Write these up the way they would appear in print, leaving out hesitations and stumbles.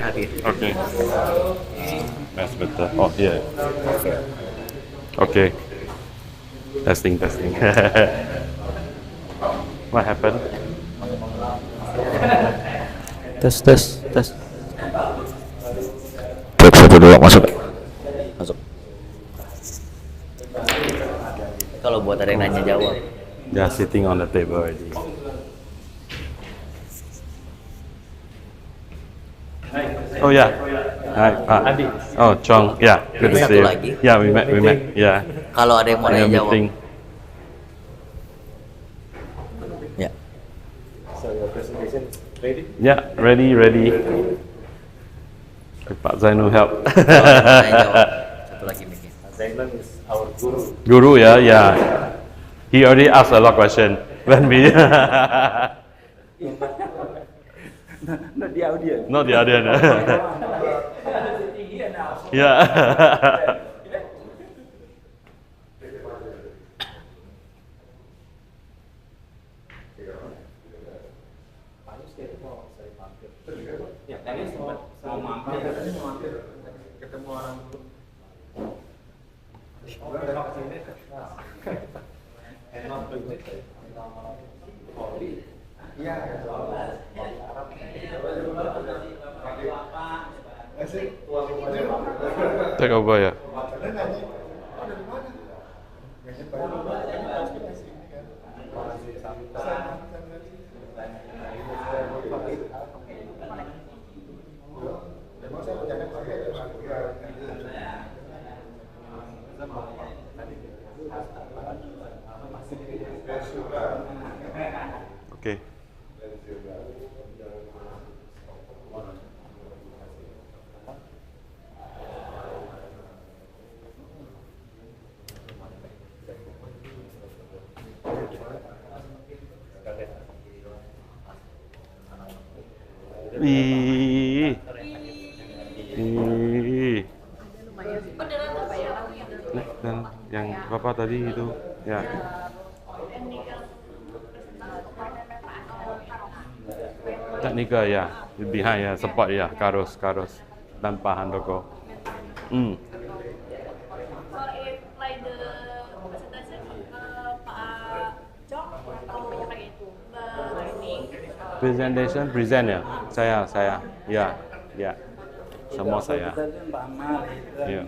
hadir. Okay. That's better. Oh, yeah. Okay. Testing. What happened? Tes. Coba dulu masuk. Kalau buat ada yang nanya jawab. They are sitting on the table already. Oh yeah. Hi, Adi. Oh, Chong. Yeah, good to Satu see you. lagi. Yeah, we met. Yeah. Kalau ada yang mau nanya jawab. Meeting. Ya. So your presentation ready? Yeah, ready. Pak Zainul help. Kalau ada yang mau nanya jawab. Satu lagi mikir. Zainal is our guru. Guru, yeah. He already asked a lot of questions when we. Not the audience. Not the audience. Yeah. Ya, tadi mau mampir ketemu orang dulu. Take over ya. Oke. Ih. Nah, dan yang Bapak tadi itu ya. Technical ya, behind ya, support ya, Karus tanpa handoko. If like the presentation Pak Jok atau pakai itu training. Presentation present ya, saya ya, semua saya. Ya.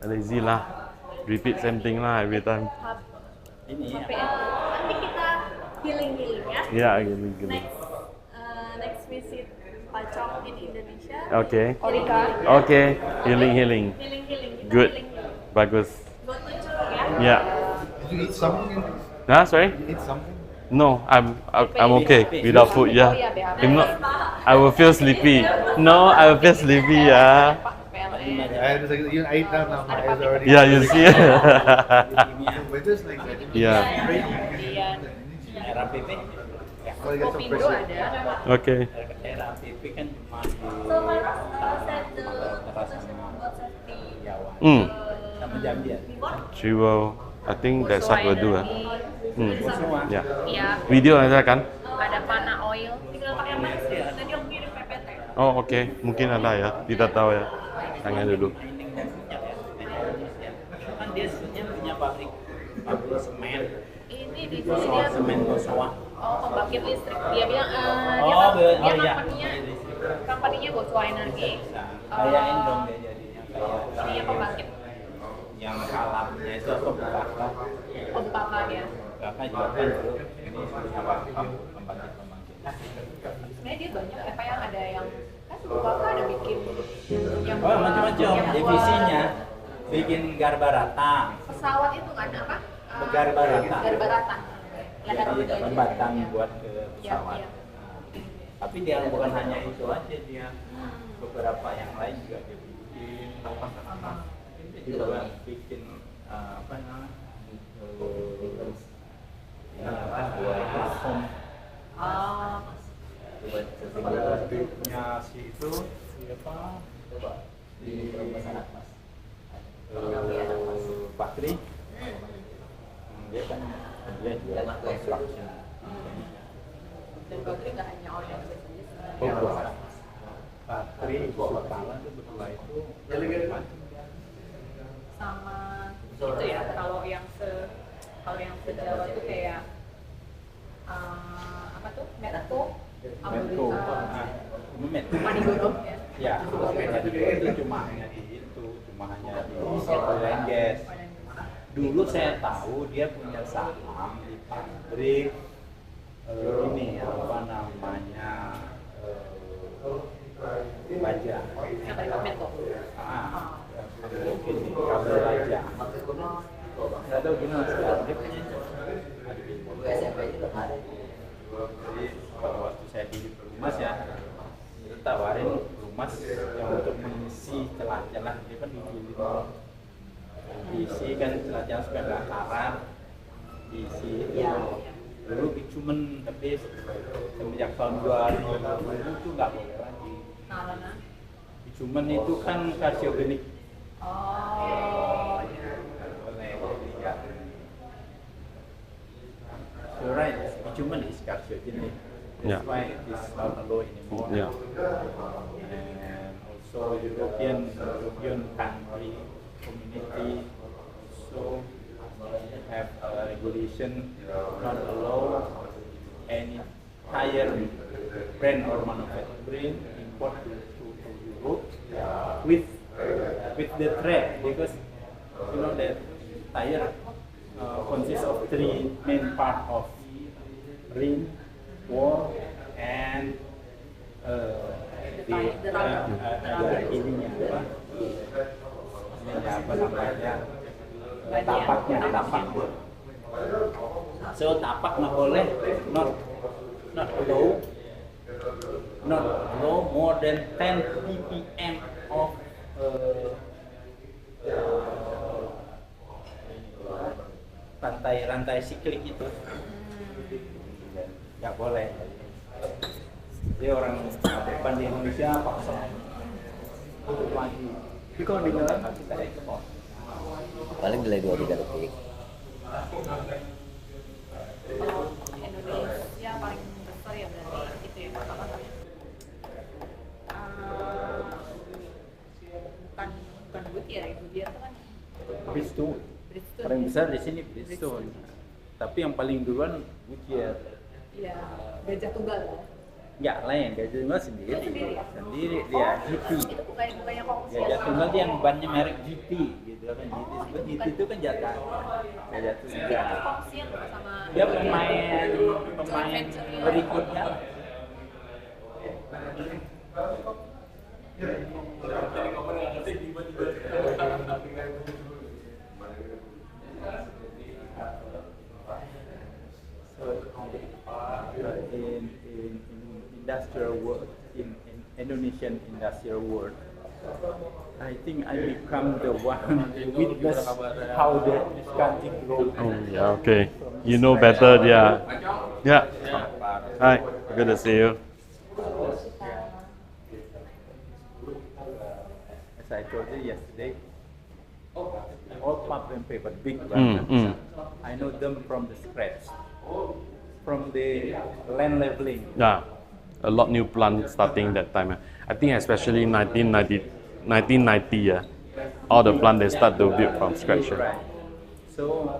Lazy lah, repeat same thing lah every time. PMI. Nanti kita healing ya. Ya, gini. Next visit Pak Cok in Indonesia. Oke. Olika. Oke, healing. Healing. Kita Good. healing. Bagus. Go to Curug ya. Ya. You eat something? Nah, sorry? You eat something? No, I'm okay without food. Yeah. If not, I will feel sleepy. No, I will feel sleepy. Yeah. You ate now. My eyes already. Yeah, you see. But just like that. Yeah. RAPP Well, you get some Kopindo fresh. ada. Okay. RAPP kan cuma di So Mas set the position about safety. Jawa sama Jambi ya. She will. I think that side will do. Ya. Iya. Video ada kan? Ada Pana Oil. Tinggal pakai mask. Tadi aku kirim PPT. Oh oke, mungkin ada ya. Tidak tahu ya. Tanya dulu. Kan dia sebenarnya punya pabrik semen. Ini divisi dia Semen Gosowa. oh pembangkit listrik. Dia bilang Iya. company-nya Goswa Energy. Kayain dong dia jadinya kayak Dia pembangkit. yang kalapnya itu apa Bukaka. Oh Bupaka ya. Bukaka juga kan dulu ini punya pabrik pembangkit. Sebenarnya dia banyak apa yang ada yang kan Bupaka ada bikin yang Oh macam-macam yang divisinya bikin Garbarata. pesawat itu kan apa? Garbarata. Garbarata. Jadi jembatan buat ke Iya, pesawat. iya. Tapi dia bukan hanya itu aja, dia beberapa yang lain juga dia bikin. Dia juga bikin apa namanya? Buat platform. Buat sebenarnya si itu siapa? Coba di Bakri. dia kan dia jual construction. Dan Bagri nggak hanya oil and gas aja sebenarnya. Oh, Patri, Supala itu berdua itu Sama itu ya, kalau yang se-Jawa tuh kayak apa tuh? Medco, Menko, Menko. Manigoro ya. Ya, itu cuma hanya di itu, cuma hanya di oil and gas. Dulu saya tahu dia punya saham di pabrik ini apa namanya baja. Yang tadi Medco. Mungkin kabel baja. Nggak tahu gimana sekarang dia punya. Jadi pada waktu saya di Pelumas ya, itu tawarin Pelumas yang untuk mengisi celah-celah dia kan diisi kan celah-celah supaya nggak karat, diisi itu. Dulu bitumen, tapi semenjak tahun 2000 itu nggak boleh lagi. Karena Bitumen itu kan karsiogenik. oh ya. Boleh ya. So right, bitumen is carcinogenic. That's Yeah. why it is not allowed anymore. Yeah. And also European country community also have a regulation not allow any tire brand or manufacturing import to Europe with the thread, because you know that tire consists of three main part of rim, wall, and ininya apa namanya tapaknya. So tapak nggak boleh not low more than 10 ppm of rantai siklik itu nggak boleh. Jadi orang depan di Indonesia paksa untuk lagi. Tapi kalau di dalam kita ekspor. Paling delay 2-3 detik. Kalau Indonesia paling besar ya berarti itu ya pasar-pasarnya. Bukan Goodyear ya, Goodyear itu kan Bridgestone. Bridgestone. Paling besar di sini Bridgestone. Tapi yang paling duluan Goodyear. Iya, Gajah Tunggal ya. Nggak lain, Gajah Tunggal sendiri. Oh, sendiri ya? Sendiri dia GT. Itu bukannya kongsi Gajah ya? Tunggal dia yang bannya merek GT gitu kan. GT itu kan jatah. Gajah Itu Tunggal. kongsian loh sama Dia pemain berikutnya. In industrial world, in Indonesian industrial world, I think I become the one to witness how this country grows. Oh, yeah, okay. You know better, yeah. Yeah. Hi, good to see you. As I told you yesterday, all pulp and paper, big brands, I know them from the scratch, from the land leveling. Yeah, a lot new plant starting that time. I think especially 1990, yeah. All the plant they start to build from scratch. Yeah. Right. So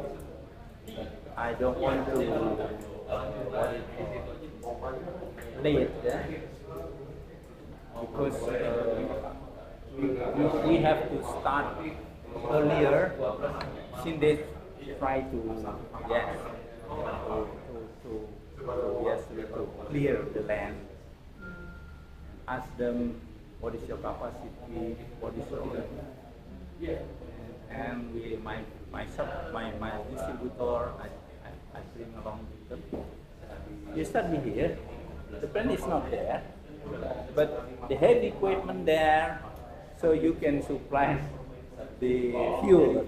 I don't want to late, yeah? Because we have to start earlier, since they try to clear the land. Ask them what is your capacity, what is your, and my distributor, I bring along with them. You start with here. The plant is not there, but the heavy equipment there, so you can supply the fuel.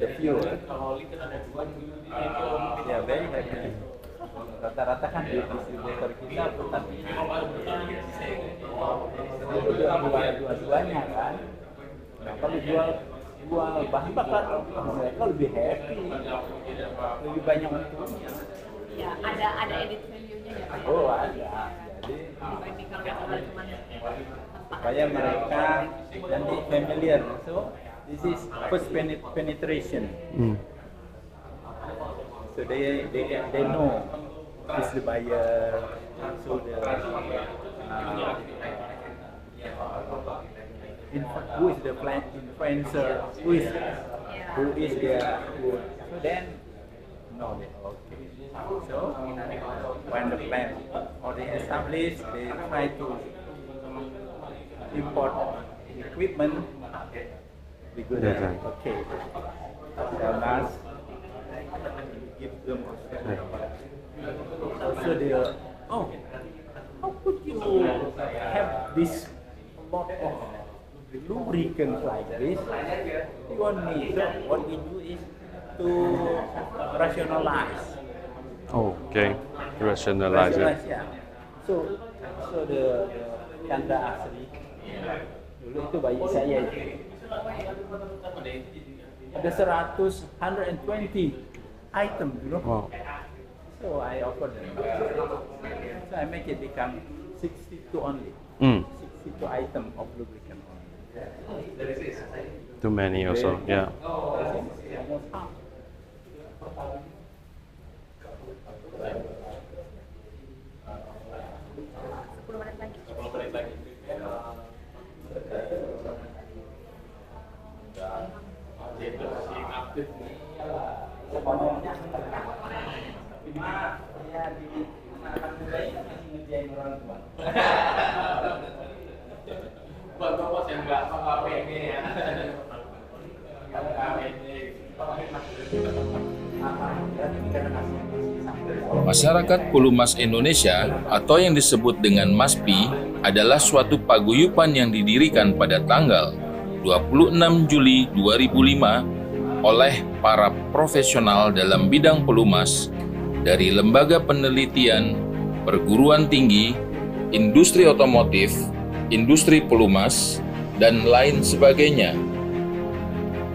Yeah, very heavy. Rata-rata kan di distributor kita petani dua-duanya kan. Nah, kalau jual jual bahan bakar, mereka lebih happy, lebih banyak untungnya. Ya, ada edit value-nya ya Pak. Oh ada, jadi Dibanding kalau misalnya cuma mentah. supaya mereka nanti familiar. So this is first penetration. So they know who's the buyer, so who is the influencer, who is their good. So then no, okay. So when the plan already established, they try to import equipment. We go there. Yes, Okay. Tell us. Give them also they oh, how could you have this lot of lubricants like this? You want me? So what we do is to rationalize. Okay, rationalize it. Yeah. So the Chandra Asri dulu itu bayi saya itu ada 120 item, you know. Wow. So I offer them. So I make it become 62 only. 62 item of lubricant only. Too many also. Yeah. Almost half. Masyarakat Pelumas Indonesia atau yang disebut dengan MASPI adalah suatu paguyuban yang didirikan pada tanggal 26 Juli 2005 oleh para profesional dalam bidang pelumas dari lembaga penelitian, perguruan tinggi, industri otomotif, industri pelumas, dan lain sebagainya.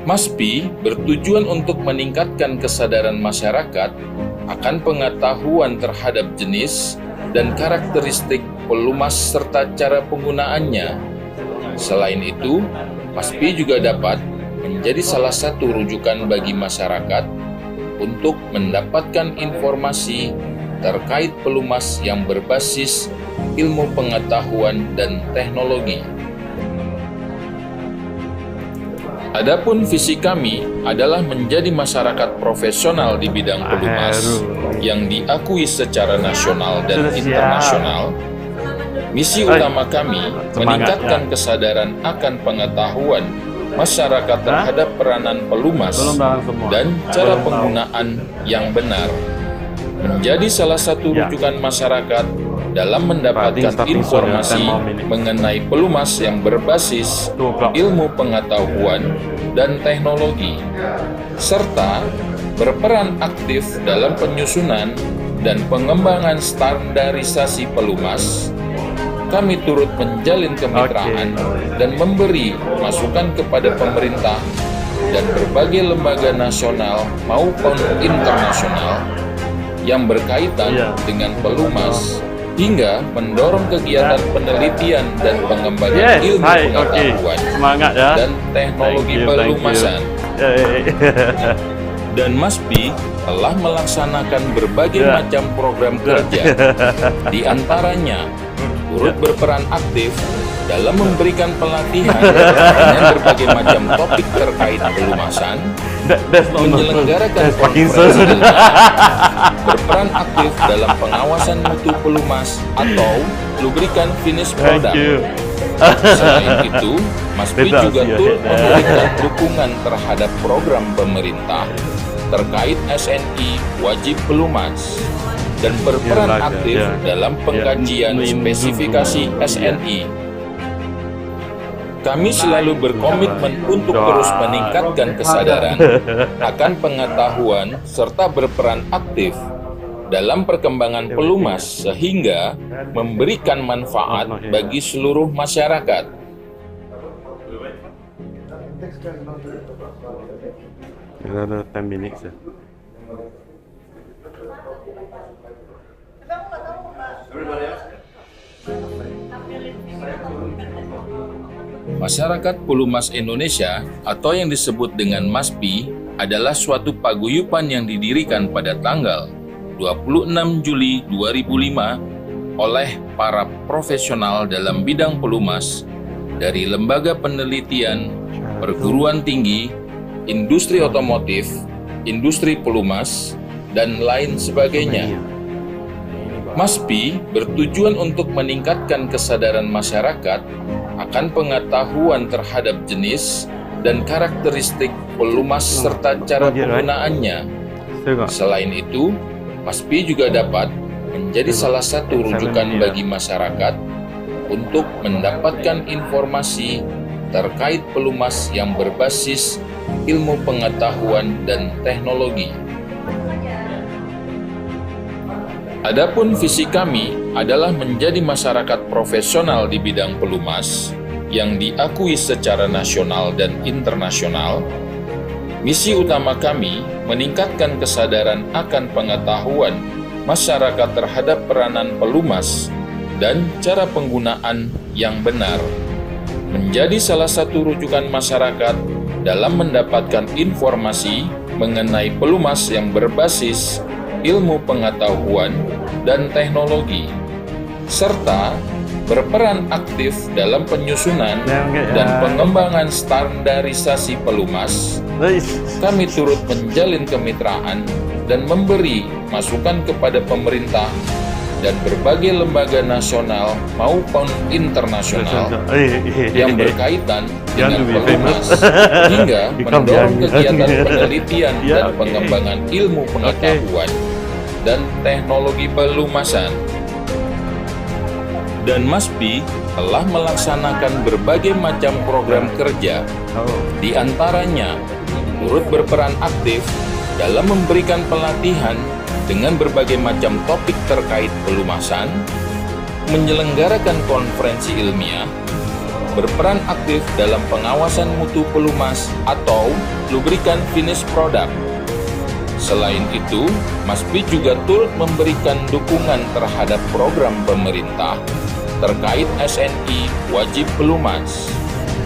MASPI bertujuan untuk meningkatkan kesadaran masyarakat akan pengetahuan terhadap jenis dan karakteristik pelumas serta cara penggunaannya. Selain itu, MASPI juga dapat menjadi salah satu rujukan bagi masyarakat untuk mendapatkan informasi terkait pelumas yang berbasis ilmu pengetahuan dan teknologi. Adapun visi kami adalah menjadi masyarakat profesional di bidang pelumas yang diakui secara nasional dan internasional. Misi utama kami meningkatkan kesadaran akan pengetahuan masyarakat terhadap peranan pelumas dan cara penggunaan yang benar. Menjadi salah satu rujukan masyarakat dalam mendapatkan informasi mengenai pelumas yang berbasis ilmu pengetahuan dan teknologi, serta berperan aktif dalam penyusunan dan pengembangan standarisasi pelumas. Kami turut menjalin kemitraan dan memberi masukan kepada pemerintah dan berbagai lembaga nasional maupun internasional yang berkaitan dengan pelumas, hingga mendorong kegiatan penelitian dan pengembangan ilmu pengetahuan dan teknologi pelumasan. Dan MASPI telah melaksanakan berbagai macam program kerja, di antaranya turut berperan aktif dalam memberikan pelatihan dengan berbagai macam topik terkait pelumasan, menyelenggarakan konferensi ilmiah, berperan aktif dalam pengawasan mutu pelumas atau lubrikan finish product. Selain itu, MASPI juga turut memberikan dukungan terhadap program pemerintah terkait SNI wajib pelumas dan berperan aktif dalam pengkajian spesifikasi SNI. Kami selalu berkomitmen untuk terus meningkatkan kesadaran akan pengetahuan serta berperan aktif dalam perkembangan pelumas sehingga memberikan manfaat bagi seluruh masyarakat. Another 10 minutes. Ya. Masyarakat Pelumas Indonesia atau yang disebut dengan MASPI adalah suatu paguyuban yang didirikan pada tanggal 26 Juli 2005 oleh para profesional dalam bidang pelumas dari lembaga penelitian, perguruan tinggi, industri otomotif, industri pelumas, dan lain sebagainya. MASPI bertujuan untuk meningkatkan kesadaran masyarakat akan pengetahuan terhadap jenis dan karakteristik pelumas serta cara penggunaannya. Selain itu, MASPI juga dapat menjadi salah satu rujukan bagi masyarakat untuk mendapatkan informasi terkait pelumas yang berbasis ilmu pengetahuan dan teknologi. Adapun visi kami adalah menjadi masyarakat profesional di bidang pelumas yang diakui secara nasional dan internasional. Misi utama kami meningkatkan kesadaran akan pengetahuan masyarakat terhadap peranan pelumas dan cara penggunaan yang benar, menjadi salah satu rujukan masyarakat dalam mendapatkan informasi mengenai pelumas yang berbasis ilmu pengetahuan dan teknologi, serta berperan aktif dalam penyusunan dan pengembangan standarisasi pelumas. Kami turut menjalin kemitraan dan memberi masukan kepada pemerintah dan berbagai lembaga nasional maupun internasional yang berkaitan dengan pelumas, hingga mendorong kegiatan penelitian dan pengembangan ilmu pengetahuan dan teknologi pelumasan. Dan MASPI telah melaksanakan berbagai macam program kerja, di antaranya turut berperan aktif dalam memberikan pelatihan dengan berbagai macam topik terkait pelumasan, menyelenggarakan konferensi ilmiah, berperan aktif dalam pengawasan mutu pelumas atau lubrikan finish product. Selain itu, MASPI juga turut memberikan dukungan terhadap program pemerintah terkait SNI wajib pelumas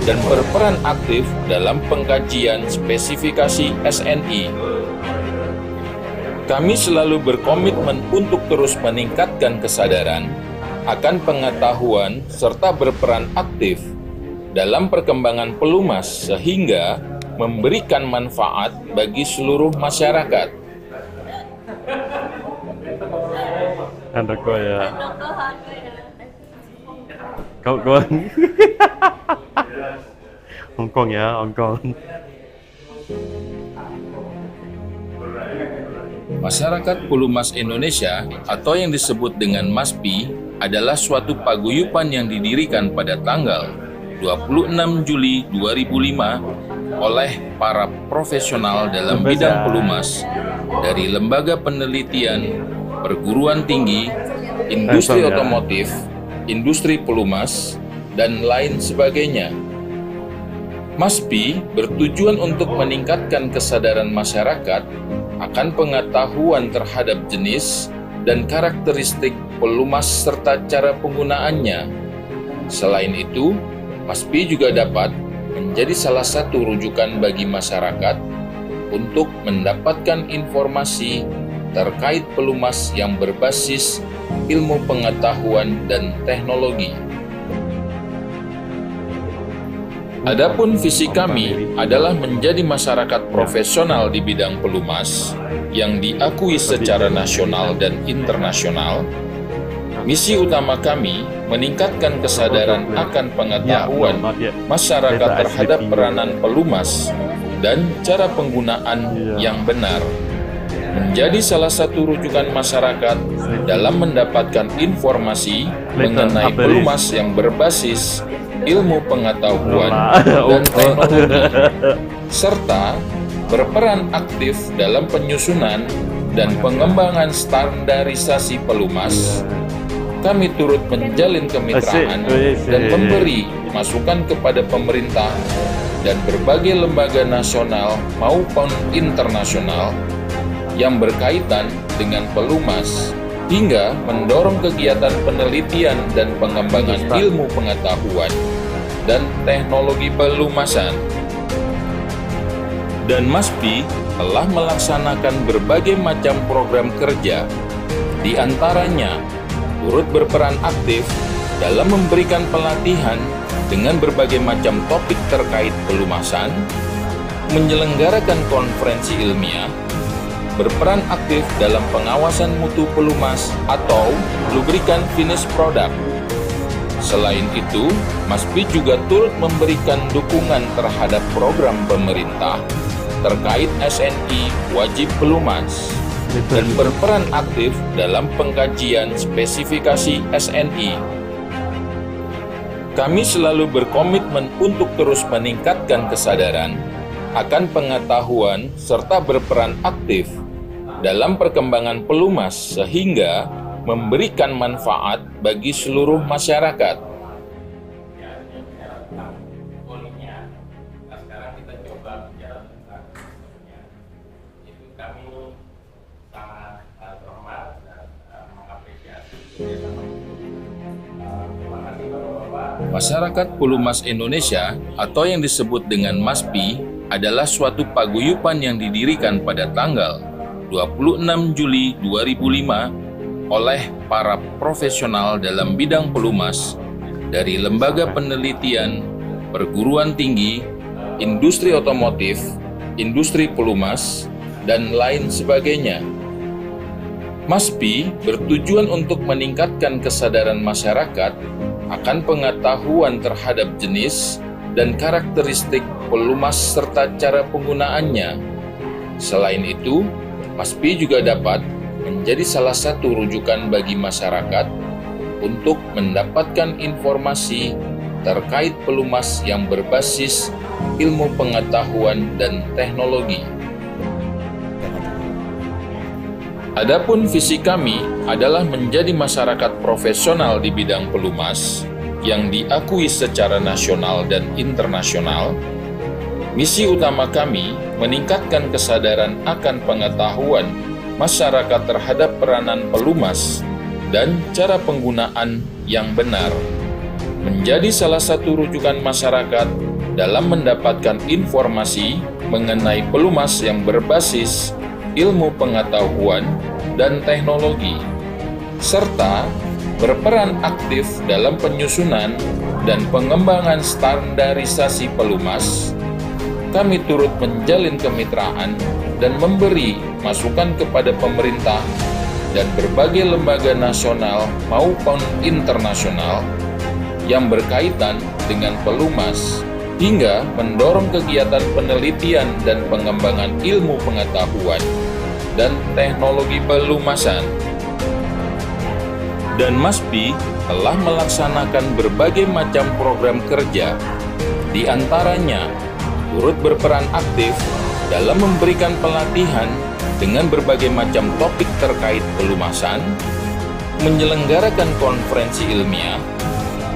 dan berperan aktif dalam pengkajian spesifikasi SNI. Kami selalu berkomitmen untuk terus meningkatkan kesadaran akan pengetahuan serta berperan aktif dalam perkembangan pelumas sehingga memberikan manfaat bagi seluruh masyarakat. Ada kau ya. Kau Hong Kong ya, Hong Kong. Masyarakat Pelumas Indonesia atau yang disebut dengan MASPI adalah suatu paguyuban yang didirikan pada tanggal 26 Juli 2005 oleh para profesional dalam bidang pelumas dari lembaga penelitian, perguruan tinggi, industri otomotif, industri pelumas, dan lain sebagainya. MASPI bertujuan untuk meningkatkan kesadaran masyarakat akan pengetahuan terhadap jenis dan karakteristik pelumas serta cara penggunaannya. Selain itu, MASPI juga dapat menjadi salah satu rujukan bagi masyarakat untuk mendapatkan informasi terkait pelumas yang berbasis ilmu pengetahuan dan teknologi. Adapun visi kami adalah menjadi masyarakat profesional di bidang pelumas yang diakui secara nasional dan internasional. Misi utama kami meningkatkan kesadaran akan pengetahuan masyarakat terhadap peranan pelumas dan cara penggunaan yang benar, menjadi salah satu rujukan masyarakat dalam mendapatkan informasi mengenai pelumas yang berbasis ilmu pengetahuan dan teknologi, serta berperan aktif dalam penyusunan dan pengembangan standarisasi pelumas. Kami turut menjalin kemitraan dan memberi masukan kepada pemerintah dan berbagai lembaga nasional maupun internasional yang berkaitan dengan pelumas, hingga mendorong kegiatan penelitian dan pengembangan ilmu pengetahuan dan teknologi pelumasan. Dan MASPI telah melaksanakan berbagai macam program kerja, di antaranya turut berperan aktif dalam memberikan pelatihan dengan berbagai macam topik terkait pelumasan, menyelenggarakan konferensi ilmiah, berperan aktif dalam pengawasan mutu pelumas atau lubrikan finish product. Selain itu, MASPI juga turut memberikan dukungan terhadap program pemerintah terkait SNI wajib pelumas dan berperan aktif dalam pengkajian spesifikasi SNI. Kami selalu berkomitmen untuk terus meningkatkan kesadaran akan pengetahuan serta berperan aktif dalam perkembangan pelumas sehingga memberikan manfaat bagi seluruh masyarakat. Masyarakat Pelumas Indonesia atau yang disebut dengan MASPI adalah suatu paguyuban yang didirikan pada tanggal 26 Juli 2005 oleh para profesional dalam bidang pelumas dari lembaga penelitian, perguruan tinggi, industri otomotif, industri pelumas, dan lain sebagainya. MASPI bertujuan untuk meningkatkan kesadaran masyarakat akan pengetahuan terhadap jenis dan karakteristik pelumas serta cara penggunaannya. Selain itu, MASPI juga dapat menjadi salah satu rujukan bagi masyarakat untuk mendapatkan informasi terkait pelumas yang berbasis ilmu pengetahuan dan teknologi. Adapun visi kami adalah menjadi masyarakat profesional di bidang pelumas yang diakui secara nasional dan internasional. Misi utama kami meningkatkan kesadaran akan pengetahuan masyarakat terhadap peranan pelumas dan cara penggunaan yang benar, menjadi salah satu rujukan masyarakat dalam mendapatkan informasi mengenai pelumas yang berbasis ilmu pengetahuan dan teknologi, serta berperan aktif dalam penyusunan dan pengembangan standarisasi pelumas. Kami turut menjalin kemitraan dan memberi masukan kepada pemerintah dan berbagai lembaga nasional maupun internasional yang berkaitan dengan pelumas, hingga mendorong kegiatan penelitian dan pengembangan ilmu pengetahuan dan teknologi pelumasan. Dan MASPI telah melaksanakan berbagai macam program kerja, di antaranya turut berperan aktif dalam memberikan pelatihan dengan berbagai macam topik terkait pelumasan, menyelenggarakan konferensi ilmiah,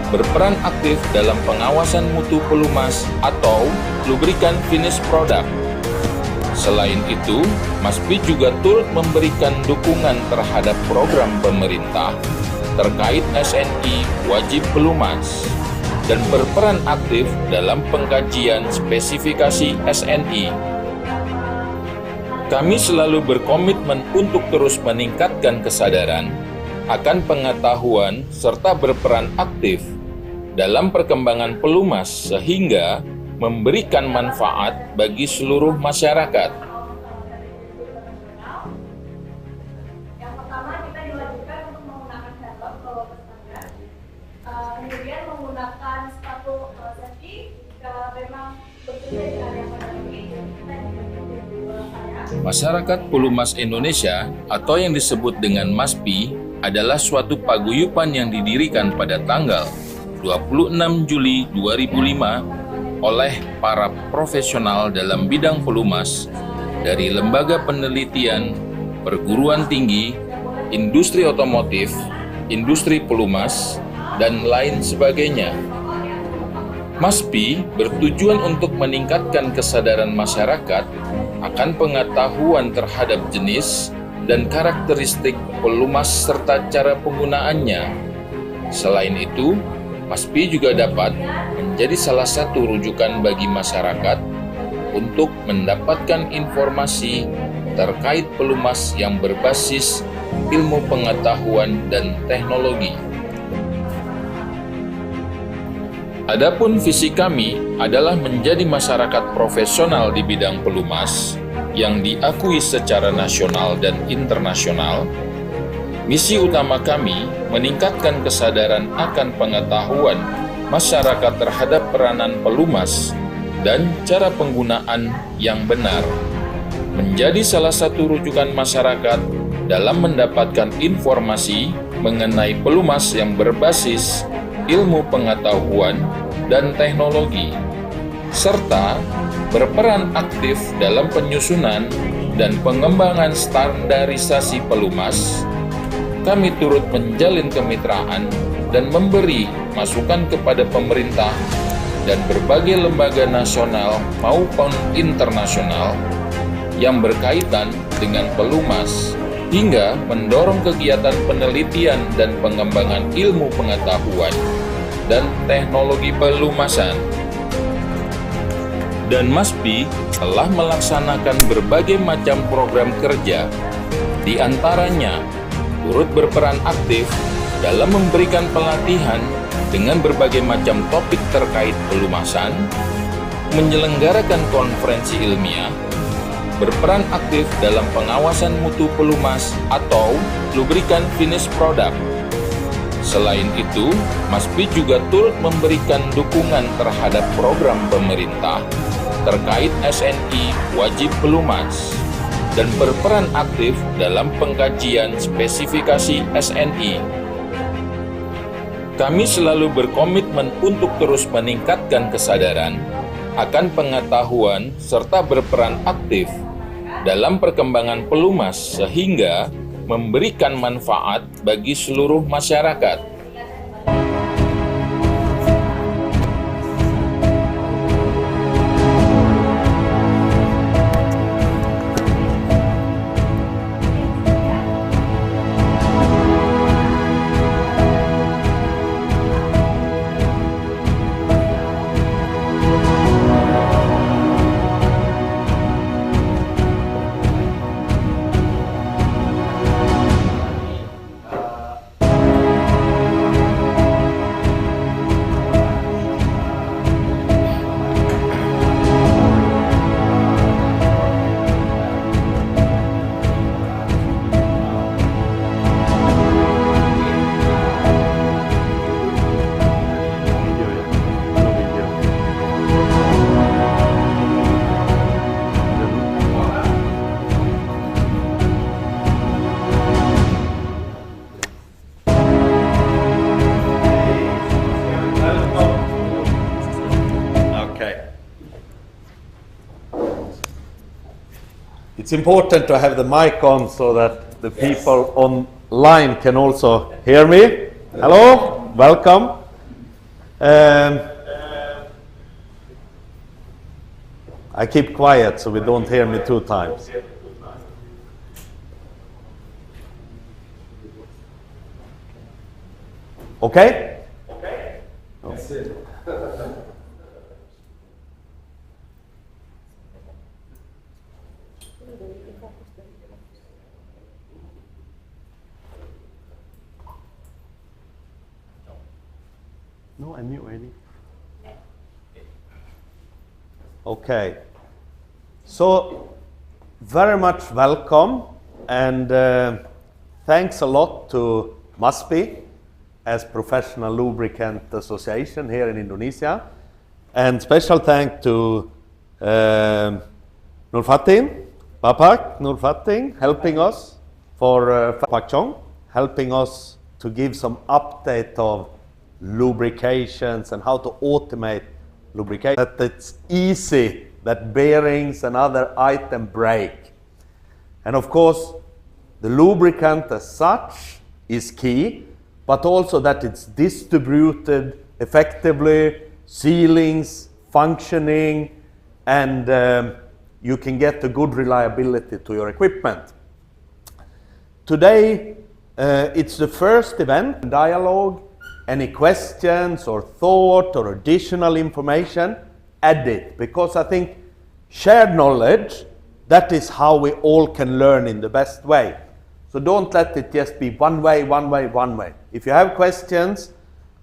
berperan aktif dalam pengawasan mutu pelumas atau lubrikan finish product. Selain itu, MASPI juga turut memberikan dukungan terhadap program pemerintah terkait SNI wajib pelumas dan berperan aktif dalam pengkajian spesifikasi SNI. Kami selalu berkomitmen untuk terus meningkatkan kesadaran akan pengetahuan serta berperan aktif dalam perkembangan pelumas sehingga memberikan manfaat bagi seluruh masyarakat. Yang pertama, kita diwajibkan untuk menggunakan helm kalau berstandar, kemudian menggunakan sepatu safety jika memang bekerja di area pandemi. Masyarakat Pelumas Indonesia atau yang disebut dengan MASPI adalah suatu paguyuban yang didirikan pada tanggal 26 Juli 2005 oleh para profesional dalam bidang pelumas dari lembaga penelitian, perguruan tinggi, industri otomotif, industri pelumas, dan lain sebagainya. MASPI bertujuan untuk meningkatkan kesadaran masyarakat akan pengetahuan terhadap jenis dan karakteristik pelumas serta cara penggunaannya. Selain itu, MASPI juga dapat menjadi salah satu rujukan bagi masyarakat untuk mendapatkan informasi terkait pelumas yang berbasis ilmu pengetahuan dan teknologi. Adapun visi kami adalah menjadi masyarakat profesional di bidang pelumas yang diakui secara nasional dan internasional. Misi utama kami meningkatkan kesadaran akan pengetahuan masyarakat terhadap peranan pelumas dan cara penggunaan yang benar, menjadi salah satu rujukan masyarakat dalam mendapatkan informasi mengenai pelumas yang berbasis ilmu pengetahuan dan teknologi, serta berperan aktif dalam penyusunan dan pengembangan standarisasi pelumas. Kami turut menjalin kemitraan dan memberi masukan kepada pemerintah dan berbagai lembaga nasional maupun internasional yang berkaitan dengan pelumas, hingga mendorong kegiatan penelitian dan pengembangan ilmu pengetahuan dan teknologi pelumasan. Dan MASPI telah melaksanakan berbagai macam program kerja, di antaranya turut berperan aktif dalam memberikan pelatihan dengan berbagai macam topik terkait pelumasan, menyelenggarakan konferensi ilmiah, berperan aktif dalam pengawasan mutu pelumas atau lubrikan finish product. Selain itu, MASPI juga turut memberikan dukungan terhadap program pemerintah terkait SNI wajib pelumas dan berperan aktif dalam pengkajian spesifikasi SNI. Kami selalu berkomitmen untuk terus meningkatkan kesadaran akan pengetahuan serta berperan aktif dalam perkembangan pelumas sehingga memberikan manfaat bagi seluruh masyarakat. It's important to have the mic on so that the people online can also hear me. Hello, welcome. I keep quiet so we don't hear me 2 times. Okay? No, I mute already. Okay. So, very much welcome and thanks a lot to MASPI as Professional Lubricant Association here in Indonesia. And special thank to Nur Fatin, Bapak Nur Fatin, helping us for Pak Chong, helping us to give some update of lubrications and how to automate lubrication, that it's easy, that bearings and other items break. And of course, the lubricant as such is key, but also that it's distributed effectively sealings functioning, and you can get a good reliability to your equipment. Today, it's the first event, dialogue. Any questions or thought or additional information, add it, because I think shared knowledge, that is how we all can learn in the best way. So don't let it just be one way. If you have questions,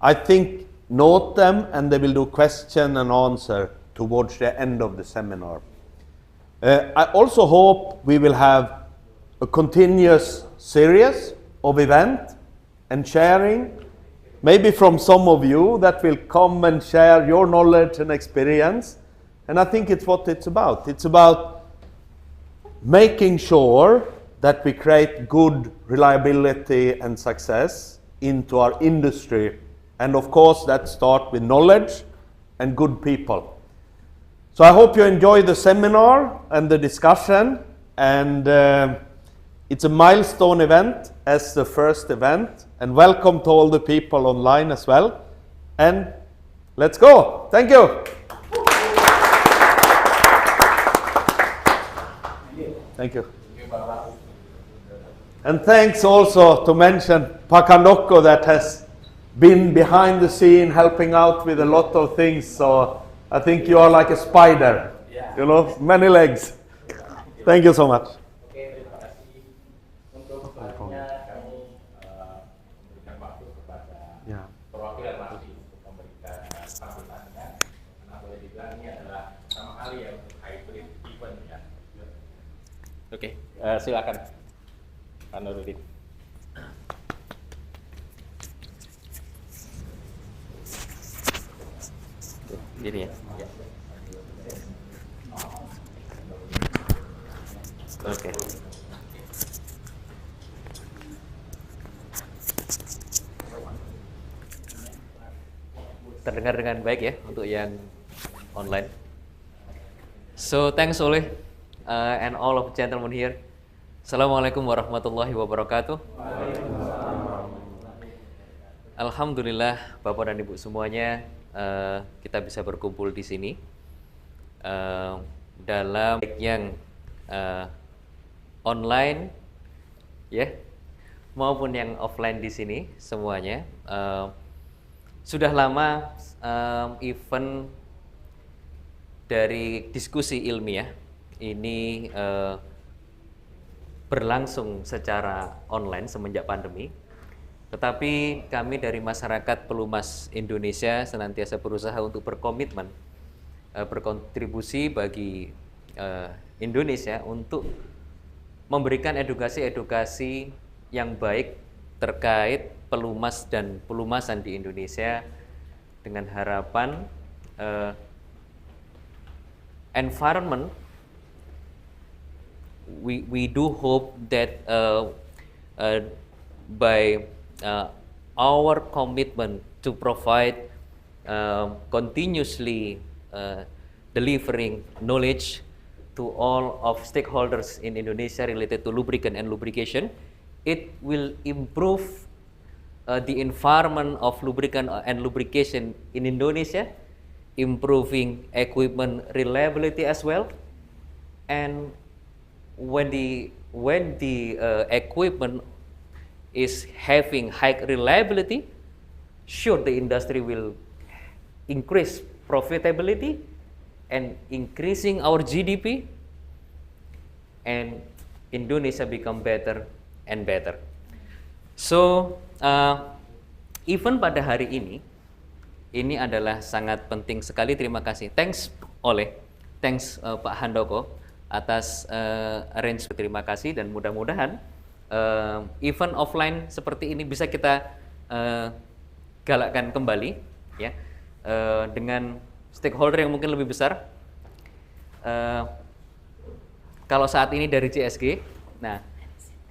I think note them, and they will do question and answer towards the end of the seminar. I also hope we will have a continuous series of event and sharing, maybe from some of you that will come and share your knowledge and experience. And I think it's what it's about. It's about making sure that we create good reliability and success into our industry. And of course, that starts with knowledge and good people. So I hope you enjoy the seminar and the discussion. And it's a milestone event as the first event. And welcome to all the people online as well. And let's go. Thank you. Thank you. And thanks also to mention Pak Handoko that has been behind the scene helping out with a lot of things. So I think you are like a spider, you know, many legs. Thank you so much. Oke, silakan Pak Nurudin. Gini ya. Oke. Terdengar dengan baik ya untuk yang online. So thanks Oleh and all of gentlemen here. Assalamualaikum warahmatullahi wabarakatuh. Alhamdulillah Bapak dan Ibu semuanya, kita bisa berkumpul di sini dalam yang online ya maupun yang offline di sini semuanya. Sudah lama event dari diskusi ilmiah ini berlangsung secara online semenjak pandemi. Tetapi kami dari masyarakat pelumas Indonesia senantiasa berusaha untuk berkomitmen, berkontribusi bagi Indonesia untuk memberikan edukasi-edukasi yang baik terkait pelumas dan pelumasan di Indonesia dengan harapan environment. We do hope that by our commitment to provide continuously delivering knowledge to all of stakeholders in Indonesia related to lubricant and lubrication, it will improve the environment of lubricant and lubrication in Indonesia, improving equipment reliability as well. And when the equipment is having high reliability, sure the industry will increase profitability and increasing our GDP, and Indonesia become better and better. So event pada hari ini adalah sangat penting sekali. Terima kasih, thanks Oleh, thanks Pak Handoko atas arrange. Terima kasih, dan mudah-mudahan event offline seperti ini bisa kita galakkan kembali ya, dengan stakeholder yang mungkin lebih besar. Kalau saat ini dari CSG, nah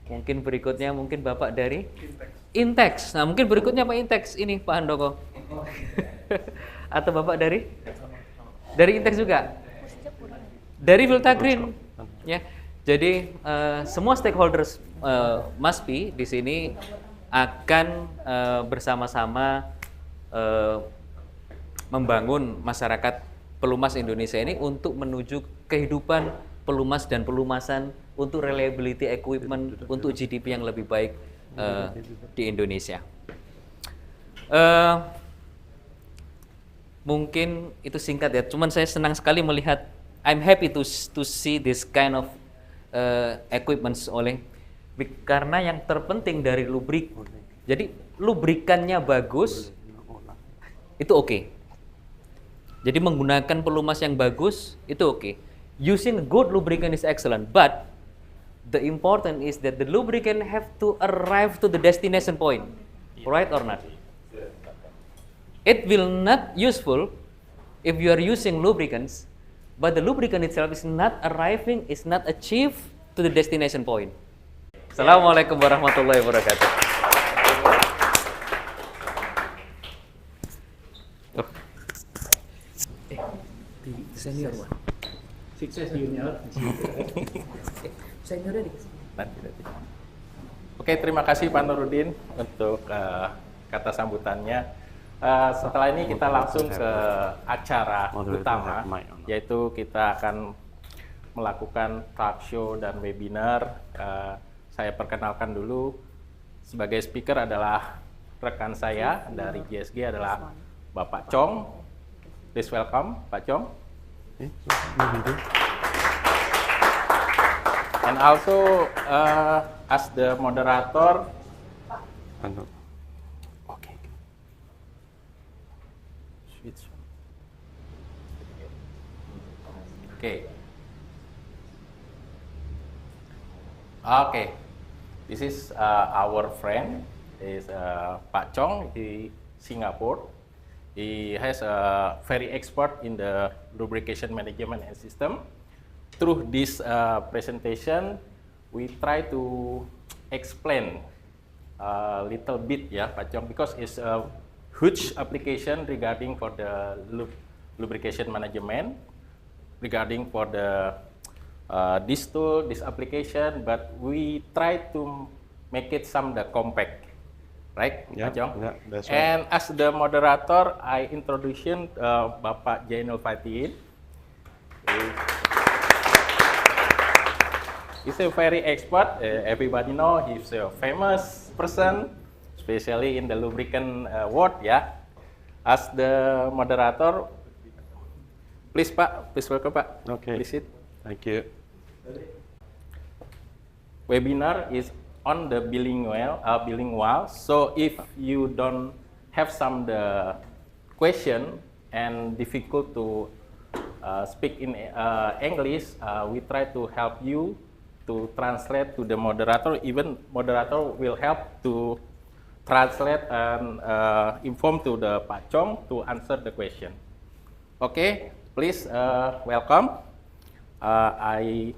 mungkin berikutnya mungkin Bapak dari Intex. Nah mungkin berikutnya Pak Intex ini Pak Handoko atau Bapak dari Intex juga, dari Vilta Green ya. Jadi semua stakeholders MASPI di sini akan bersama-sama membangun masyarakat pelumas Indonesia ini untuk menuju kehidupan pelumas dan pelumasan untuk reliability equipment untuk GDP yang lebih baik di Indonesia. Mungkin itu singkat ya, cuman saya senang sekali melihat, I'm happy to see this kind of equipments karena yang terpenting dari lubrik, jadi lubrikannya bagus, itu oke. Jadi menggunakan pelumas yang bagus, itu oke. Using good lubricant is excellent, but the important is that the lubricant have to arrive to the destination point, right or not? It will not useful if you are using lubricants, but the lubricant itself is not arriving, is not achieved to the destination point. Assalamualaikum warahmatullahi wabarakatuh. Di senior Pak. Sukses junior. Seniornya dikasih. Oke, terima kasih Pak Nurudin untuk kata sambutannya. Setelah ini kita langsung ke acara utama, yaitu kita akan melakukan talk show dan webinar. Saya perkenalkan dulu, sebagai speaker adalah rekan saya dari GSG adalah Bapak Chong. Please welcome Pak Chong. And also as the moderator, Okay. This is our friend, is Pak Chong in Singapore. He has a very expert in the lubrication management and system. Through this presentation, we try to explain a little bit, yeah, Pak Chong, because it's a huge application regarding for the lubrication management, regarding for the this tool, this application, but we try to make it some the compact, right, Yeah, Pak Chong? yeah, that's right. And as the moderator, I introduce Bapak Jainul Fatiin. He's a very expert. Everybody know he's a famous person, especially in the lubricant world. Yeah. As the moderator, please Pak, please welcome Pak. Okay. Please sit. Thank you. Webinar is on the bilingual. So if you don't have some the question and difficult to speak in English, we try to help you to translate to the moderator. Even moderator will help to translate and inform to the Pak Chong to answer the question. Okay, please welcome. I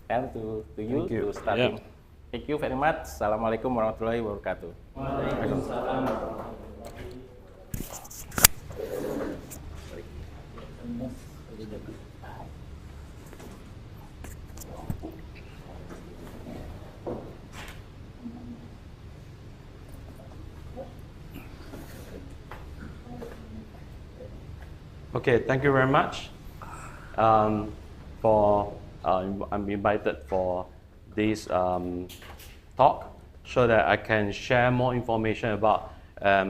hand to you to starting. Yeah. Thank you very much. Assalamualaikum warahmatullahi wabarakatuh. Okay, thank you very much. I'm invited for this talk so that I can share more information about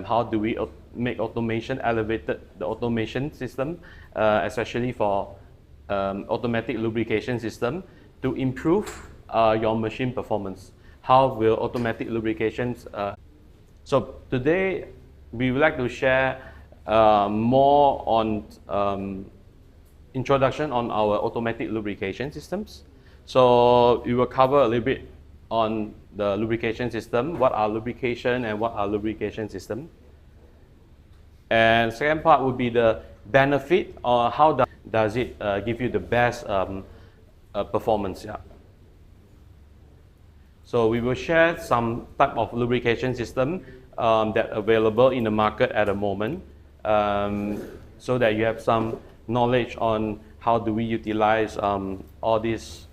how do we make automation elevated the automation system, especially for automatic lubrication system to improve your machine performance. How will automatic lubrications? So today we would like to share more on introduction on our automatic lubrication systems. So we will cover a little bit on the lubrication system, what are lubrication and what are lubrication system. And second part would be the benefit or how does it give you the best performance. Yeah. So we will share some type of lubrication system that are available in the market at the moment, so that you have some knowledge on how do we utilize all this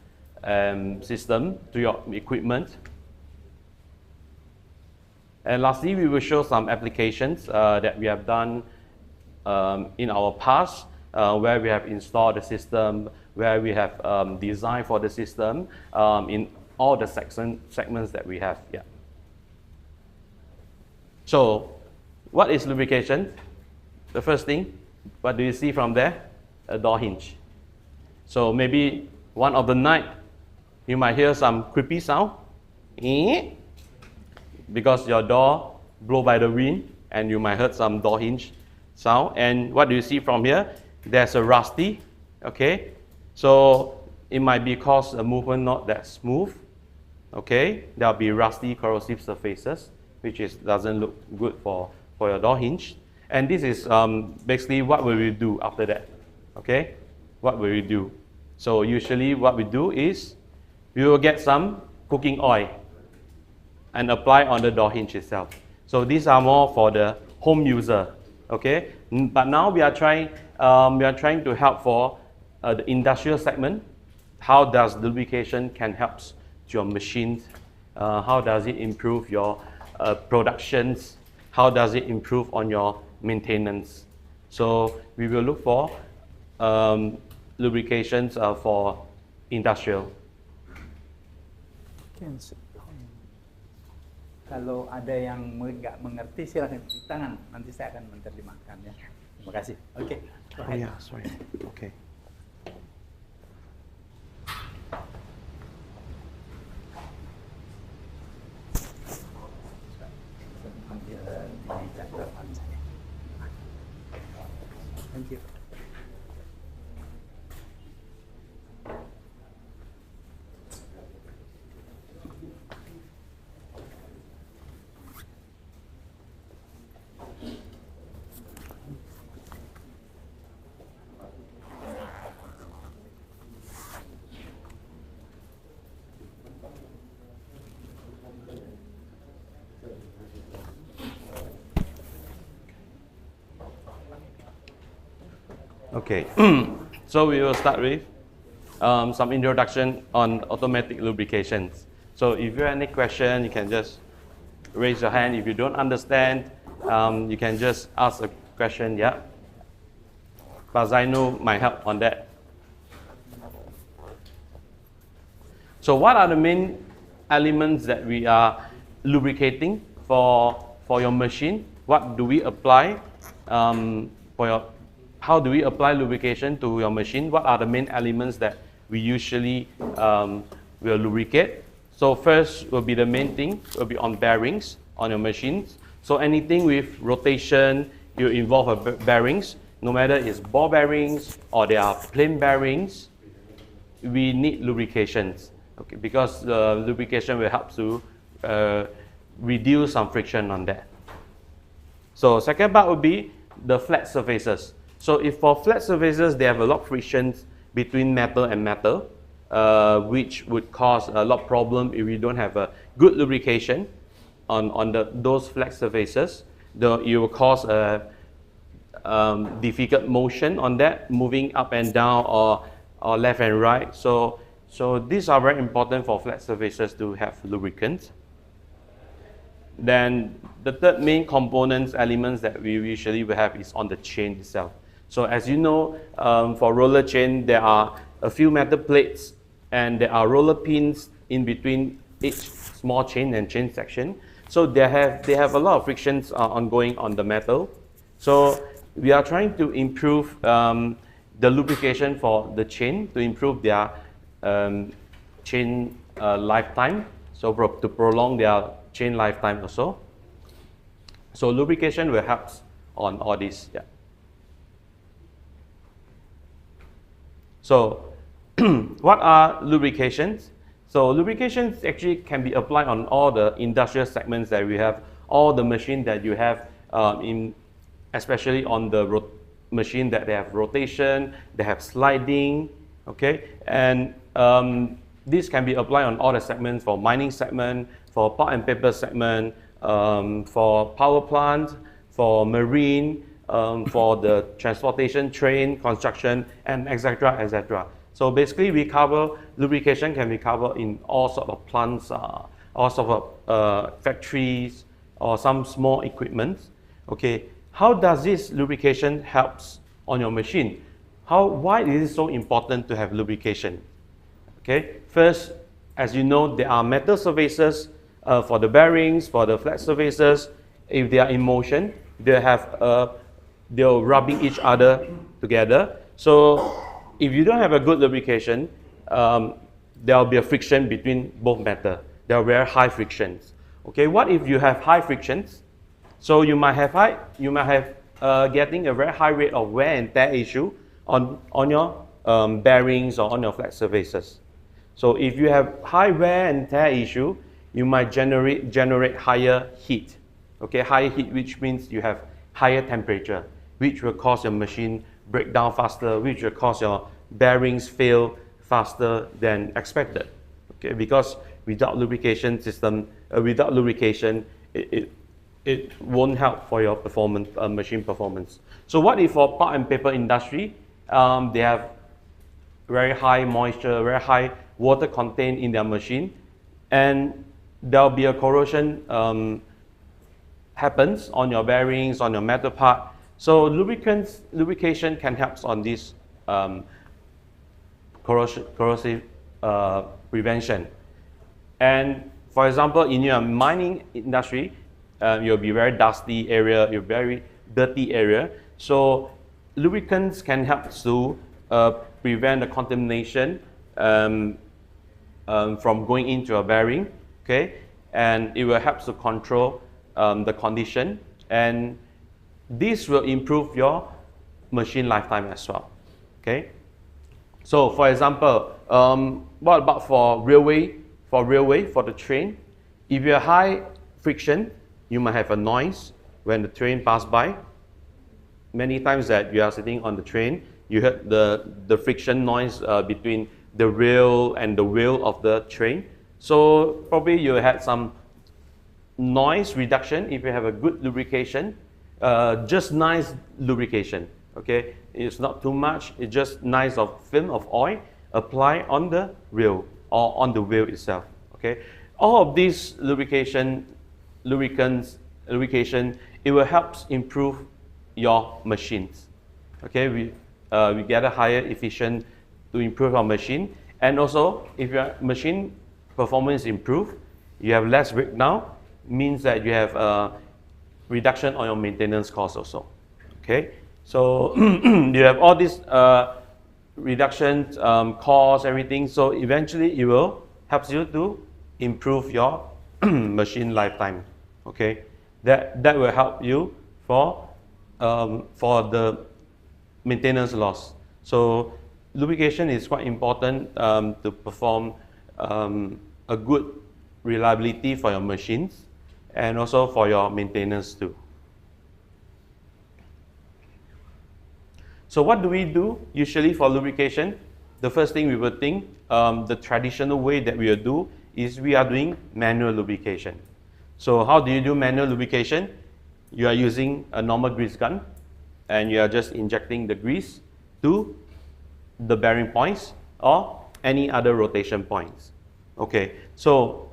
system to your equipment. And lastly, we will show some applications that we have done in our past, where we have installed the system, where we have designed for the system in all the segments that we have. Yeah. So, what is lubrication? The first thing, what do you see from there? A door hinge. So maybe one of the night, you might hear some creepy sound, because your door blow by the wind, and you might heard some door hinge sound. And what do you see from here? There's a rusty. Okay, so it might be cause a movement not that smooth. Okay, there'll be rusty, corrosive surfaces, which doesn't look good for your door hinge. And this is basically what will we do after that. Okay, what will we do? So usually what we do is we will get some cooking oil and apply on the door hinge itself. So these are more for the home user. Okay, but now we are trying to help for the industrial segment. How does lubrication can help your machines? How does it improve your productions? How does it improve on your maintenance? So we will look for lubrications for industrial. Kalau ada yang nggak mengerti silakan beri tangan, nanti saya akan menerjemahkan ya. Terima kasih. Oke. Oh yeah, sorry. Okay. Thank you. Okay, so we will start with some introduction on automatic lubrications. So if you have any question, you can just raise your hand. If you don't understand, you can just ask a question, yeah. But Zaino might help on that. So what are the main elements that we are lubricating for your machine? What do we apply how do we apply lubrication to your machine? What are the main elements that we usually will lubricate? So first will be the main thing, will be on bearings on your machines. So anything with rotation, you involve bearings, no matter it's ball bearings or they are plain bearings, we need lubrications. Okay, because lubrication will help to reduce some friction on that. So second part would be the flat surfaces. So if for flat surfaces, they have a lot of frictions between metal and metal, which would cause a lot of problem if we don't have a good lubrication on those flat surfaces. It will cause a difficult motion on that, moving up and down or left and right. So these are very important for flat surfaces to have lubricants. Then the third main components, elements that we usually will have is on the chain itself. So as you know, for roller chain, there are a few metal plates and there are roller pins in between each small chain and chain section. So they have a lot of frictions ongoing on the metal. So we are trying to improve the lubrication for the chain to improve their chain lifetime. So to prolong their chain lifetime also. So lubrication will help on all this. Yeah. So what are lubrications? So lubrications actually can be applied on all the industrial segments that we have, all the machine that you have especially on the machine that they have rotation, they have sliding, okay? And this can be applied on all the segments, for mining segment, for pulp and paper segment, for power plant, for marine, for the transportation, train, construction, and etc., etc. So basically, we cover lubrication can be covered in all sorts of plants, all sorts of factories, or some small equipment. Okay, how does this lubrication helps on your machine? Why is it so important to have lubrication? Okay, first, as you know, there are metal surfaces for the bearings, for the flat surfaces. If they are in motion, they're rubbing each other together. So if you don't have a good lubrication, there will be a friction between both metal. There are very high frictions. Okay, what if you have high frictions? So you might have getting a very high rate of wear and tear issue on your bearings or on your flat surfaces. So if you have high wear and tear issue, you might generate higher heat. Okay, higher heat, which means you have higher temperature, which will cause your machine break down faster, which will cause your bearings fail faster than expected. Okay, because without lubrication system, without lubrication, it won't help for your performance, machine performance. So what if for pulp and paper industry, they have very high moisture, very high water content in their machine, and there'll be a corrosion happens on your bearings, on your metal part. So lubrication can help on this corrosive prevention. And for example, in your mining industry, you'll be very dusty area, you're very dirty area. So lubricants can help to prevent the contamination from going into a bearing, okay? And it will help to control the condition, and this will improve your machine lifetime as well, okay? So for example, what about for railway, for the train? If you have high friction, you might have a noise when the train passes by. Many times that you are sitting on the train, you heard the friction noise between the rail and the wheel of the train. So probably you had some noise reduction if you have a good lubrication, just nice lubrication, okay? It's not too much, it's just nice of film of oil apply on the rail or on the wheel itself, okay? All of these lubrication, it will help improve your machines, okay? We get a higher efficient to improve our machine, and also if your machine performance improve, you have less breakdown, means that you have a reduction on your maintenance cost also, okay? So you have all these reductions, costs, everything, so eventually it will help you to improve your machine lifetime, okay? That will help you for the maintenance loss. So lubrication is quite important to perform a good reliability for your machines and also for your maintenance too. So what do we do usually for lubrication? The first thing we will think, the traditional way that we will do is we are doing manual lubrication. So how do you do manual lubrication? You are using a normal grease gun and you are just injecting the grease to the bearing points or any other rotation points. Okay, so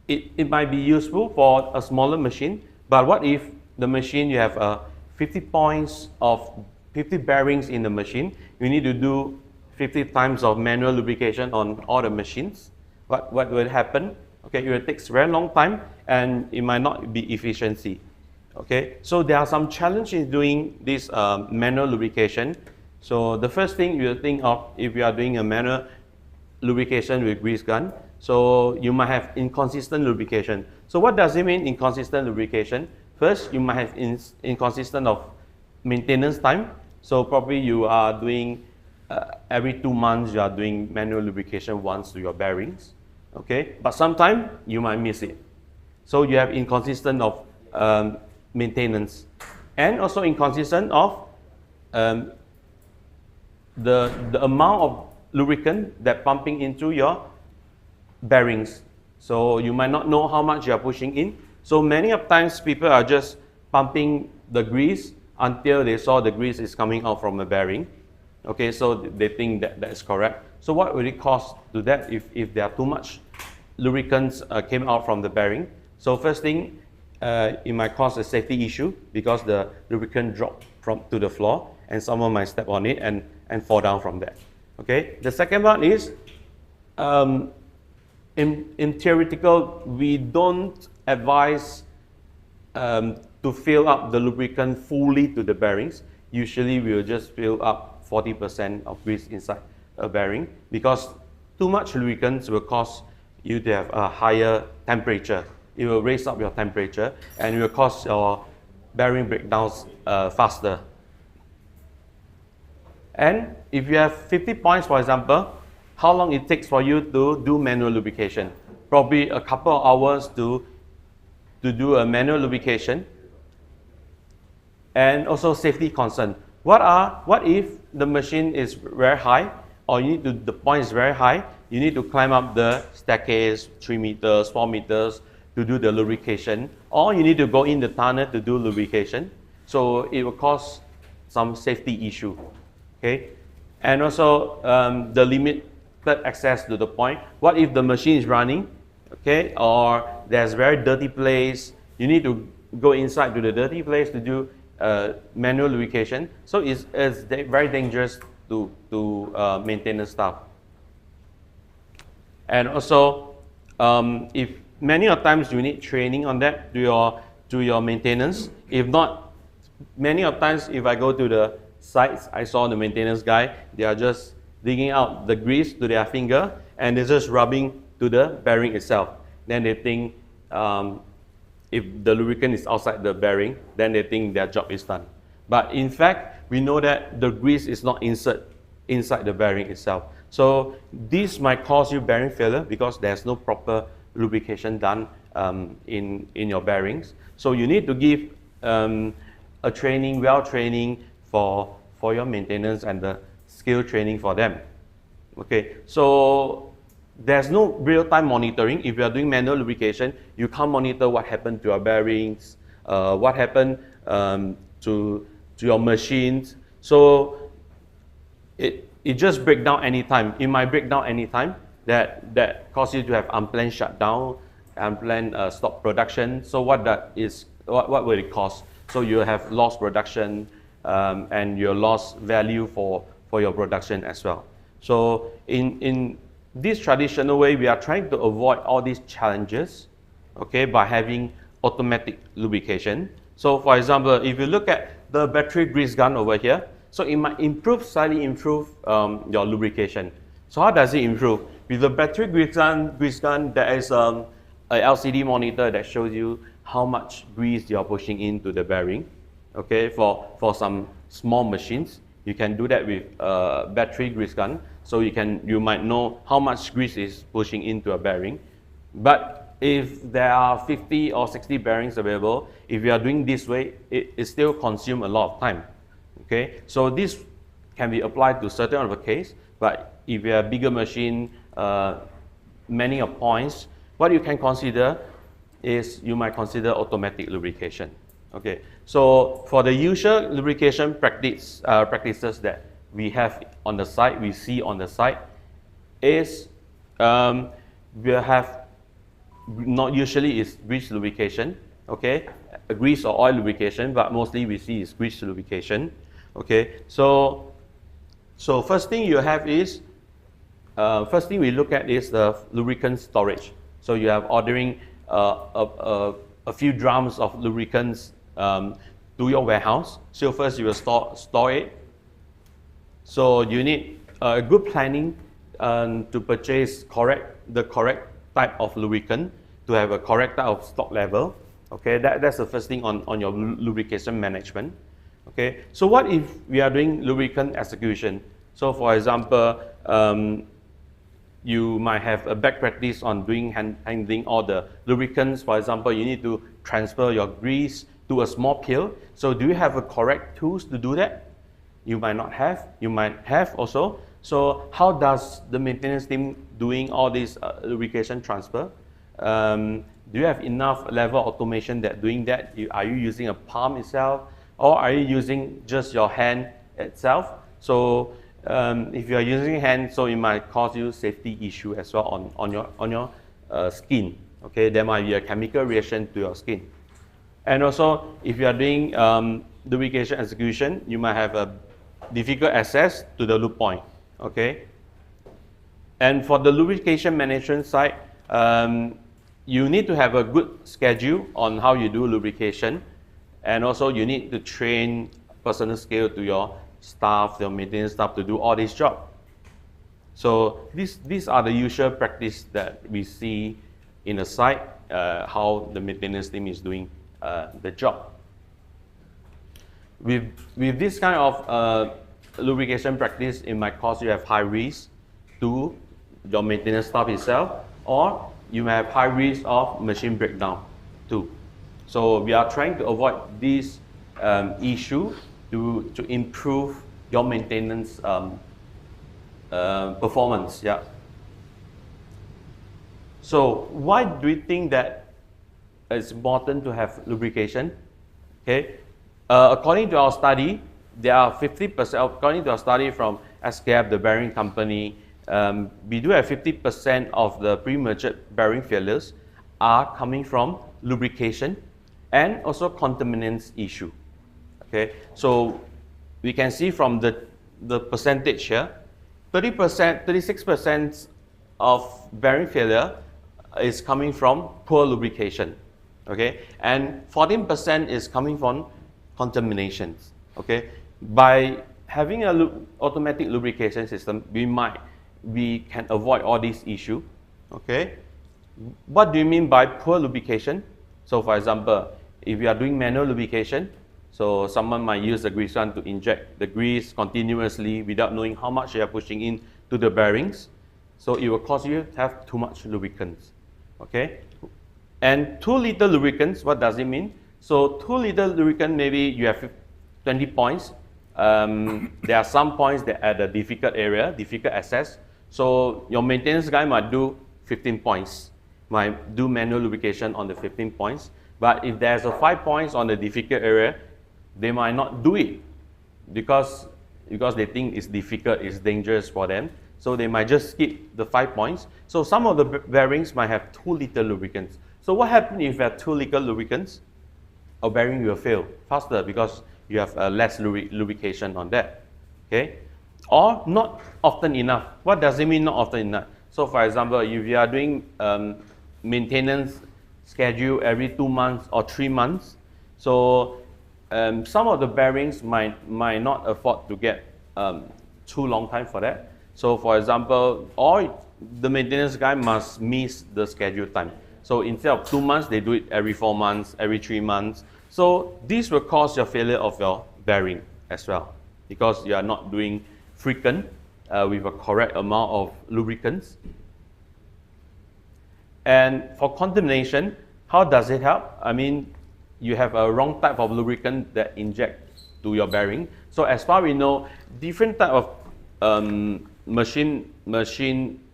it might be useful for a smaller machine, but what if the machine you have 50 points of 50 bearings in the machine, you need to do 50 times of manual lubrication on all the machines. What will happen? Okay, it will take a very long time and it might not be efficiency. Okay, so there are some challenges in doing this manual lubrication. So the first thing you will think of if you are doing a manual lubrication with grease gun, so you might have inconsistent lubrication. So what does it mean, inconsistent lubrication? First, you might have inconsistent of maintenance time. So probably you are doing every 2 months you are doing manual lubrication once to your bearings. Okay, but sometimes you might miss it. So you have inconsistent of maintenance, and also inconsistent of the amount of lubricant that pumping into your bearings. So you might not know how much you are pushing in. So many of times people are just pumping the grease until they saw the grease is coming out from the bearing. Okay, so they think that is correct. So what will it cost to that if there are too much lubricants came out from the bearing? So first thing, it might cause a safety issue because the lubricant dropped to the floor and someone might step on it and fall down from that. Okay. The second one is, in theoretical, we don't advise to fill up the lubricant fully to the bearings. Usually we will just fill up 40% of grease inside a bearing, because too much lubricants will cause you to have a higher temperature. It will raise up your temperature and it will cause your bearing breakdowns faster. And if you have 50 points, for example, how long it takes for you to do manual lubrication? Probably a couple of hours to do a manual lubrication. And also safety concern. What if the machine is very high, or the point is very high, you need to climb up the staircase 3 meters, 4 meters to do the lubrication, or you need to go in the tunnel to do lubrication. So it will cause some safety issue. Okay, and also the limited access to the point. What if the machine is running, okay, or there's very dirty place? You need to go inside to the dirty place to do manual lubrication. So it's very dangerous to maintenance stuff. And also, if many of times you need training on that to your maintenance. If not, many of times if I go to the sites, I saw the maintenance guy, they are just digging out the grease to their finger and they're just rubbing to the bearing itself. Then they think if the lubricant is outside the bearing, then they think their job is done. But in fact, we know that the grease is not inside the bearing itself. So this might cause you bearing failure because there's no proper lubrication done in your bearings. So you need to give a training, training for your maintenance and the skill training for them. Okay, so there's no real-time monitoring. If you are doing manual lubrication, you can't monitor what happened to your bearings, what happened to your machines. So it just breaks down anytime. It might break down anytime. That cause you to have unplanned shutdown, unplanned stop production. So what will it cost? So you have lost production and you lost value for your production as well. So in this traditional way, we are trying to avoid all these challenges, okay, by having automatic lubrication. So for example, if you look at the battery grease gun over here, so it might slightly improve your lubrication. So how does it improve? With the battery grease gun, there is a LCD monitor that shows you how much grease you are pushing into the bearing. Okay, for some small machines, you can do that with a battery grease gun. So you might know how much grease is pushing into a bearing. But if there are 50 or 60 bearings available, if you are doing this way, it still consumes a lot of time. Okay, so this can be applied to certain of the case. But if you have a bigger machine, many of points, what you can consider is you might consider automatic lubrication. Okay, so for the usual lubrication practices that we have on the site, we see on the site, is we have not usually is grease lubrication, okay, grease or oil lubrication, but mostly we see is grease lubrication. Okay, so first thing you have is first thing we look at is the lubricant storage. So you have ordering a few drums of lubricants to your warehouse. So first you will store it. So you need a good planning to purchase the correct type of lubricant, to have a correct type of stock level. Okay, that's the first thing on your lubrication management. Okay, so what if we are doing lubricant execution? So for example, you might have a back practice on handling all the lubricants. For example, you need to transfer your grease to a small pail. So do you have a correct tools to do that? You might not have, you might have also. So how does the maintenance team doing all this lubrication transfer? Do you have enough level of automation that doing that? Are you using a pump itself, or are you using just your hand itself? So if you are using hand, so it might cause you safety issue as well on your skin. Okay, there might be a chemical reaction to your skin. And also, if you are doing lubrication execution, you might have a difficult access to the loop point, okay? And for the lubrication management side, you need to have a good schedule on how you do lubrication, and also you need to train personal skill to your staff, your maintenance staff to do all this job. So these are the usual practice that we see in a site, how the maintenance team is doing the job. With this kind of lubrication practice in my course, you have high risk to your maintenance staff itself, or you may have high risk of machine breakdown too. So we are trying to avoid this issue to improve your maintenance performance. Yeah. So why do we think that it's important to have lubrication? Okay. According to our study, there are 50%, according to our study from SKF, the bearing company, we do have 50% of the premature bearing failures are coming from lubrication and also contaminants issue. Okay, so we can see from the percentage here, 30%, 36% of bearing failure is coming from poor lubrication. Okay, and 14% is coming from contaminations. Okay, by having a automatic lubrication system, we can avoid all these issues. Okay, what do you mean by poor lubrication? So for example, if you are doing manual lubrication, so someone might use a grease gun to inject the grease continuously without knowing how much you are pushing in to the bearings. So it will cause you to have too much lubricants. Okay, and too little lubricants, what does it mean? So too little lubricant, maybe you have 20 points. There are some points that are the difficult area, difficult access. So your maintenance guy might do 15 points, might do manual lubrication on the 15 points. But if there's a 5 points on the difficult area, they might not do it because they think it's difficult, it's dangerous for them. So they might just skip the 5 points. So some of the bearings might have too little lubricants. So what happens if you have too little lubricants? A bearing will fail faster because you have less lubrication on that. Okay? Or not often enough. What does it mean not often enough? So for example, if you are doing maintenance schedule every 2 months or 3 months, so some of the bearings might not afford to get too long time for that. So for example, or the maintenance guy must miss the schedule time. So instead of 2 months, they do it every 4 months, every 3 months. So this will cause your failure of your bearing as well, because you are not doing frequent with a correct amount of lubricants. And for contamination, how does it help? I mean, you have a wrong type of lubricant that injects to your bearing. So as far as we know, different type of machine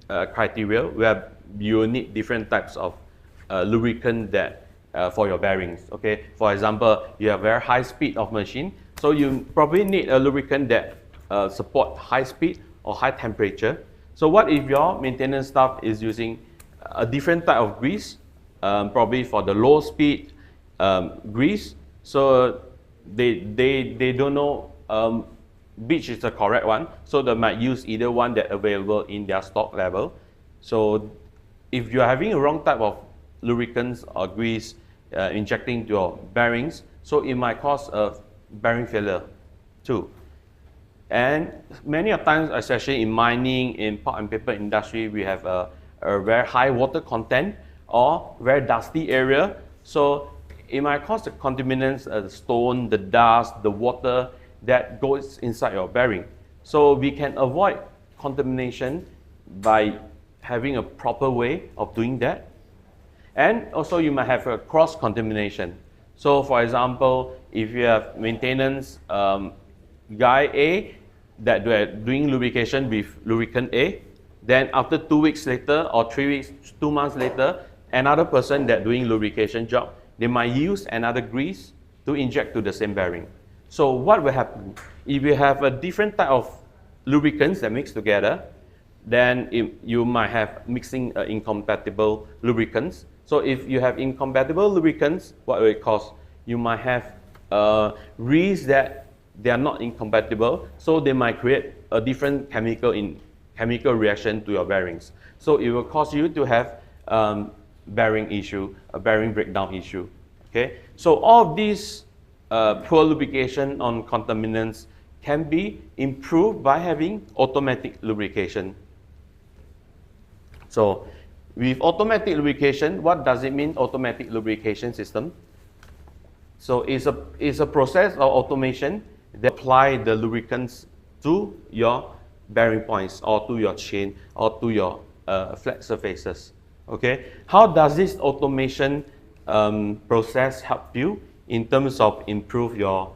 criteria where you need different types of lubricant that for your bearings. Okay, for example, you have very high speed of machine, so you probably need a lubricant that support high speed or high temperature. So what if your maintenance staff is using a different type of grease, probably for the low speed grease? So they don't know which is the correct one, so they might use either one that available in their stock level. So if you are having a wrong type of lubricants or grease injecting to your bearings, so it might cause a bearing failure too. And many of times, especially in mining, in pulp and paper industry, we have a very high water content or very dusty area. So it might cause the contaminants, the stone, the dust, the water that goes inside your bearing. So we can avoid contamination by having a proper way of doing that. And also you might have a cross-contamination. So for example, if you have maintenance guy A that they're doing lubrication with lubricant A, then after 2 weeks later or 3 weeks, 2 months later, another person that doing lubrication job, they might use another grease to inject to the same bearing. So what will happen? If you have a different type of lubricants that mix together, then you might have mixing incompatible lubricants. So if you have incompatible lubricants, what will it cause? you might have grease that they are not incompatible, so they might create a different chemical reaction to your bearings. So it will cause you to have bearing issue, a bearing breakdown issue. Okay, so all of these poor lubrication on contaminants can be improved by having automatic lubrication. So with automatic lubrication, what does it mean, automatic lubrication system? So it's a process of automation that apply the lubricants to your bearing points or to your chain or to your flat surfaces. Okay, how does this automation process help you in terms of improve your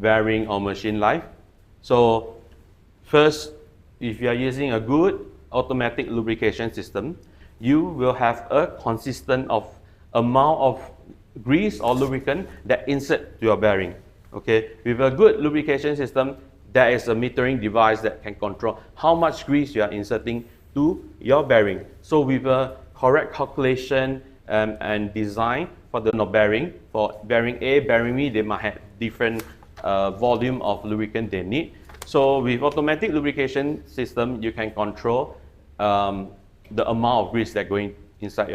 bearing or machine life? So first, if you are using a good automatic lubrication system, you will have a consistent amount of grease or lubricant that insert to your bearing. Okay, with a good lubrication system, there is a metering device that can control how much grease you are inserting to your bearing. So with a correct calculation and design for the bearing, for bearing A, bearing B, they might have different volume of lubricant they need. So with automatic lubrication system, you can control the amount of grease that going inside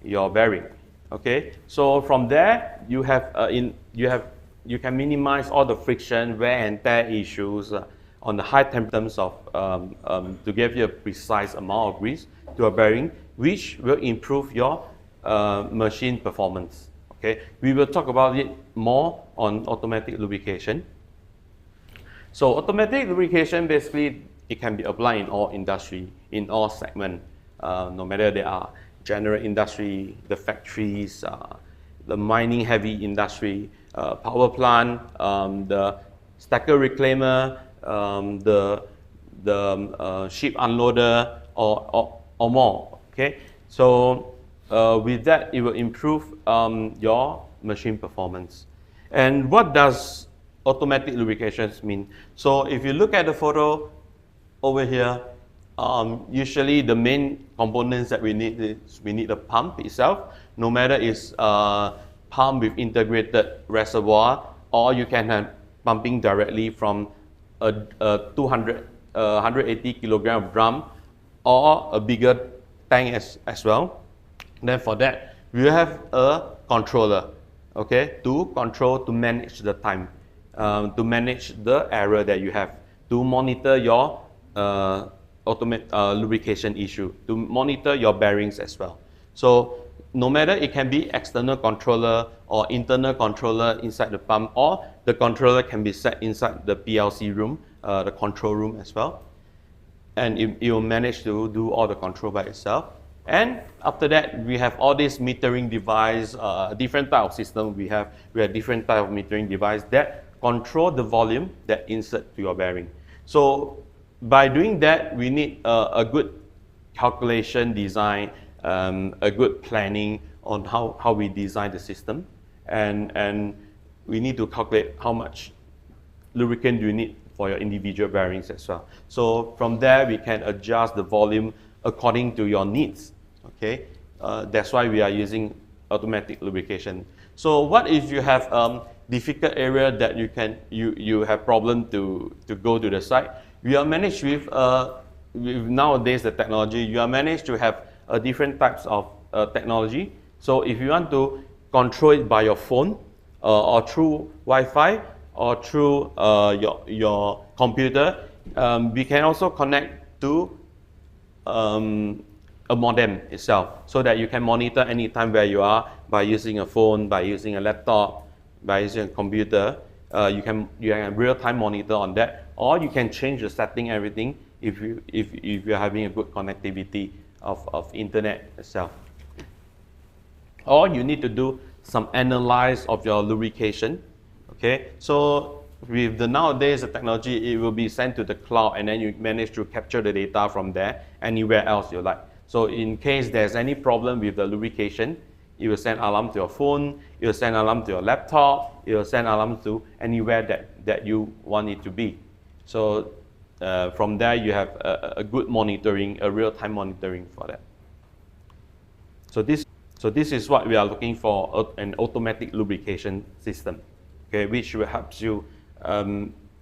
your bearing. Okay, so from there you can minimize all the friction, wear and tear issues on the high temperatures to give you a precise amount of grease to a bearing, which will improve your machine performance. Okay, we will talk about it more on automatic lubrication. So automatic lubrication, basically, it can be applied in all industry, in all segments, no matter they are general industry, the factories, the mining heavy industry, power plant, the stacker reclaimer, the ship unloader, or more. Okay, so with that, it will improve your machine performance. And what does automatic lubrications mean? So if you look at the photo over here, usually the main components that we need is we need a pump itself, no matter it's pump with integrated reservoir, or you can have pumping directly from a 180 kilogram drum or a bigger tank as well. Then for that, we have a controller, okay, to manage the time, to manage the error that you have, to monitor your lubrication issue, to monitor your bearings as well. So no matter it can be external controller or internal controller inside the pump, or the controller can be set inside the PLC room, the control room as well. And it will manage to do all the control by itself. And after that, we have all these metering device, different type of system we have different type of metering device that control the volume that insert to your bearing. So by doing that, we need a good calculation design, a good planning on how we design the system, and we need to calculate how much lubricant you need for your individual bearings as well. So from there, we can adjust the volume according to your needs. Okay, that's why we are using automatic lubrication. So what if you have difficult area that you have problem to go to the site? We are managed with nowadays the technology. You are managed to have different types of technology. So if you want to control it by your phone or through Wi-Fi or through your computer, we can also connect to a modem itself, so that you can monitor anytime where you are by using a phone, by using a laptop, by using a computer. You can real-time monitor on that, or you can change the setting, everything, if you're having a good connectivity of internet itself. Or you need to do some analyze of your lubrication. Okay, so with the nowadays the technology, it will be sent to the cloud, and then you manage to capture the data from there anywhere else you like. So in case there's any problem with the lubrication, it will send alarm to your phone, it will send alarm to your laptop, it will send alarm to anywhere that you want it to be. So from there, you have a good monitoring, a real-time monitoring for that. So So this is what we are looking for, an automatic lubrication system, okay, which will help you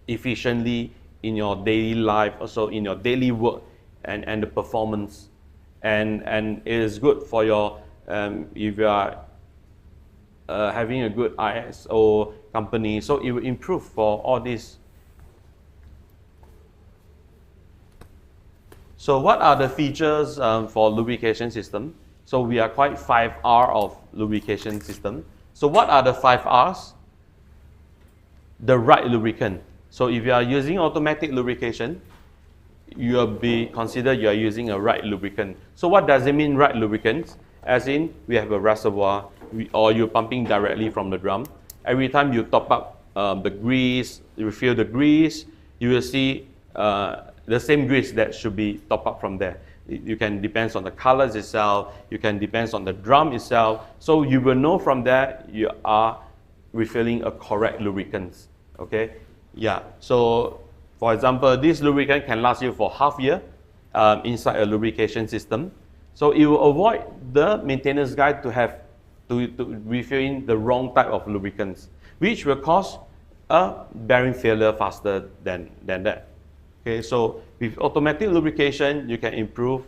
efficiently in your daily life, also in your daily work and the performance. And it is good for your, if you are having a good ISO company, so it will improve for all this. So what are the features for lubrication system? So we are quite 5R of lubrication system. So what are the 5Rs? The right lubricant. So if you are using automatic lubrication, you will be considered you are using a right lubricant. So what does it mean, right lubricant? As in, we have a reservoir, or you're pumping directly from the drum. Every time you top up the grease, you refill the grease, you will see the same grease that should be top up from there. You can depends on the colors itself, you can depends on the drum itself. So you will know from there you are refilling a correct lubricant. Okay, yeah. So for example, this lubricant can last you for half year inside a lubrication system. So it will avoid the maintenance guy to have to refill in the wrong type of lubricants, which will cause a bearing failure faster than that. Okay, so with automatic lubrication, you can improve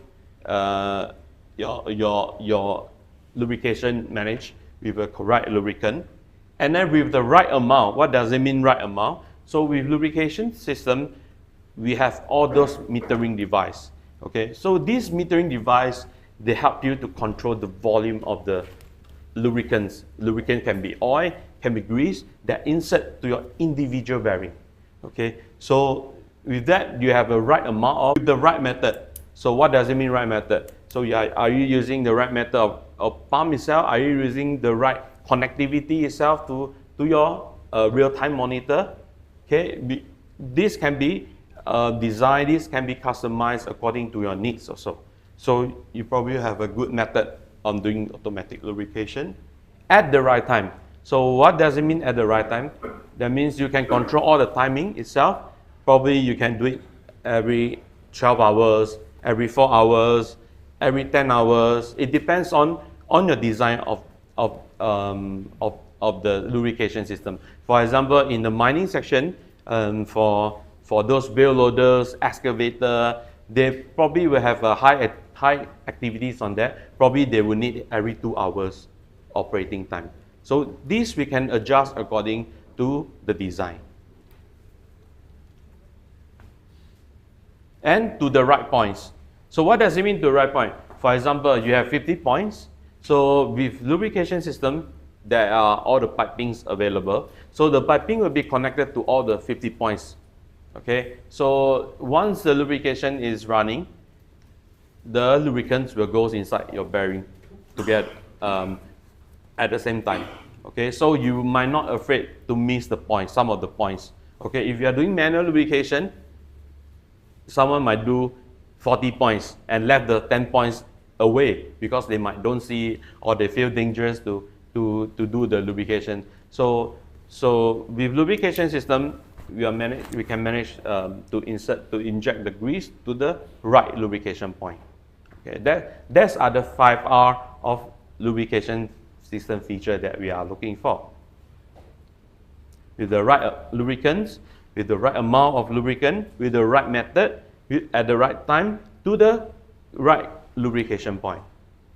your lubrication managed with a correct lubricant. And then with the right amount, what does it mean, right amount? So with lubrication system, we have all those metering device. Okay, so this metering device, they help you to control the volume of the lubricants. Lubricant can be oil, can be grease, that insert to your individual bearing. Okay, so with that, you have a right amount of the right method. So what does it mean, right method? So are you using the right method of pump itself? Are you using the right connectivity itself to your real-time monitor? Okay, this can be designed, this can be customized according to your needs also. So you probably have a good method on doing automatic lubrication at the right time. So what does it mean at the right time? That means you can control all the timing itself. Probably you can do it every 12 hours, every 4 hours, every 10 hours. It depends on your design of the lubrication system. For example, in the mining section, for those wheel loaders, excavator, they probably will have a high activities on that. Probably they will need every 2 hours operating time. So this we can adjust according to the design. And to the right points. So what does it mean to the right point? For example, you have 50 points. So with lubrication system, there are all the pipings available. So the piping will be connected to all the 50 points. Okay, so once the lubrication is running, the lubricants will go inside your bearing together at the same time. Okay, so you might not afraid to miss the points, some of the points. Okay, if you are doing manual lubrication, someone might do 40 points and left the 10 points away because they don't see or they feel dangerous to do the lubrication. So with lubrication system, we can manage to inject the grease to the right lubrication point. Okay, that's are the 5R of lubrication system feature that we are looking for. With the right lubricants, with the right amount of lubricant, with the right method, at the right time, to the right lubrication point.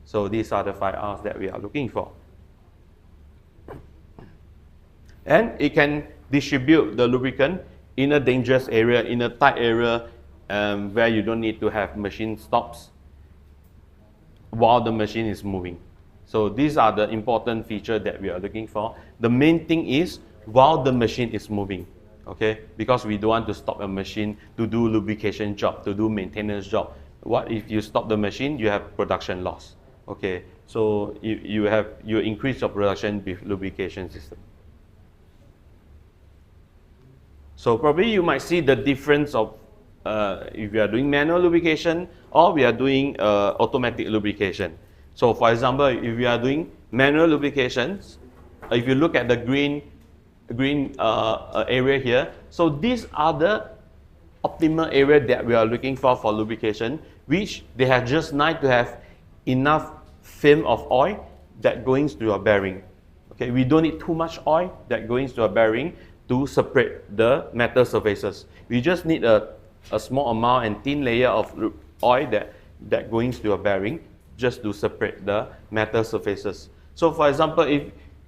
So these are the 5Rs that we are looking for. And it can distribute the lubricant in a dangerous area, in a tight area, where you don't need to have machine stops while the machine is moving. So these are the important features that we are looking for. The main thing is while the machine is moving. Okay, because we don't want to stop a machine to do lubrication job, to do maintenance job. What if you stop the machine? You have production loss. Okay, so you increase your production with lubrication system. So probably you might see the difference of if we are doing manual lubrication or we are doing automatic lubrication. So for example, if we are doing manual lubrications, if you look at the green area here, so these are the optimal area that we are looking for lubrication, which they have just nice to have enough film of oil that goes to your bearing. Okay, we don't need too much oil that goes to a bearing to separate the metal surfaces. We just need a small amount and thin layer of oil that goes to a bearing just to separate the metal surfaces. So for example,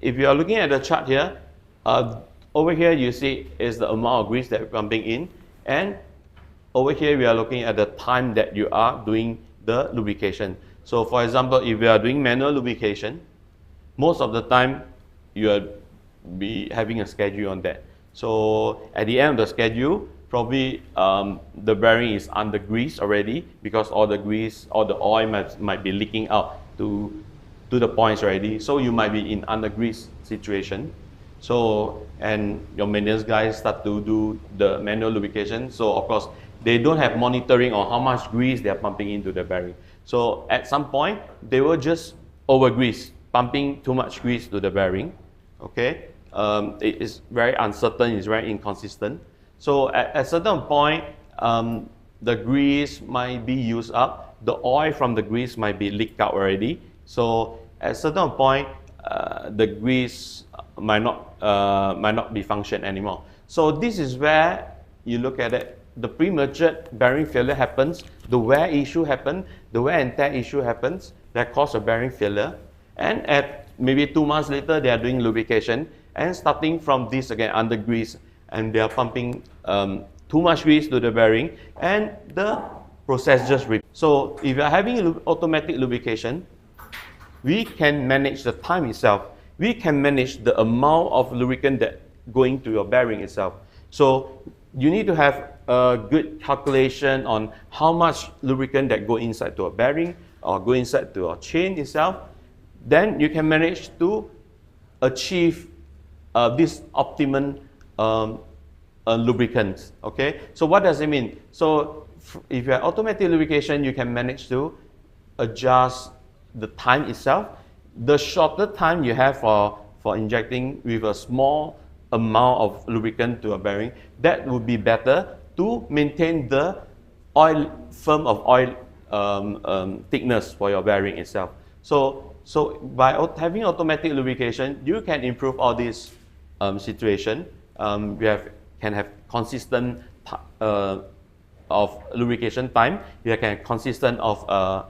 if you are looking at the chart here, over here you see is the amount of grease that we're pumping in, and over here we are looking at the time that you are doing the lubrication. So for example, if you are doing manual lubrication, most of the time you will be having a schedule on that. So at the end of the schedule, probably the bearing is under grease already, because all the grease, all the oil might be leaking out to the points already. So you might be in under grease situation. So, and your maintenance guys start to do the manual lubrication. So of course, they don't have monitoring on how much grease they are pumping into the bearing. So at some point, they will just over grease, pumping too much grease to the bearing. Okay, it is very uncertain, it's very inconsistent. So at a certain point, the grease might be used up, the oil from the grease might be leaked out already. So at a certain point, the grease might not be function anymore. So this is where you look at it, the premature bearing failure happens, the wear issue happens, the wear and tear issue happens that cause a bearing failure. And at maybe 2 months later, they are doing lubrication, and starting from this again under grease, and they are pumping too much grease to the bearing, and the process just repeats. So if you are having automatic lubrication, we can manage the time itself. We can manage the amount of lubricant that going to your bearing itself. So you need to have a good calculation on how much lubricant that go inside to a bearing or go inside to a chain itself. Then you can manage to achieve this optimum lubricants. Okay, so what does it mean? So if you have automatic lubrication, you can manage to adjust the time itself. The shorter time you have for injecting with a small amount of lubricant to a bearing, that would be better to maintain the oil firm of oil thickness for your bearing itself. So by having automatic lubrication, you can improve all this situation. You can have consistent of lubrication time. You can have consistent of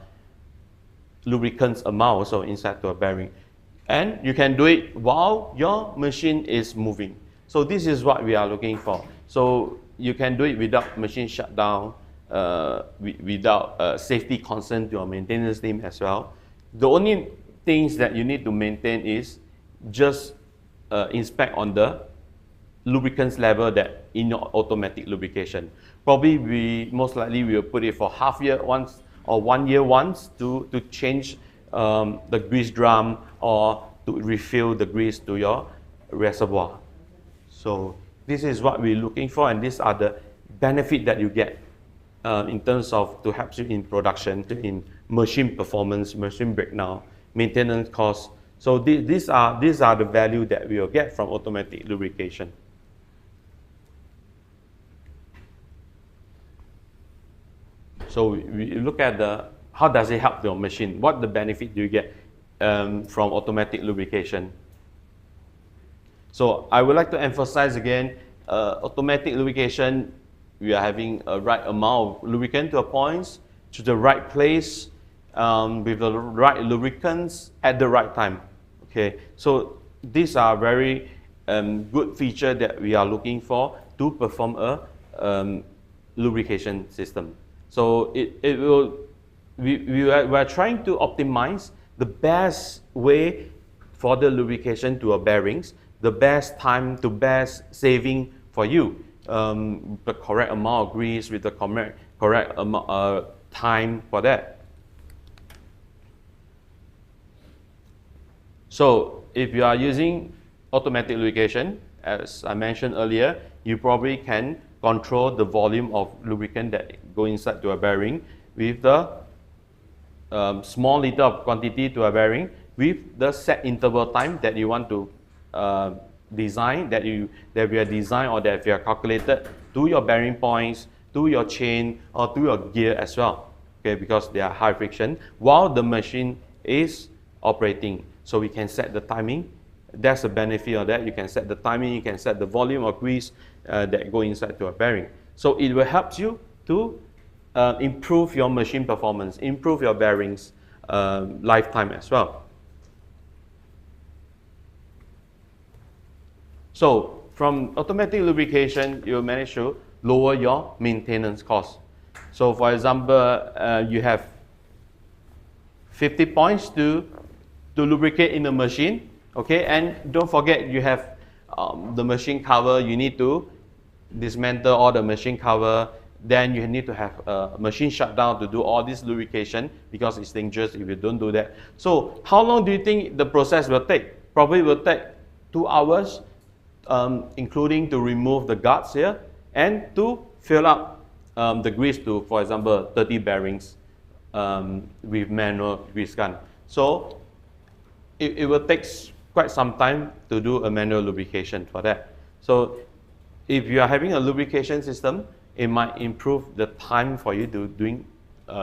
lubricants amount also inside to a bearing, and you can do it while your machine is moving. So this is what we are looking for. So you can do it without machine shutdown, without safety concern to your maintenance team as well. The only things that you need to maintain is just inspect on the lubricants level that in your automatic lubrication. Probably most likely we will put it for half year once or 1 year once to change the grease drum or to refill the grease to your reservoir. So this is what we're looking for, and these are the benefit that you get in terms of to help you in production, in machine performance, machine breakdown, maintenance costs. So these are the value that we will get from automatic lubrication. So we look at how does it help your machine? What the benefit do you get from automatic lubrication? So I would like to emphasize again, automatic lubrication, we are having a right amount of lubricant to a point, to the right place, with the right lubricants at the right time. Okay, so these are very good feature that we are looking for to perform a lubrication system. So we are trying to optimize the best way for the lubrication to our bearings, the best time to best saving for you, the correct amount of grease with the correct time for that. So if you are using automatic lubrication, as I mentioned earlier, you probably can control the volume of lubricant that go inside to a bearing with the small liter of quantity to a bearing with the set interval time that you want to design, that we have designed or that we have calculated to your bearing points, to your chain, or to your gear as well. Okay, because they are high friction while the machine is operating. so we can set the timing. That's the benefit of that. You can set the timing, you can set the volume of grease that go inside to a bearing. So it will help you to improve your machine performance, improve your bearings lifetime as well. So from automatic lubrication, you manage to lower your maintenance cost. So for example, you have 50 points to lubricate in the machine, okay? And don't forget you have the machine cover. You need to dismantle all the machine cover. Then you need to have a machine shutdown to do all this lubrication because it's dangerous if you don't do that. So how long do you think the process will take? Probably will take 2 hours, including to remove the guards here and to fill up the grease to, for example, 30 bearings with manual grease gun. So it will take quite some time to do a manual lubrication for that. So if you are having a lubrication system, it might improve the time for you to doing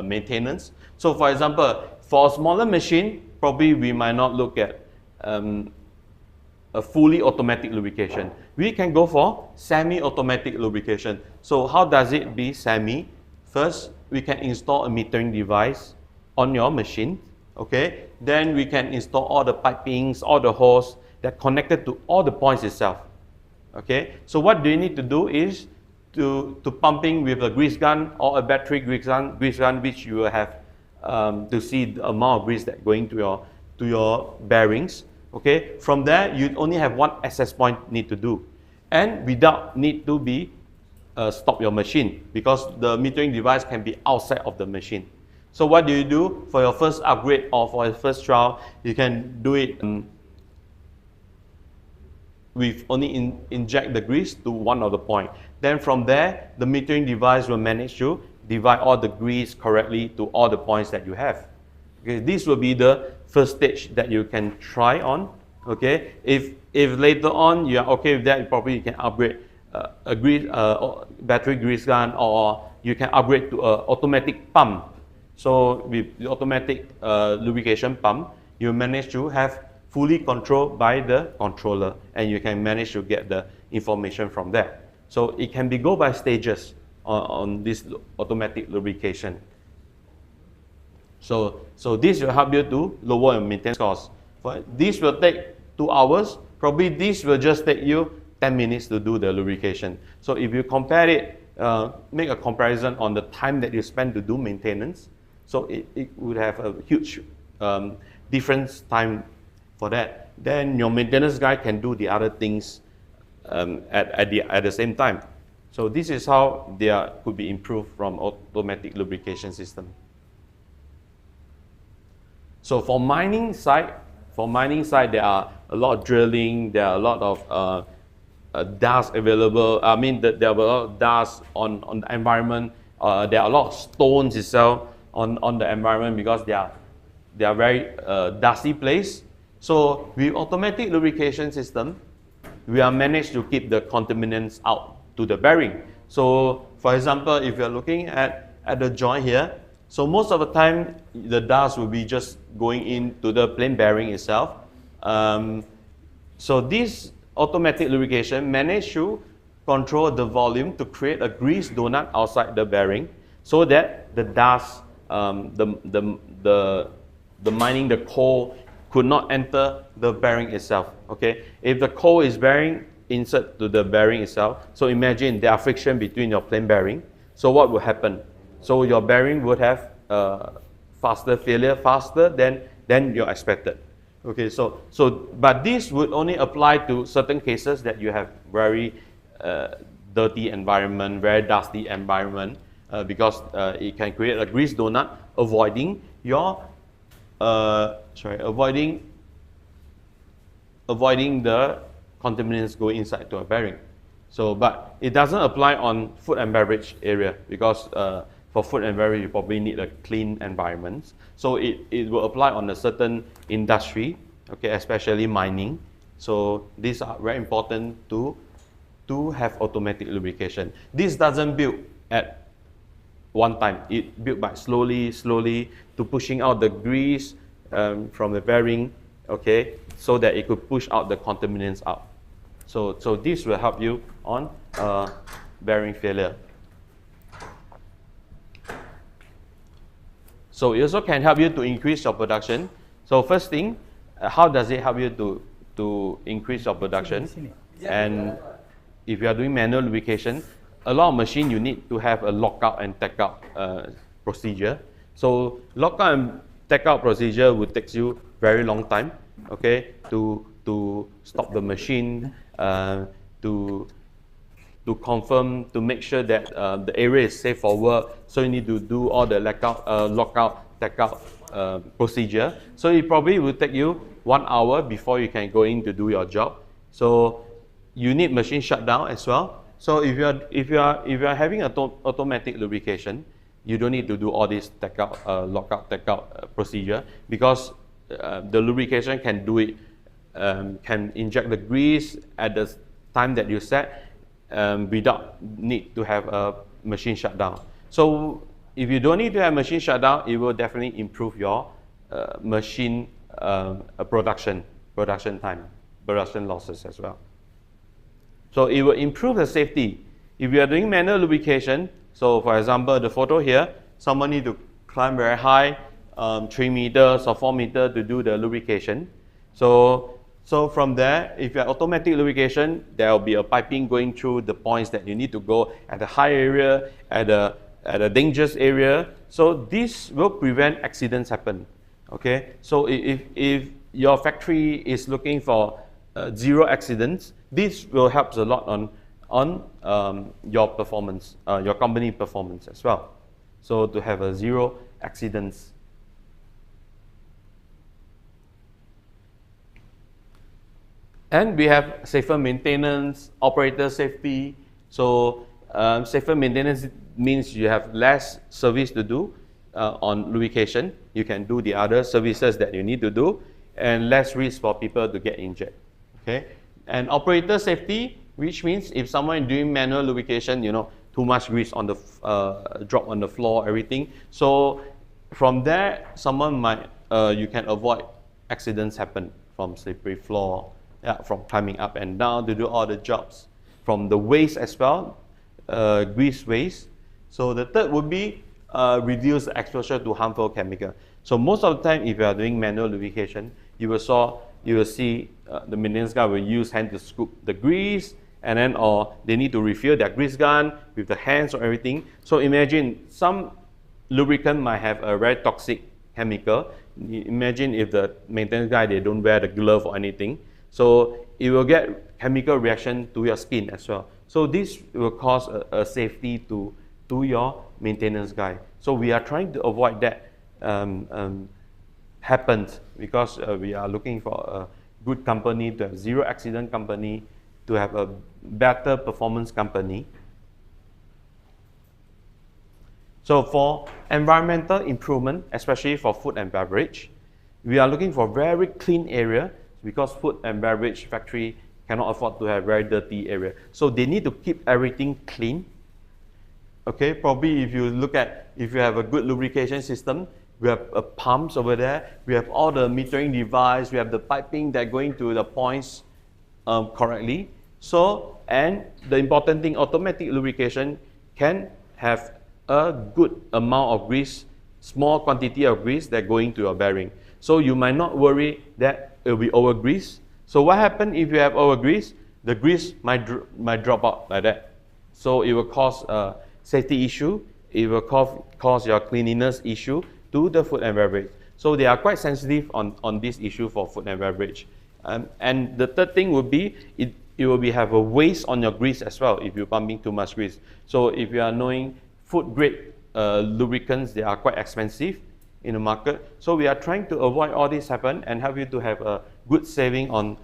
maintenance. So for example, for a smaller machine, probably we might not look at a fully automatic lubrication. We can go for semi-automatic lubrication. So how does it be semi? First, we can install a metering device on your machine, okay? Then we can install all the pipings, all the hose that connected to all the points itself, okay? So what do you need to do is to pumping with a grease gun or a battery grease gun which you will have to see the amount of grease that going to your bearings. Okay, from there you only have one access point need to do, and without need to be stop your machine because the metering device can be outside of the machine. So what do you do for your first upgrade or for your first trial? You can do it with only inject the grease to one of the point. Then from there, the metering device will manage to divide all the grease correctly to all the points that you have. Okay, this will be the first stage that you can try on. Okay, if later on you are okay with that, probably you can upgrade a battery grease gun, or you can upgrade to an automatic pump. So with the automatic lubrication pump, you manage to have fully controlled by the controller, and you can manage to get the information from there. So it can be go by stages on this automatic lubrication. So this will help you to lower your maintenance cost. This will take 2 hours. Probably this will just take you 10 minutes to do the lubrication. So if you compare it, make a comparison on the time that you spend to do maintenance, so it would have a huge difference time for that. Then your maintenance guy can do the other things at the same time. So this is how they could be improved from automatic lubrication system. So for mining side, there are a lot of drilling, there are a lot of dust available. I mean, there are a lot of dust on the environment. There are a lot of stones itself on the environment because they are very dusty place. So with automatic lubrication system, we are managed to keep the contaminants out to the bearing. So for example, if you're looking at the joint here, so most of the time the dust will be just going into the plain bearing itself. So this automatic lubrication managed to control the volume to create a grease donut outside the bearing, so that the dust, the mining, the coal could not enter the bearing itself. Okay, if the coal is bearing insert to the bearing itself, so imagine there are friction between your plain bearing. So what will happen? So your bearing would have faster failure, faster than you expected. Okay, but this would only apply to certain cases that you have very dirty environment, very dusty environment, because it can create a grease donut, avoiding your avoiding the contaminants going inside to a bearing. So, but it doesn't apply on food and beverage area because for food and beverage you probably need a clean environment. So it will apply on a certain industry, okay, especially mining. So these are very important to have automatic lubrication. This doesn't build at one time. It built by slowly to pushing out the grease from the bearing okay, so that it could push out the contaminants out. So this will help you on bearing failure. So it also can help you to increase your production. So first thing, how does it help you to increase your production? And if you are doing manual lubrication, a lot of machine you need to have a lockout and takeout procedure. So lockout and takeout procedure will take you very long time, okay, to stop the machine, to confirm, to make sure that the area is safe for work. So you need to do all the lockout, takeout procedure. So it probably will take you 1 hour before you can go in to do your job. So you need machine shutdown as well. So if you are having automatic lubrication, you don't need to do all this takeout, lockout, takeout procedure, because the lubrication can do it, can inject the grease at the time that you set, without need to have a machine shutdown. So if you don't need to have machine shutdown, it will definitely improve your machine production time, production losses as well. So it will improve the safety. If you are doing manual lubrication, so for example, the photo here, someone need to climb very high, 3 meters or 4 meters to do the lubrication. So from there, if you have automatic lubrication, there will be a piping going through the points that you need to go at the high area, at a dangerous area. So this will prevent accidents happen. Okay. So if your factory is looking for 0 accidents, this will help a lot on your performance, your company performance as well. So to have a 0 accidents. And we have safer maintenance, operator safety. So safer maintenance means you have less service to do on lubrication. You can do the other services that you need to do, and less risk for people to get injured. Okay. And operator safety, which means if someone is doing manual lubrication, too much grease on the drop on the floor, everything. So from there, someone might you can avoid accidents happen from slippery floor. Yeah, from climbing up and down to do all the jobs. From the waste as well, grease waste. So the third would be reduce the exposure to harmful chemical. So most of the time, if you are doing manual lubrication, you will see the maintenance guy will use hand to scoop the grease, and then or they need to refill their grease gun with the hands or everything. So imagine some lubricant might have a very toxic chemical. Imagine if the maintenance guy, they don't wear the glove or anything. So it will get chemical reaction to your skin as well. So this will cause a safety to your maintenance guy. So we are trying to avoid that happens, because we are looking for a good company, to have 0 accident company, to have a better performance company. So for environmental improvement, especially for food and beverage, we are looking for very clean area, because food and beverage factory cannot afford to have very dirty area. So they need to keep everything clean. Okay, probably if you have a good lubrication system, we have pumps over there, we have all the metering device, we have the piping that going to the points correctly. So, and the important thing, automatic lubrication can have a good amount of grease, small quantity of grease that going to your bearing. So you might not worry that it will be over grease. So what happens if you have over grease? The grease might drop out like that. So it will cause a safety issue. It will cause your cleanliness issue to the food and beverage. So they are quite sensitive on this issue for food and beverage. And the third thing would be it will have a waste on your grease as well if you're pumping too much grease. So if you are knowing food grade lubricants, they are quite expensive in the market. So we are trying to avoid all this happen and help you to have a good saving on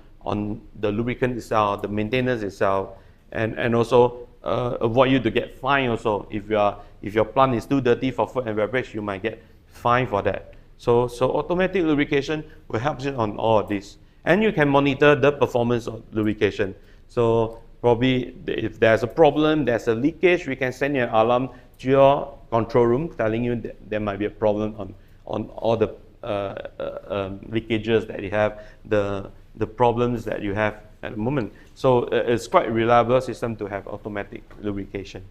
the lubricant itself, the maintenance itself, and also avoid you to get fined also. If your plant is too dirty for food and beverage, you might get fined for that. So automatic lubrication will help you on all of this. And you can monitor the performance of lubrication. So probably if there's a problem, there's a leakage, we can send you an alarm to your control room telling you that there might be a problem on all the leakages that you have, the problems that you have at the moment. So it's quite a reliable system to have automatic lubrication.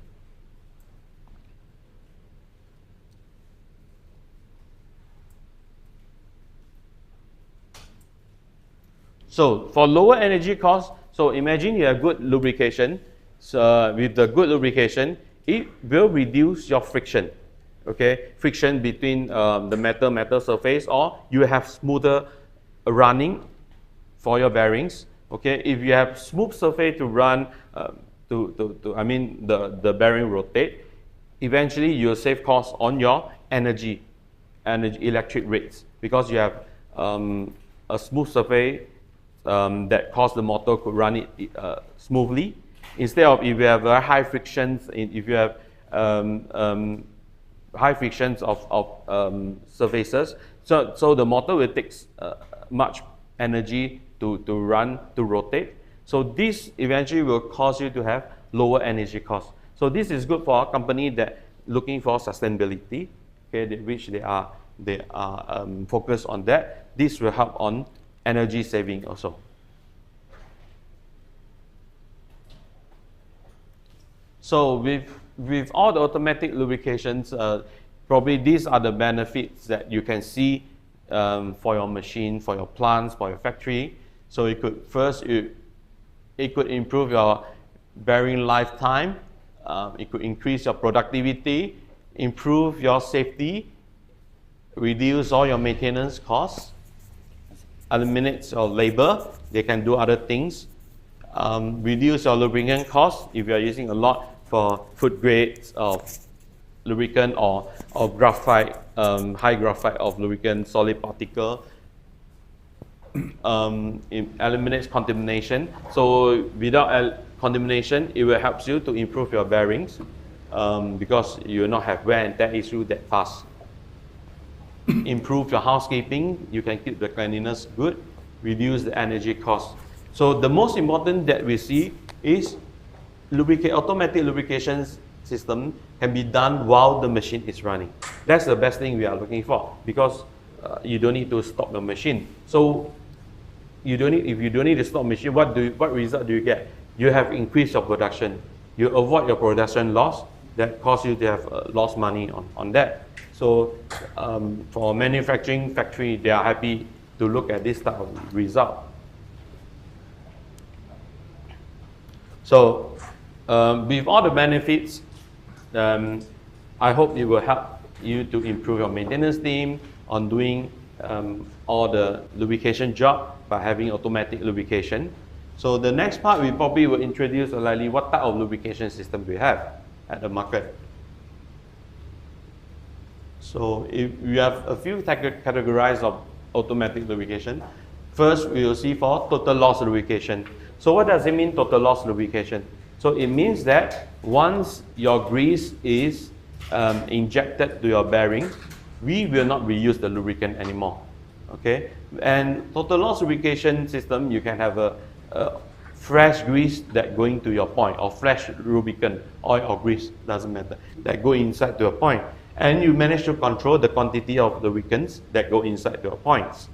So for lower energy costs, so imagine you have good lubrication. So with the good lubrication, it will reduce your friction. Okay, friction between the metal surface, or you have smoother running for your bearings. Okay, if you have smooth surface to run, the bearing rotate, eventually you'll save costs on your energy electric rates, because you have a smooth surface that cause the motor to run it smoothly, instead of if you have very high frictions, if you have high frictions of surfaces, so the motor will take much energy to rotate. So this eventually will cause you to have lower energy costs. So this is good for a company that looking for sustainability, okay, which they are focused on that. This will help on energy saving also. So with all the automatic lubrications, probably these are the benefits that you can see for your machine, for your plants, for your factory. So it could improve your bearing lifetime. It could increase your productivity, improve your safety, reduce all your maintenance costs, eliminates your labor. They can do other things. Reduce your lubricant costs if you are using a lot for food grades of lubricant or graphite, high graphite of lubricant, solid particle. It eliminates contamination. So without contamination, it will help you to improve your bearings because you will not have wear and tear issue that fast. Improve your housekeeping. You can keep the cleanliness good. Reduce the energy cost. So the most important that we see is automatic lubrication system can be done while the machine is running. That's the best thing we are looking for, because you don't need to stop the machine. So if you don't need to stop the machine, what result do you get? You have increased your production. You avoid your production loss that cause you to have lost money on that. So for manufacturing factory, they are happy to look at this type of result. So with all the benefits, I hope it will help you to improve your maintenance team on doing all the lubrication job by having automatic lubrication. So the next part, we probably will introduce slightly what type of lubrication system we have at the market. So if we have a few categories of automatic lubrication. First, we will see for total loss lubrication. So what does it mean, total loss lubrication? So it means that once your grease is injected to your bearing, we will not reuse the lubricant anymore. Okay, and total loss lubrication system, you can have a fresh grease that going to your point, or fresh lubricant, oil or grease, doesn't matter, that go inside to a point, and you manage to control the quantity of lubricants that go inside to your points.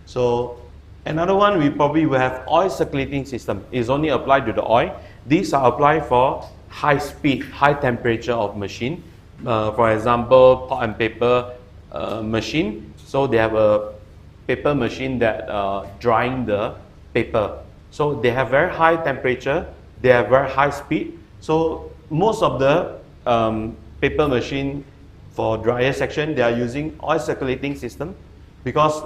So another one, we probably will have oil circulating system. It's only applied to the oil. These are applied for high speed, high temperature of machine. For example, pulp and paper machine. So they have a paper machine that drying the paper. So they have very high temperature. They have very high speed. So most of the paper machine for dryer section, they are using oil circulating system, because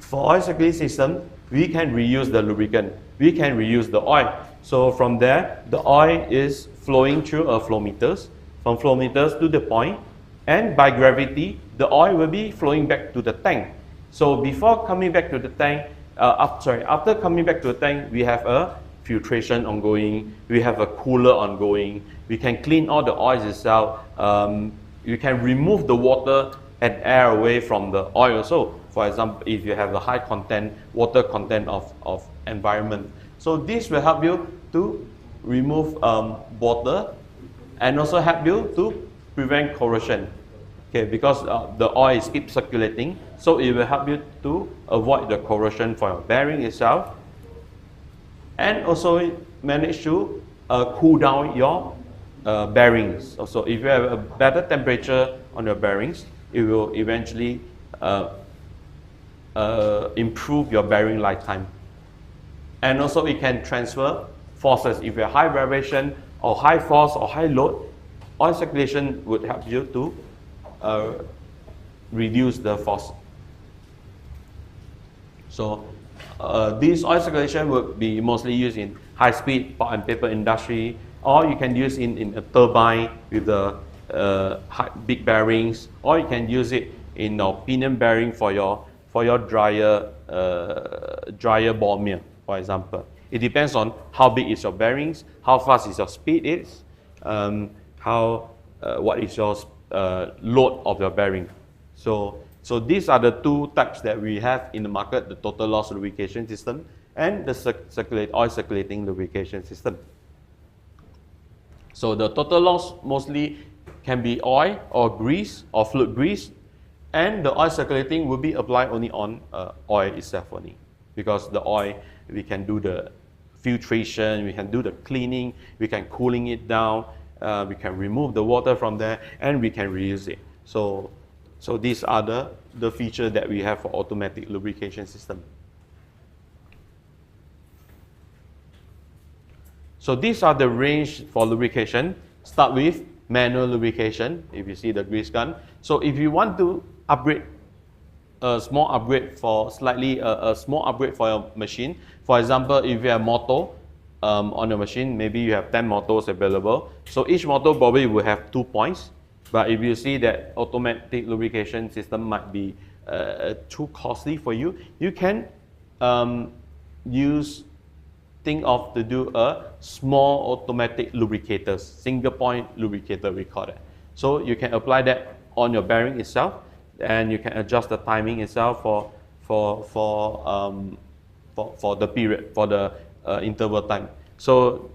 for oil circulating system, we can reuse the lubricant, we can reuse the oil. So from there, the oil is flowing through a flow meters, from flow meters to the point, and by gravity, the oil will be flowing back to the tank. So before coming back to the tank, after coming back to the tank, we have a filtration ongoing, we have a cooler ongoing, we can clean all the oils itself, you can remove the water and air away from the oil also. For example, if you have the high content, water content of environment. So this will help you to remove water and also help you to prevent corrosion. Okay, because the oil is keep circulating, so it will help you to avoid the corrosion for your bearing itself, and also it manage to cool down your bearings. Also, if you have a better temperature on your bearings, it will eventually improve your bearing lifetime. And also it can transfer forces. If you have high vibration or high force or high load, oil circulation would help you to reduce the force. So this oil circulation would be mostly used in high-speed pulp and paper industry, or you can use in a turbine with the big bearings, or you can use it in a pinion bearing for your dryer ball mill, for example. It depends on how big is your bearings, how fast is your speed is, what is your load of your bearing. So these are the two types that we have in the market: the total loss lubrication system and the oil circulating lubrication system. So the total loss mostly can be oil or grease or fluid grease, and the oil circulating will be applied only on oil itself only, because the oil, we can do the filtration, we can do the cleaning, we can cooling it down, we can remove the water from there, and we can reuse it. So these are the features that we have for automatic lubrication system. So these are the range for lubrication. Start with manual lubrication, if you see the grease gun. So if you want to upgrade, a small upgrade for your machine, for example, if you have motor on your machine, maybe you have 10 motors available. So each motor probably will have 2 points. But if you see that automatic lubrication system might be too costly for you, you can think of to do a small automatic lubricators, single point lubricator we call it. So you can apply that on your bearing itself, and you can adjust the timing itself for the period, for the interval time. So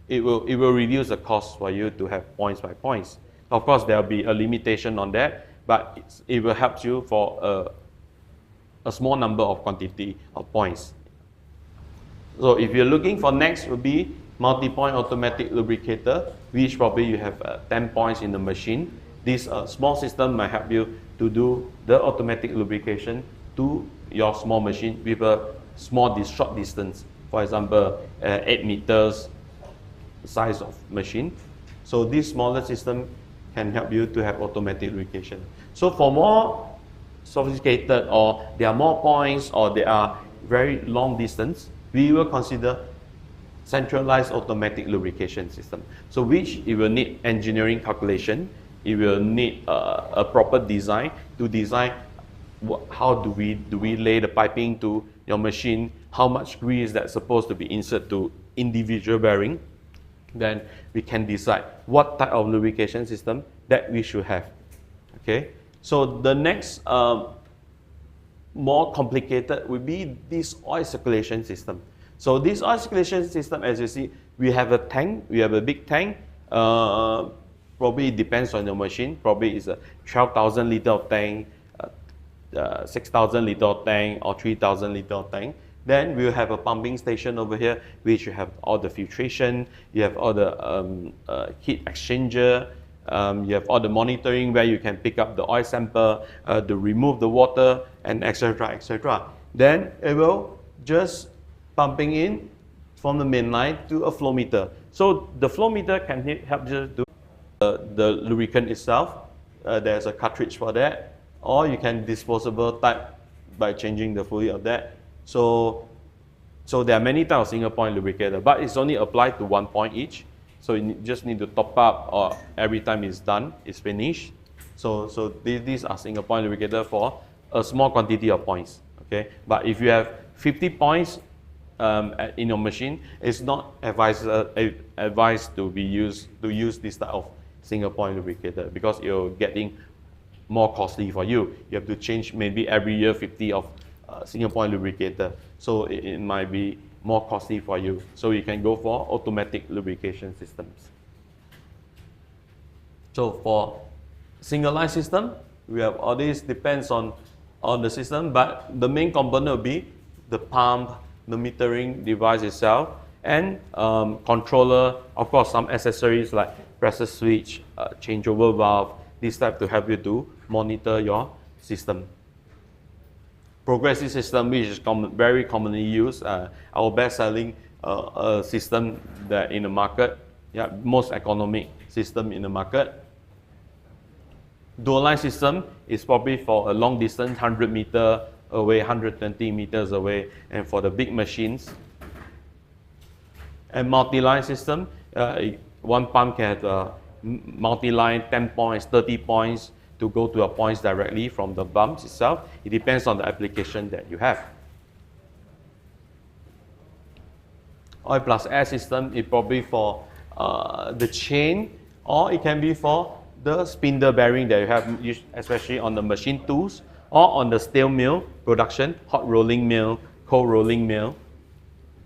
it will reduce the cost for you to have points by points. Of course, there will be a limitation on that, but it will help you for a small number of quantity of points. So if you're looking for next, would be multi-point automatic lubricator, which probably you have 10 points in the machine. This small system might help you to do the automatic lubrication to your small machine with a short distance. For example, 8 meters size of machine. So this smaller system can help you to have automatic lubrication. So for more sophisticated, or there are more points, or there are very long distance, we will consider centralized automatic lubrication system. So which it will need engineering calculation, it will need a proper design to design how do we lay the piping to your machine, how much grease that's supposed to be inserted to individual bearing. Then we can decide what type of lubrication system that we should have. Okay, so the next more complicated would be this oil circulation system. So this oil circulation system, as you see, we have a tank, we have a big tank. Probably it depends on your machine. Probably it's a 12,000 liter of tank, 6,000 liter of tank, or 3,000 liter of tank. Then we'll have a pumping station over here, which you have all the filtration, you have all the heat exchanger, you have all the monitoring where you can pick up the oil sample, to remove the water, and etc. etc. Then it will just pumping in from the main line to a flow meter. So the flow meter can help you do the lubricant itself. There's a cartridge for that, or you can disposable type by changing the fluid of that. So there are many types of single point lubricator, but it's only applied to 1 point each. So you just need to top up, or every time it's done, it's finished. So these are single point lubricator for a small quantity of points. Okay, but if you have 50 points in your machine, it's not advised to use this type of single point lubricator, because you're getting more costly for you. You have to change maybe every year 50 of single point lubricator, so it might be more costly for you. So you can go for automatic lubrication systems. So for single line system. We have all this depends on the system, but the main component will be the pump, the metering device itself, and controller, of course some accessories like pressure switch, changeover valve, this type to help you to monitor your system. Progressive system, which is very commonly used, our best selling system that in the market, most economic system in the market. Dual line system is probably for a long distance, 100 meter away, 120 meters away, and for the big machines. And multi-line system, one pump can have a multi-line 10 points, 30 points to go to a points directly from the pumps itself. It depends on the application that you have. Oil plus air system is probably for the chain, or it can be for the spindle bearing that you have, especially on the machine tools or on the steel mill production, hot rolling mill, cold rolling mill.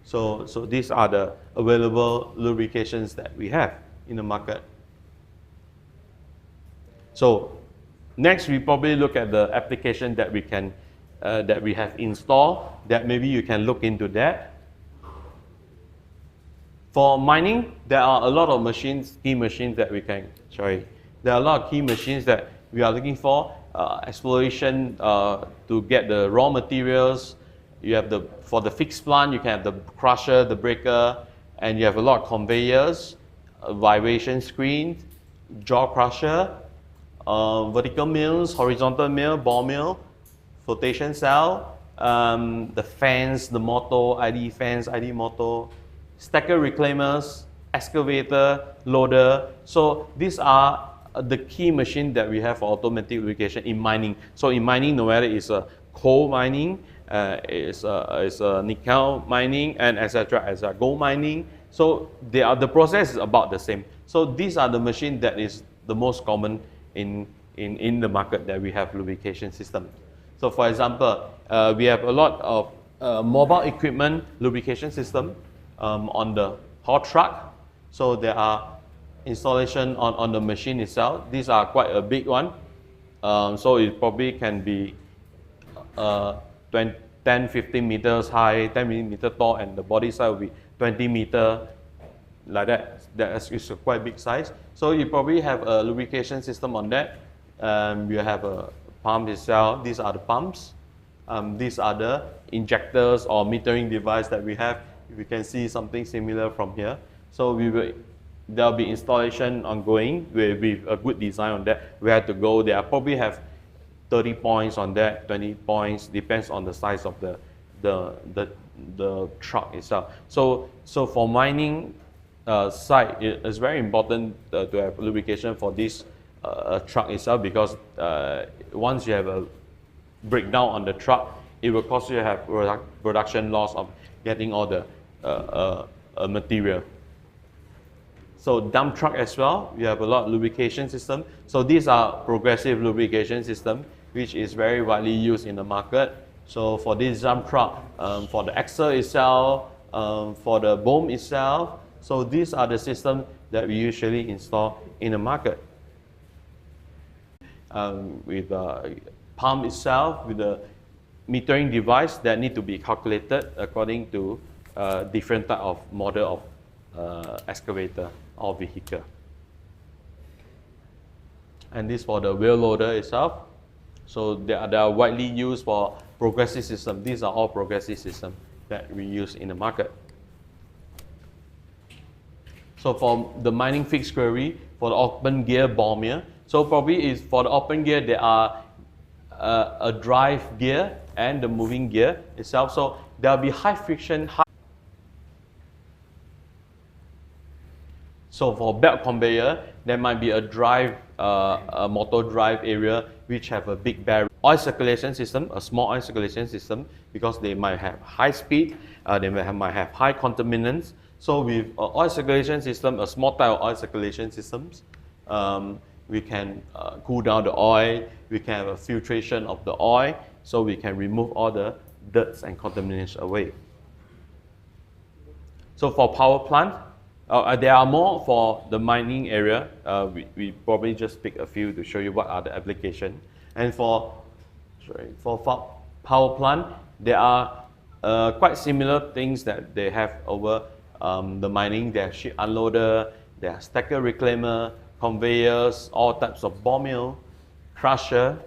So these are the available lubrications that we have in the market. So next, we probably look at the application that we can that we have installed. That maybe you can look into that. For mining, there are a lot of machines, key machines that we can. There are a lot of key machines that we are looking for. Exploration to get the raw materials. You have for the fixed plant, you can have the crusher, the breaker, and you have a lot of conveyors, vibration screens, jaw crusher, vertical mills, horizontal mill, ball mill, flotation cell, the fans, the motor, ID fans, ID motor, stacker reclaimers, excavator, loader. So these are the key machine that we have for automatic lubrication in mining. So in mining, no matter it's a coal mining, it's a nickel mining, and etc. as a gold mining. So the process is about the same. So these are the machine that is the most common in the market that we have lubrication system. So for example, we have a lot of mobile equipment lubrication system on the haul truck. So there are installation on the machine itself. These are quite a big one. So it probably can be 10, 15 meters high, 10 meter tall, and the body size will be 20 meter, like that. That is a quite big size. So you probably have a lubrication system on that. You have a pump itself. These are the pumps. These are the injectors or metering device that we have. We can see something similar from here. So there will be installation ongoing with a good design on that. We have to go there. Probably have 30 points on that, 20 points, depends on the size of the truck itself. So for mining site, it's very important to have lubrication for this truck itself, because once you have a breakdown on the truck, it will cause you to have production loss of getting all the material. So dump truck as well, we have a lot of lubrication system. So these are progressive lubrication system, which is very widely used in the market. So for this dump truck, for the axle itself, for the boom itself, so these are the systems that we usually install in the market. With the pump itself, with the metering device that need to be calculated according to different type of model of excavator or vehicle. And this for the wheel loader itself. So they are widely used for progressive system. These are all progressive systems that we use in the market. So for the mining fixed quarry, for the open gear ball mill, so probably is for the open gear there are a drive gear and the moving gear itself. So there will be high friction. So for belt conveyor, there might be a drive, a motor drive area which have a big bearing. Oil circulation system, a small oil circulation system, because they might have high speed, they might have high contaminants. So with oil circulation system, a small type of oil circulation systems, we can cool down the oil, we can have a filtration of the oil, so we can remove all the dirts and contaminants away. So for power plant, There are more for the mining area. We probably just pick a few to show you what are the application. And for power plant, there are quite similar things that they have over the mining. They have ship unloader, they have stacker reclaimer, conveyors, all types of ball mill, crusher,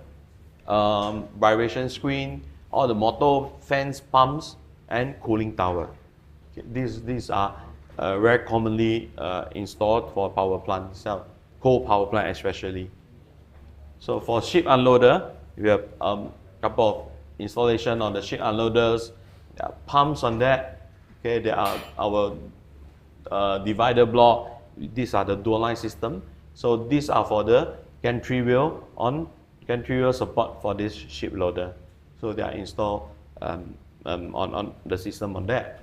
vibration screen, all the motor fans, pumps, and cooling tower. Okay, these are very commonly installed for power plant itself, coal power plant especially. So for ship unloader, we have a couple of installation on the ship unloaders. There are pumps on that. Okay, there are our divider block. These are the dual line system. So these are for the gantry wheel support for this ship loader. So they are installed on the system on that.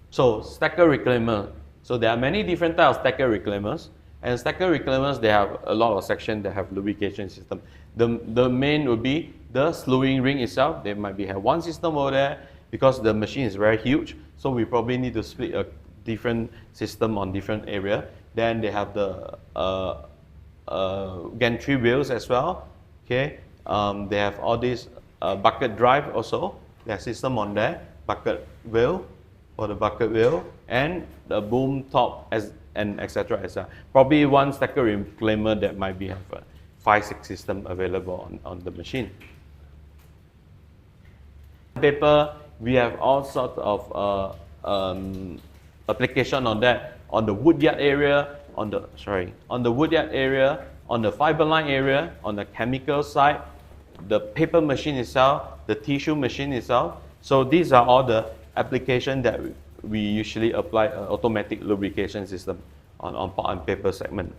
So stacker reclaimer. So there are many different types of stacker reclaimers, and stacker reclaimers, they have a lot of sections that have lubrication system. The main would be the slewing ring itself. They might have one system over there because the machine is very huge. So we probably need to split a different system on different area. Then they have the gantry wheels as well. Okay, they have all these bucket drive also. There's system on there, bucket wheel for the bucket wheel, and the boom top and etc. Probably one stacker reclaimer that might be have a 5-6 system available on the machine. Paper, we have all sorts of application on that, on the woodyard area, on the woodyard area, on the fiber line area, on the chemical side, the paper machine itself, the tissue machine itself. So these are all the application that we usually apply an automatic lubrication system on pulp and paper segment.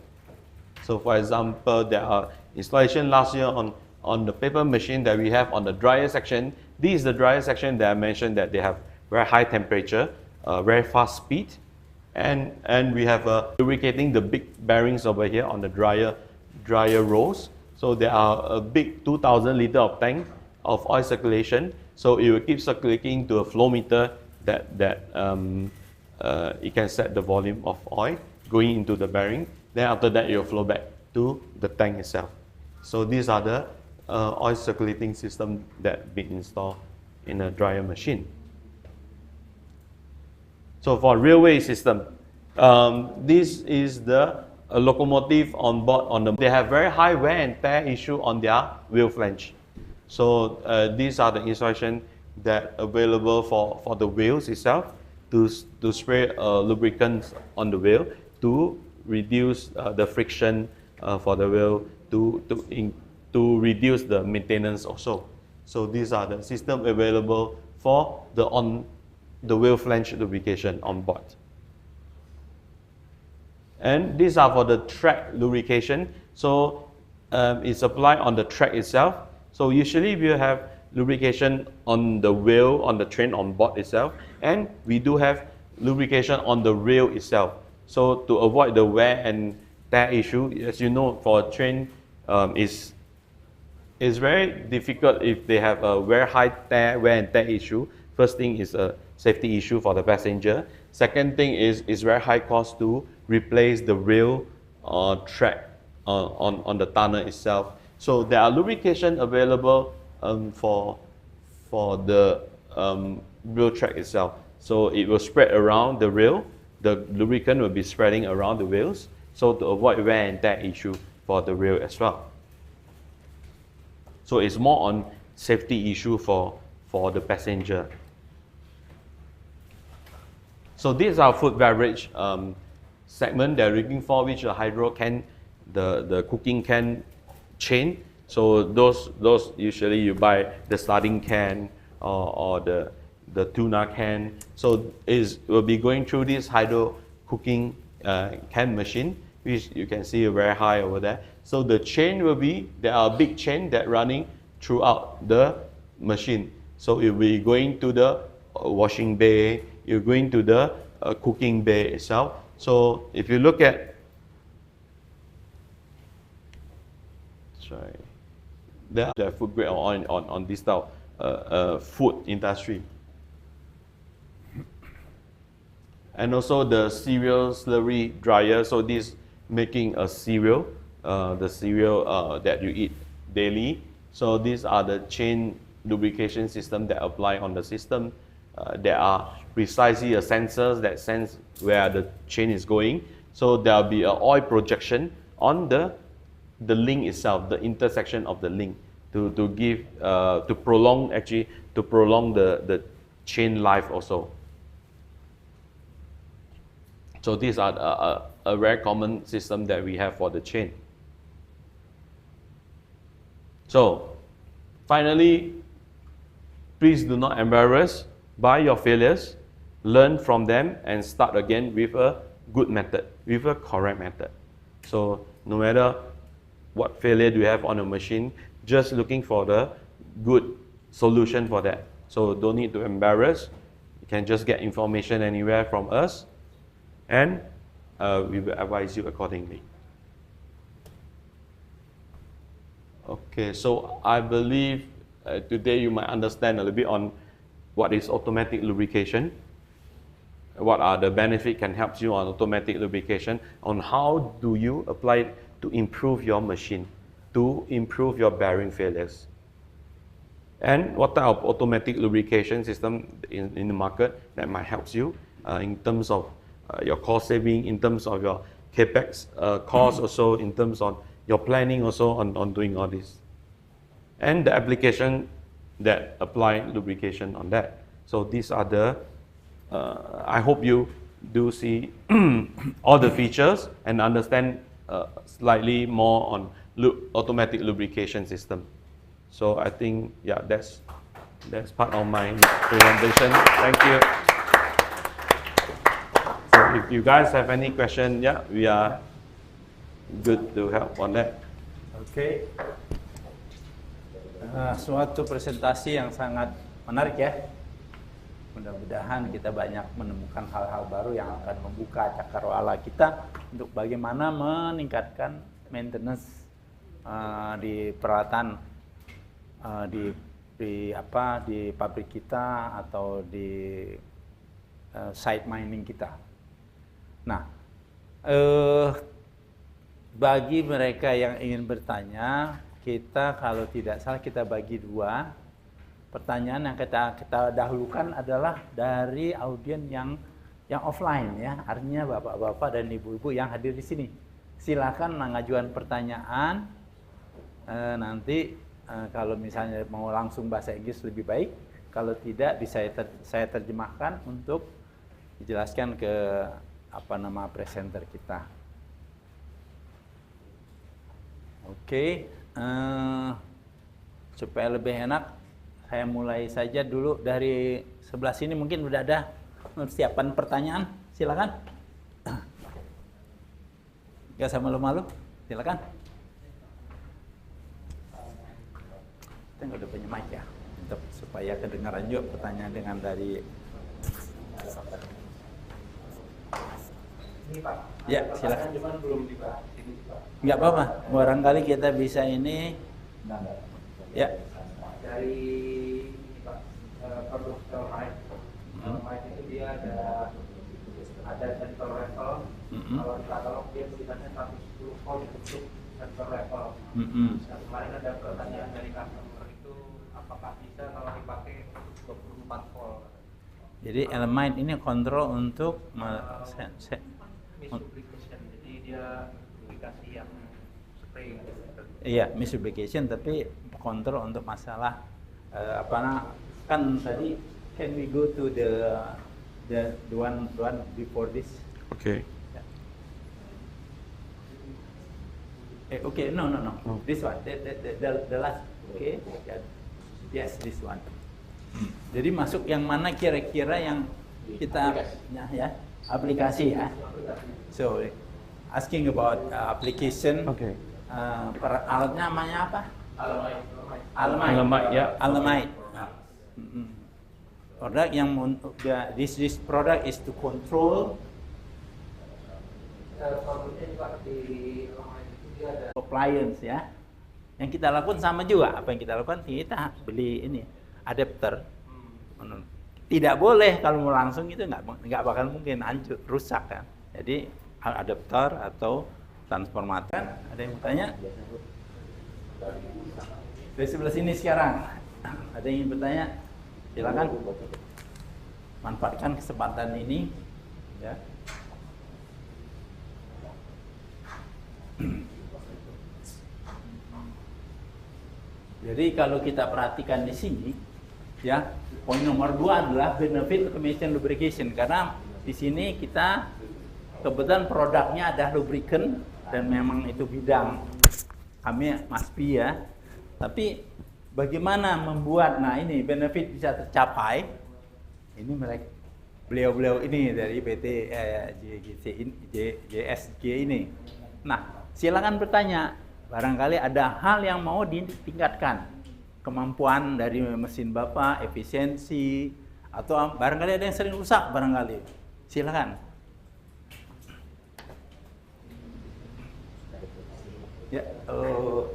So for example, there are installation last year on the paper machine that we have on the dryer section. This is the dryer section that I mentioned that they have very high temperature, very fast speed, and we have lubricating the big bearings over here on the dryer rolls. So there are a big 2,000 liter of tank of oil circulation. So it will keep circulating to a flow meter that it can set the volume of oil going into the bearing. Then after that, it will flow back to the tank itself. So these are the oil circulating system that been installed in a dryer machine. So for railway system, this is the locomotive on board. They have very high wear and tear issue on their wheel flange. So these are the installation that available for the wheels itself to spray lubricants on the wheel to reduce the friction for the wheel to reduce the maintenance also. So these are the system available for the wheel flange lubrication on board. And these are for the track lubrication. So it's applied on the track itself. So usually we have lubrication on the wheel, on the train on board itself, and we do have lubrication on the rail itself. So to avoid the wear and tear issue, as you know, for a train, it's very difficult if they have a very high wear and tear issue. First thing is a safety issue for the passenger. Second thing is it's very high cost to replace the rail track on the tunnel itself. So there are lubrication available for the rail track itself. So it will spread around the rail. The lubricant will be spreading around the wheels, so to avoid wear and tear issue for the rail as well. So it's more on safety issue for the passenger. So these are food beverage segment they're looking for, which are hydro can, the cooking can chain. So those usually you buy the sardine can or the tuna can. So will be going through this hydro cooking can machine, which you can see very high over there. So the chain will be, there are big chain that running throughout the machine. So it will be going to the washing bay, you're going to the cooking bay itself. So if you look at, the food grade on this type food industry. and also the cereal slurry dryer. So this making a cereal, the cereal that you eat daily. So these are the chain lubrication system that apply on the system. There are precisely a sensors that sense where the chain is going. So there will be an oil projection on the link itself, the intersection of the link, to prolong the chain life also. So these are a very common system that we have for the chain. So finally, please do not embarrass by your failures. Learn from them and start again with a good method, with a correct method. So no matter what failure do you have on a machine, just looking for the good solution for that. So don't need to embarrass. You can just get information anywhere from us, and we will advise you accordingly. Okay, so I believe today you might understand a little bit on what is automatic lubrication, what are the benefits can help you on automatic lubrication, on how do you apply it to improve your machine, to improve your bearing failures, and what type of automatic lubrication system in the market that might help you in terms of your cost saving, in terms of your capex cost, also in terms of your planning also on doing all this, and the application that apply lubrication on that. So these are the I hope you do see all the features and understand slightly more on automatic lubrication system. So I think, yeah, that's part of my presentation. Thank you. So if you guys have any question, yeah, we are good to help on that. Oke. Suatu presentasi yang sangat menarik ya. Mudah-mudahan kita banyak menemukan hal-hal baru yang akan membuka cakrawala kita untuk bagaimana meningkatkan maintenance di peralatan di pabrik kita atau di site mining kita. Nah, bagi mereka yang ingin bertanya, kita kalau tidak salah kita bagi dua. Pertanyaan yang kita dahulukan adalah dari audien yang offline ya, artinya bapak-bapak dan ibu-ibu yang hadir di sini. Silakan mengajukan pertanyaan. Nanti kalau misalnya mau langsung bahasa Inggris lebih baik, kalau tidak bisa saya terjemahkan untuk dijelaskan ke presenter kita. Oke, supaya lebih enak, saya mulai saja dulu dari sebelah sini. Mungkin udah ada persiapan pertanyaan, silakan. Gak usah malu-malu, silakan. Kita udah punya mic ya, untuk supaya kedengaran juga pertanyaan dengan dari. Ini Pak. Ya, silakan. Cuman belum dibahas ini Pak. Nggak apa-apa, barangkali kita bisa ini. Ya. Dari ini Pak, produk Elmite. Elmite itu dia ada sensor level. Kalau di katalog dia tulisannya 110 volt untuk sensor level. Nah, kemarin ada pertanyaan dari customer itu apakah bisa kalau dipakai untuk 24 volt. Jadi Elmite ini kontrol untuk Mislubrication, jadi dia lubrikasi yang spray. Iya, mislubrication, tapi kontrol untuk masalah kan tadi, can we go to the one before this? Okay. Okay, no. This one, the last. Okay, yes, this one. Jadi masuk yang mana kira-kira yang kita ya, aplikasi ya. So asking about application. Okay. Alatnya namanya apa? Elmite, ya. Elmite. Produk yang this product is to control Produknya juga di Elmite itu dia ada appliance ya. Yang kita lakukan sama juga. Apa yang kita lakukan, kita beli ini adapter. tidak boleh kalau mau langsung itu nggak bakal mungkin, hancur, rusak kan. Jadi adaptor atau transformator. Ada yang mau tanya? Dari sebelah sini sekarang. Ada yang ingin bertanya? Silakan. Manfaatkan kesempatan ini, ya. Jadi kalau kita perhatikan di sini, ya, poin nomor 2 adalah benefit automation lubrication, karena di sini kita kebetulan produknya ada lubricant dan memang itu bidang kami MASPI ya. Tapi bagaimana membuat, nah ini benefit bisa tercapai, ini mereka beliau-beliau ini dari PT JSG ini. Nah, silakan bertanya, barangkali ada hal yang mau ditingkatkan, kemampuan dari mesin Bapak, efisiensi, atau barangkali ada yang sering rusak barangkali. Silakan. Ya,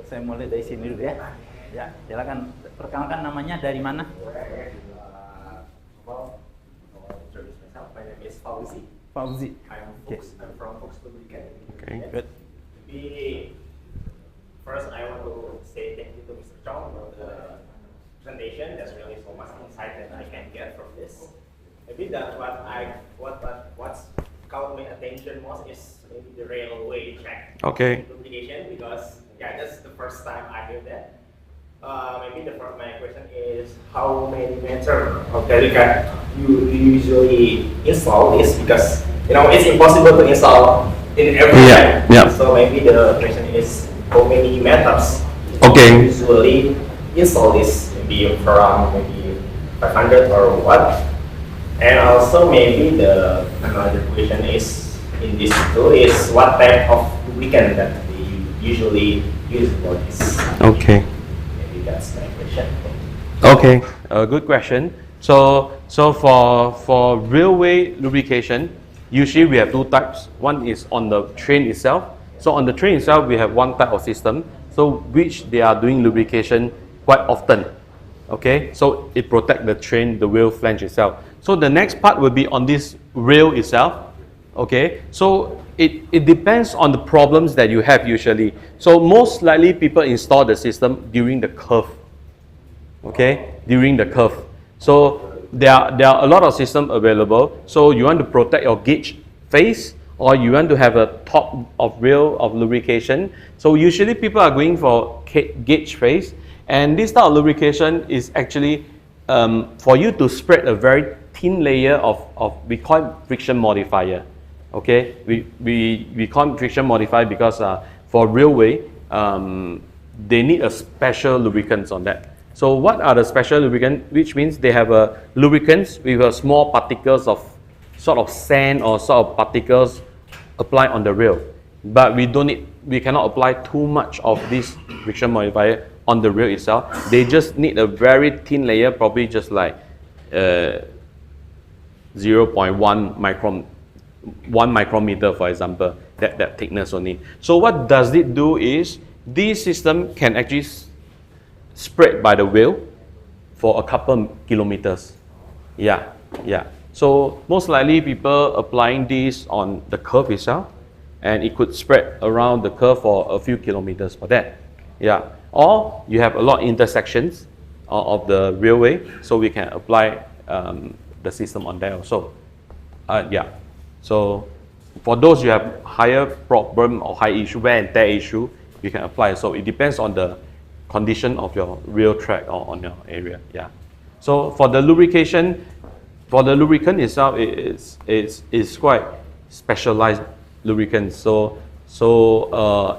saya mulai dari sini dulu ya. Ya, silakan. Perkenalkan namanya, dari mana? My name is Fauzi. Fauzi. I'm from Fox Lubricant. Okay. Good. First, I want to say thank you to Mr. Chong for the presentation. There's really so much insight that I can get from this. Maybe that what's caught my attention most is maybe the railway track Okay. lubrication, because that's the first time I hear that. Maybe my question is how many meters of delicate you usually install this, because it's impossible to install in every Yeah, time. yeah. So maybe the question is how many meters Okay. you usually install this, maybe around maybe 500 or what. And also maybe another question is in this tool is what type of lubricant that we usually use for this. Okay. Maybe that's my question. Okay, good question. So for railway lubrication, usually we have two types. One is on the train itself. So on the train itself, we have one type of system, so which they are doing lubrication quite often. Okay, so it protects the train, the wheel flange itself. So the next part will be on this rail itself. Okay, so it depends on the problems that you have usually. So most likely people install the system during the curve. Okay, during the curve. So there are a lot of systems available. So you want to protect your gauge face, or you want to have a top of rail of lubrication. So usually people are going for gauge face, and this type of lubrication is actually for you to spread a very thin layer of we call it friction modifier. Okay, we call it friction modifier because for railway they need a special lubricants on that. So what are the special lubricants? Which means they have a lubricants with a small particles of sort of sand or sort of particles applied on the rail. But we cannot apply too much of this friction modifier on the rail itself. They just need a very thin layer, probably just like 0.1 micrometer, for example, that thickness only. So what does it do is this system can actually spread by the wheel for a couple kilometers. Yeah. So most likely people applying this on the curve itself, and it could spread around the curve for a few kilometers for that. Yeah. Or you have a lot of intersections of the railway, so we can apply the system on there also. Yeah. So for those you have higher problem or high issue, wear and tear issue, you can apply. So it depends on the condition of your rail track or on your area. Yeah. So for the lubrication, for the lubricant itself, it's quite specialized lubricant. So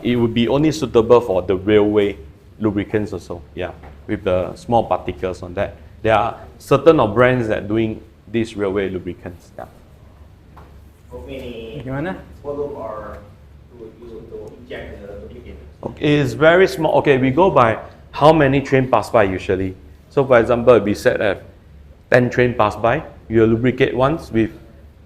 it would be only suitable for the railway lubricants also. Yeah, with the small particles on that. There are certain of brands that doing these railway lubricants. Yeah. How many Gimana? volume or to inject the lubricant? Okay, it's very small. Okay, we go by how many train pass by usually. So for example, we set at 10 train pass by, you lubricate once with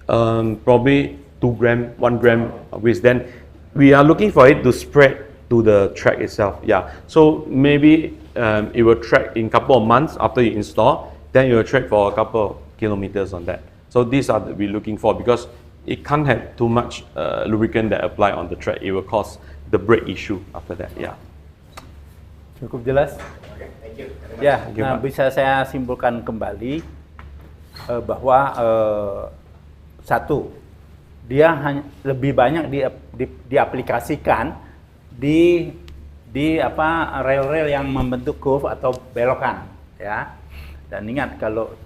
probably 2 gram, 1 gram of which then we are looking for it to spread to the track itself. Yeah. So maybe it will track in couple of months after you install, then it will track for a couple of kilometers on that. So these are we're looking for, because it can't have too much lubricant that apply on the track. It will cause the brake issue after that. Yeah. Cukup jelas? Thank you. Ya, Thank you, nah Pak. bisa saya simpulkan kembali bahwa satu, dia hanya lebih banyak diaplikasikan di rel-rel yang membentuk curve atau belokan, ya. Dan ingat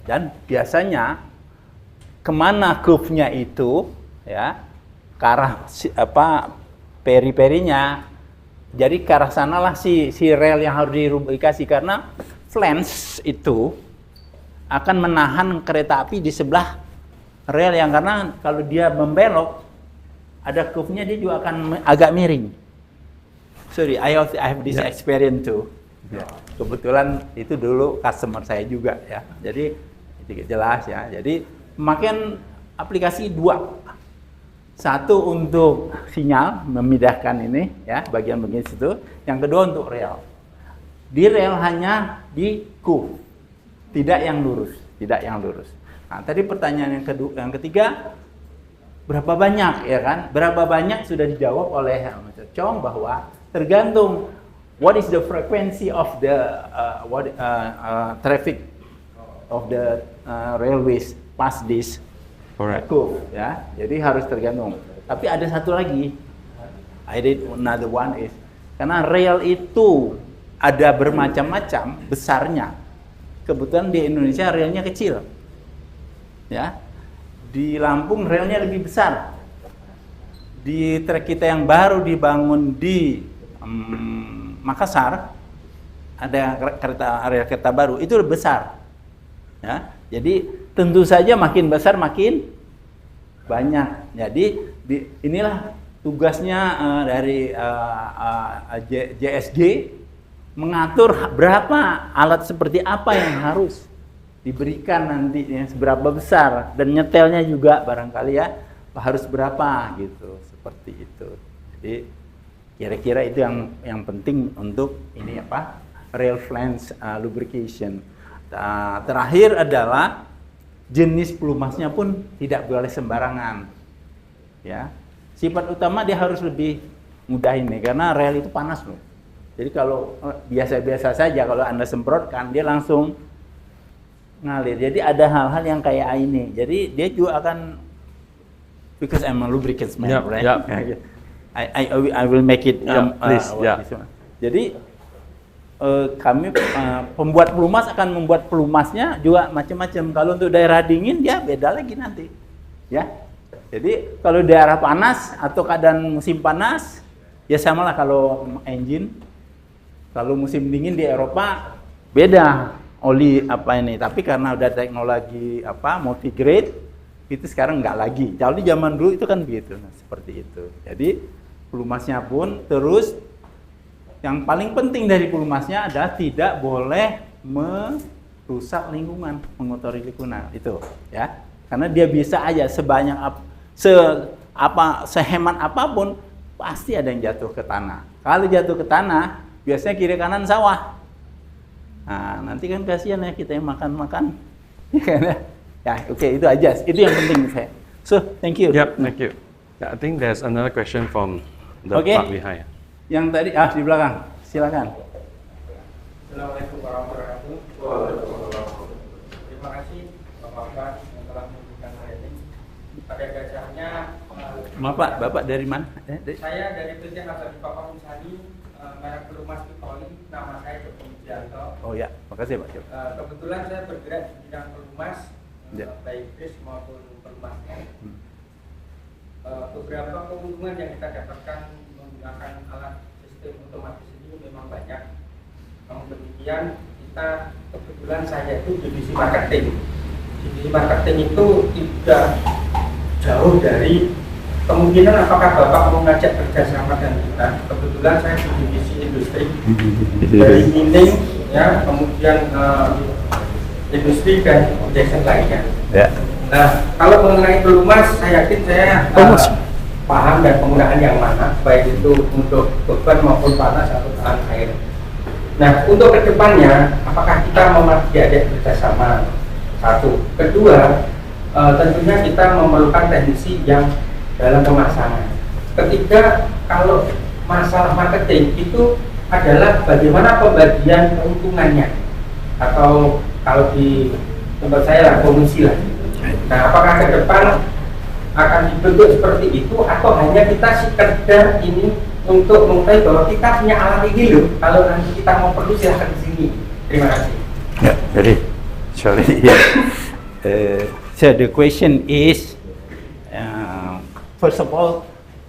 dan biasanya kemana curve-nya itu, ya, ke arah peri-perinya. Jadi ke arah sanalah si rel yang harus dirubrikasi, karena flange itu akan menahan kereta api di sebelah rel yang, karena kalau dia membelok ada curve-nya, dia juga akan agak miring. Sorry, I have this experience too. Kebetulan itu dulu customer saya juga, ya. Jadi sedikit jelas, ya. Jadi pemakaian aplikasi dua. Satu untuk sinyal, memindahkan ini, ya, bagian-bagian situ. Yang kedua untuk rel. Di rel hanya di curve, tidak yang lurus, Nah, tadi pertanyaan yang ketiga, berapa banyak, ya kan? Berapa banyak sudah dijawab oleh Mr. Chong, bahwa tergantung what is the frequency of the traffic of the railways past this curve, ya. Jadi harus tergantung. Tapi ada satu lagi, I did another one is, karena rail itu ada bermacam-macam besarnya. Kebetulan di Indonesia relnya kecil, ya. Di Lampung relnya lebih besar. Di trek kita yang baru dibangun di Makassar, ada rel kereta baru, itu lebih besar, ya. Jadi tentu saja makin besar makin banyak. Jadi inilah tugasnya dari JSG, mengatur berapa alat seperti apa yang harus diberikan nantinya, seberapa besar, dan nyetelnya juga barangkali, ya, harus berapa gitu, seperti itu. Jadi kira-kira itu yang penting untuk ini rail flange lubrication. Terakhir adalah jenis pelumasnya pun tidak boleh sembarangan, ya. Sifat utama dia harus lebih mudah ini, karena rel itu panas loh. Jadi kalau biasa-biasa saja, kalau Anda semprotkan, dia langsung ngalir. Jadi ada hal-hal yang kayak ini. Jadi dia juga akan, because I'm a lubricants man, right? Yeah. I will make it. Please, Jadi kami pembuat pelumas akan membuat pelumasnya juga macam-macam. Kalau untuk daerah dingin dia beda lagi nanti, ya. Jadi kalau daerah panas atau keadaan musim panas, ya samalah kalau engine. Kalau musim dingin di Eropa beda oli ini. Tapi karena udah teknologi multigrade, itu sekarang nggak lagi. Jadi zaman dulu itu kan begitu, seperti itu. Jadi pelumasnya pun terus. Yang paling penting dari pelumasnya adalah tidak boleh merusak lingkungan, mengotori lingkungan itu, ya. Karena dia bisa aja sehemat apapun pasti ada yang jatuh ke tanah. Kalau jatuh ke tanah, biasanya kiri kanan sawah. Nah, nanti kan kasihan ya kita yang makan-makan. Ya, oke, itu aja. Itu yang penting saya. So, thank you. Yep, thank you. Yeah, I think there's another question from the part behind. Yang tadi di belakang, silakan. Assalamualaikum warahmatullahi wabarakatuh. Terima kasih Bapak yang telah memberikan ini. Pada dasarnya, Maaf Pak, Bapak dari mana? saya dari PT Nasabah Papa Musani, merek pelumas Pitoli. Nama saya Joko Wijanto. Oh ya, makasih Pak. Kebetulan saya bergerak di bidang pelumas, baik base maupun pelumasnya. Beberapa keuntungan yang kita dapatkan menggunakan alat sistem otomatis ini memang banyak. Namun demikian, kita kebetulan saya itu divisi marketing. Divisi marketing itu tidak jauh dari kemungkinan apakah Bapak mau ngajak kerjasama dengan kita. Kebetulan saya di divisi industri dari mining, ya, kemudian industri dan objektif lainnya. Ya. Nah, kalau mengenai pelumas, saya yakin saya paham dan penggunaan yang mana, baik itu untuk beban maupun panas atau tahan air. Nah, untuk kedepannya, apakah kita mau diajak kerjasama? Satu. Kedua, tentunya kita memerlukan teknisi yang dalam pemasaran. Ketiga, kalau masalah marketing itu adalah bagaimana pembagian keuntungannya, atau kalau di tempat saya lah komisi lah. Nah, apakah ke depan akan dibentuk seperti itu atau hanya kita sekedar ini untuk mengetahui bahwa kita punya alat ini loh, kalau nanti kita mau perlu silahkan di sini. Terima kasih. Yeah, very sorry. Yeah. So the question is, first of all,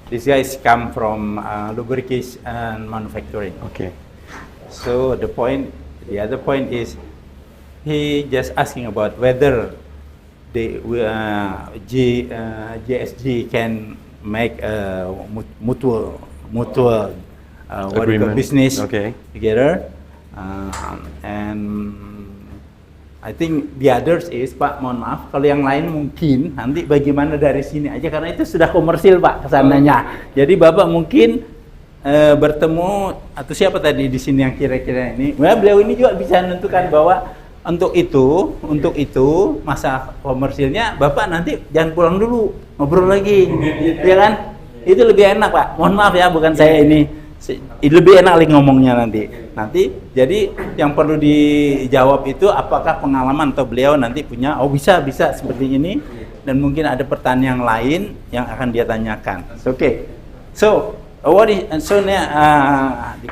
these guys come from lubricants and manufacturing. Okay. So the other point is, he just asking about whether the JSG can make a mutual what do you call, Agreement. business Okay. together, and I think the others is, Pak, mohon maaf, kalau yang lain mungkin nanti bagaimana dari sini aja, karena itu sudah komersil, Pak, kesananya. Jadi Bapak mungkin bertemu atau siapa tadi di sini yang kira-kira ini, nah, beliau ini juga bisa menentukan bahwa untuk itu masa komersilnya Bapak nanti jangan pulang dulu, ngobrol lagi, ya kan? Itu lebih enak, Pak. Mohon maaf ya, bukan saya ini. Lebih enak lagi ngomongnya nanti. Jadi yang perlu dijawab itu apakah pengalaman atau beliau nanti punya, bisa seperti ini, dan mungkin ada pertanyaan lain yang akan dia tanyakan. Okay. So the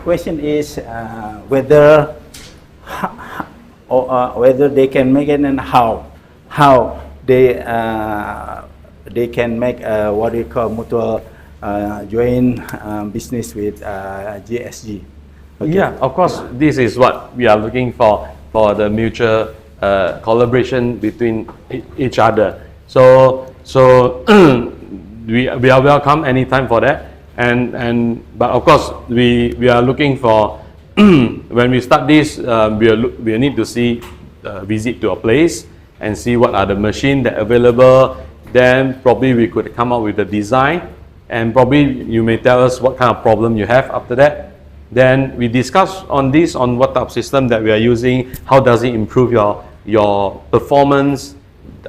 question is whether they can make it, and how they can make what we call mutual joint business with JSG. Okay. Yeah, of course, this is what we are looking for the mutual collaboration between each other. So we are welcome anytime for that. But of course, we are looking for when we start this, we need to visit to a place and see what are the machines that are available. Then probably we could come up with a design. And probably you may tell us what kind of problem you have after that. Then we discuss on what type of system that we are using, how does it improve your performance.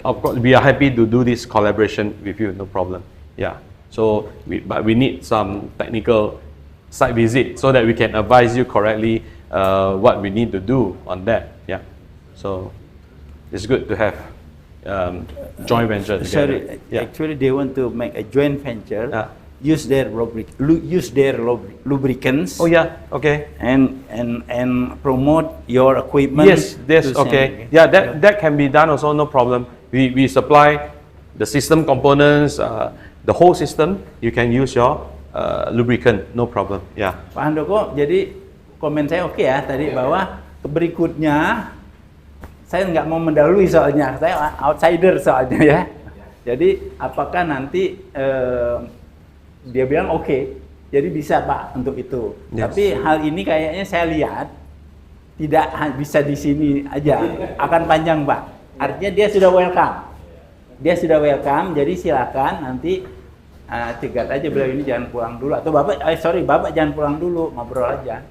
Of course, we are happy to do this collaboration with you, no problem. Yeah. So, but we need some technical site visit so that we can advise you correctly what we need to do on that. Yeah. So it's good to have joint venture together. Sorry, actually they want to make a joint venture. Use their lubricants. Oh yeah, okay. And promote your equipment. Yes, okay. Yeah, that can be done also, no problem. We supply the system components, the whole system. You can use your lubricant, no problem. Yeah. Pak Handoko, jadi komen saya oke ya tadi bahwa berikutnya saya nggak mau mendahului soalnya, saya outsider soalnya ya. Jadi apakah nanti dia bilang oke, jadi bisa Pak untuk itu. Yes. Tapi hal ini kayaknya saya lihat tidak bisa di sini aja, akan panjang Pak. Artinya dia sudah welcome, jadi silakan nanti cegat aja beliau ini jangan pulang dulu, atau Bapak jangan pulang dulu, ngobrol aja.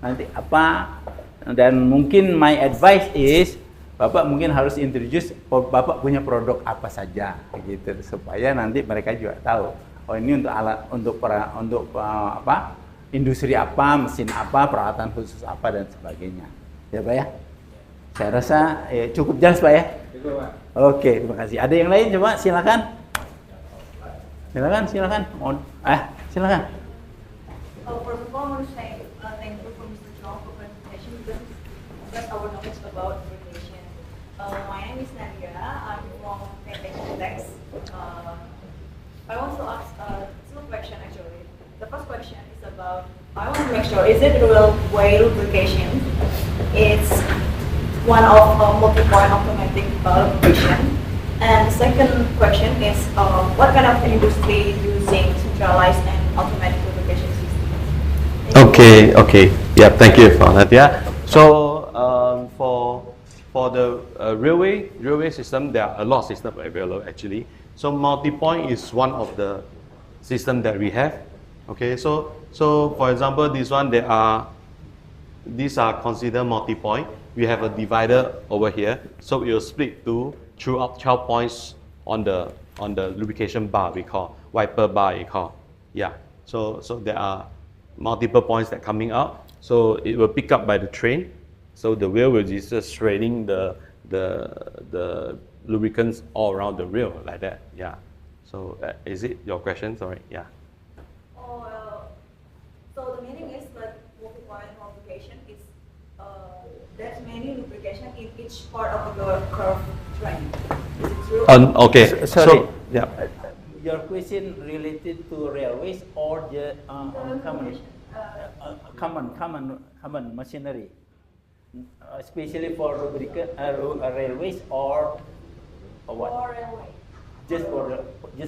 Nanti apa, dan mungkin my advice is Bapak mungkin harus introduce Bapak punya produk apa saja gitu, supaya nanti mereka juga tahu oh ini untuk alat untuk apa, industri apa, mesin apa, peralatan khusus apa dan sebagainya. Ya Pak ya. Saya rasa cukup jelas Pak ya. Oke, terima kasih. Ada yang lain coba silakan. Silakan. Silakan. First of all, I want to say thank you for Mr. Chong for presentation because that's our knowledge about irrigation. My name is Nadia. I'm from Tex. I want to ask two questions actually. The first question is about, I want to make sure, is it real way lubrication? It's one of multi-point automatic lubrication. And the second question is, what kind of industry using centralized and automatic lubrication systems? Okay. Yeah, thank you for that. Yeah. So for the railway system, there are a lot of systems available actually. So multi-point is one of the system that we have. Okay. So for example, this one these are considered multi-point. we have a divider over here, so it will split to throughout 12 points on the lubrication bar, we call wiper bar, we call. Yeah. So there are multiple points that coming out. So it will pick up by the train. So the wheel will just shredding the lubricants all around the wheel like that. Yeah. So is it your question? Sorry. Yeah. Oh, so the meaning is like multi-point lubrication is there's many lubrication in each part of the curve train. Is it true? Okay. Sorry. So yeah. Your question related to railways or the common machinery, especially for lubricant railways or what? Or railway. Just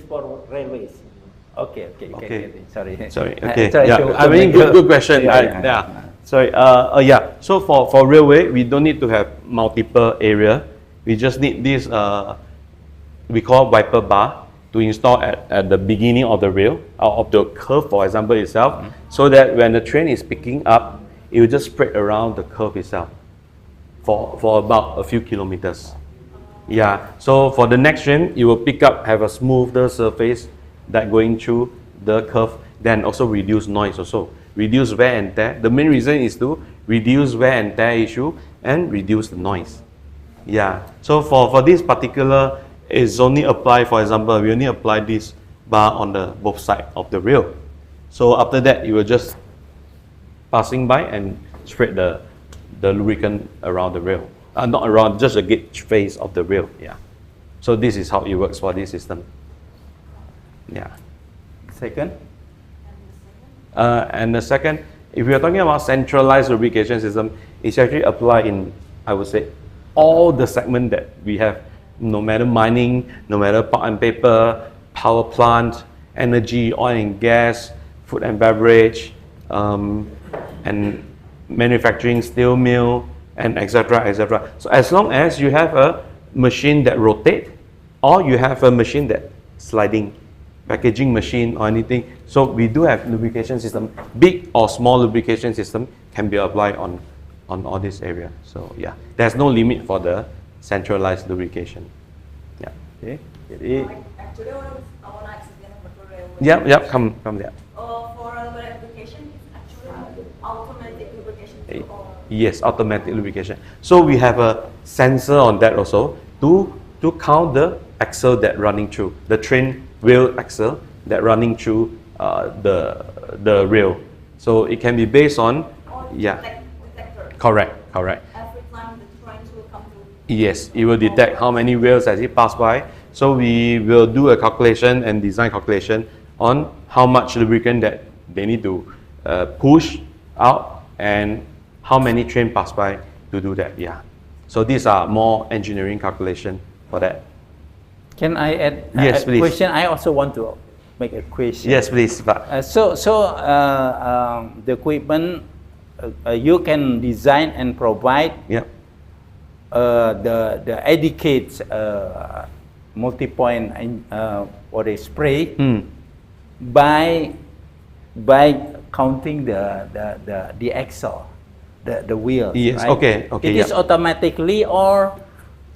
for railways. Okay. Okay. Sorry. Okay. Sorry Yeah. to I mean, make good question. Yeah. Sorry. Yeah. So for railway, we don't need to have multiple area. We just need this. We call wiper bar to install at the beginning of the rail of the curve, for example, itself, so that when the train is picking up, it will just spread around the curve itself for about a few kilometers. Yeah. So for the next train, it will pick up, have a smoother surface that going through the curve, then also reduce noise also. Reduce wear and tear. The main reason is to reduce wear and tear issue and reduce the noise. Yeah. So for this particular, it's only apply, for example, we only apply this bar on the both side of the rail. So after that, you will just passing by and spread the lubricant around the rail. Not around, just the gauge face of the rail. Yeah. So this is how it works for this system. Yeah. Second. And the second, if we are talking about centralized lubrication system, it's actually applied in, I would say, all the segment that we have, no matter mining, no matter pulp and paper, power plant, energy, oil and gas, food and beverage, and manufacturing, steel mill, and etc. etc. So as long as you have a machine that rotate, or you have a machine that sliding, packaging machine or anything, so we do have lubrication system, big or small lubrication system can be applied on all this area. So yeah, there's no limit for the centralized lubrication. Yeah. Okay. Jadi Actually, I want to explain about the railway. Yep. Come there. For railway application, it's actually automatic lubrication too, or Yes, automatic lubrication. So we have a sensor on that also to count the axle that running through the train wheel axle that running through the rail. So it can be based on detector. Correct. Every time the train will come to. Yes, it will detect how many wheels as it pass by. So we will do a calculation and design calculation on how much lubricant that they need to push out and how many train pass by to do that. Yeah. So these are more engineering calculation for that. Can I add Yes, a please. question? I also want to make a question. Yes, please. So the equipment you can design and provide Yeah. the educate multi-point or a spray by counting the axle, the wheel. Yes. Right? Okay. It is automatically or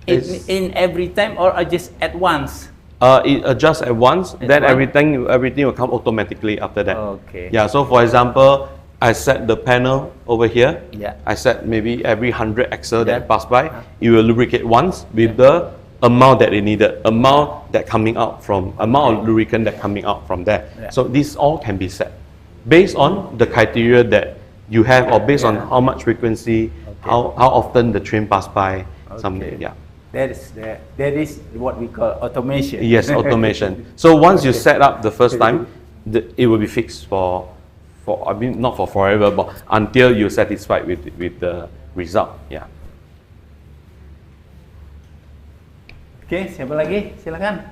in every time or just at once. It adjusts at once. Then everything will come automatically after that. Okay. Yeah. So for example, I set the panel over here. Yeah. I set maybe every 100 axle that pass by, it will lubricate once with the amount that it needed, amount that coming out from amount of lubricant that coming out from there. Yeah. So this all can be set based on the criteria that you have, or based on how much frequency, how often the train pass by. Something. Yeah. That is what we call automation. Yes, automation. So once you set up the first time, it will be fixed for I mean not for forever, but until you're satisfied with the result. Yeah. Oke, siapa lagi? Silakan.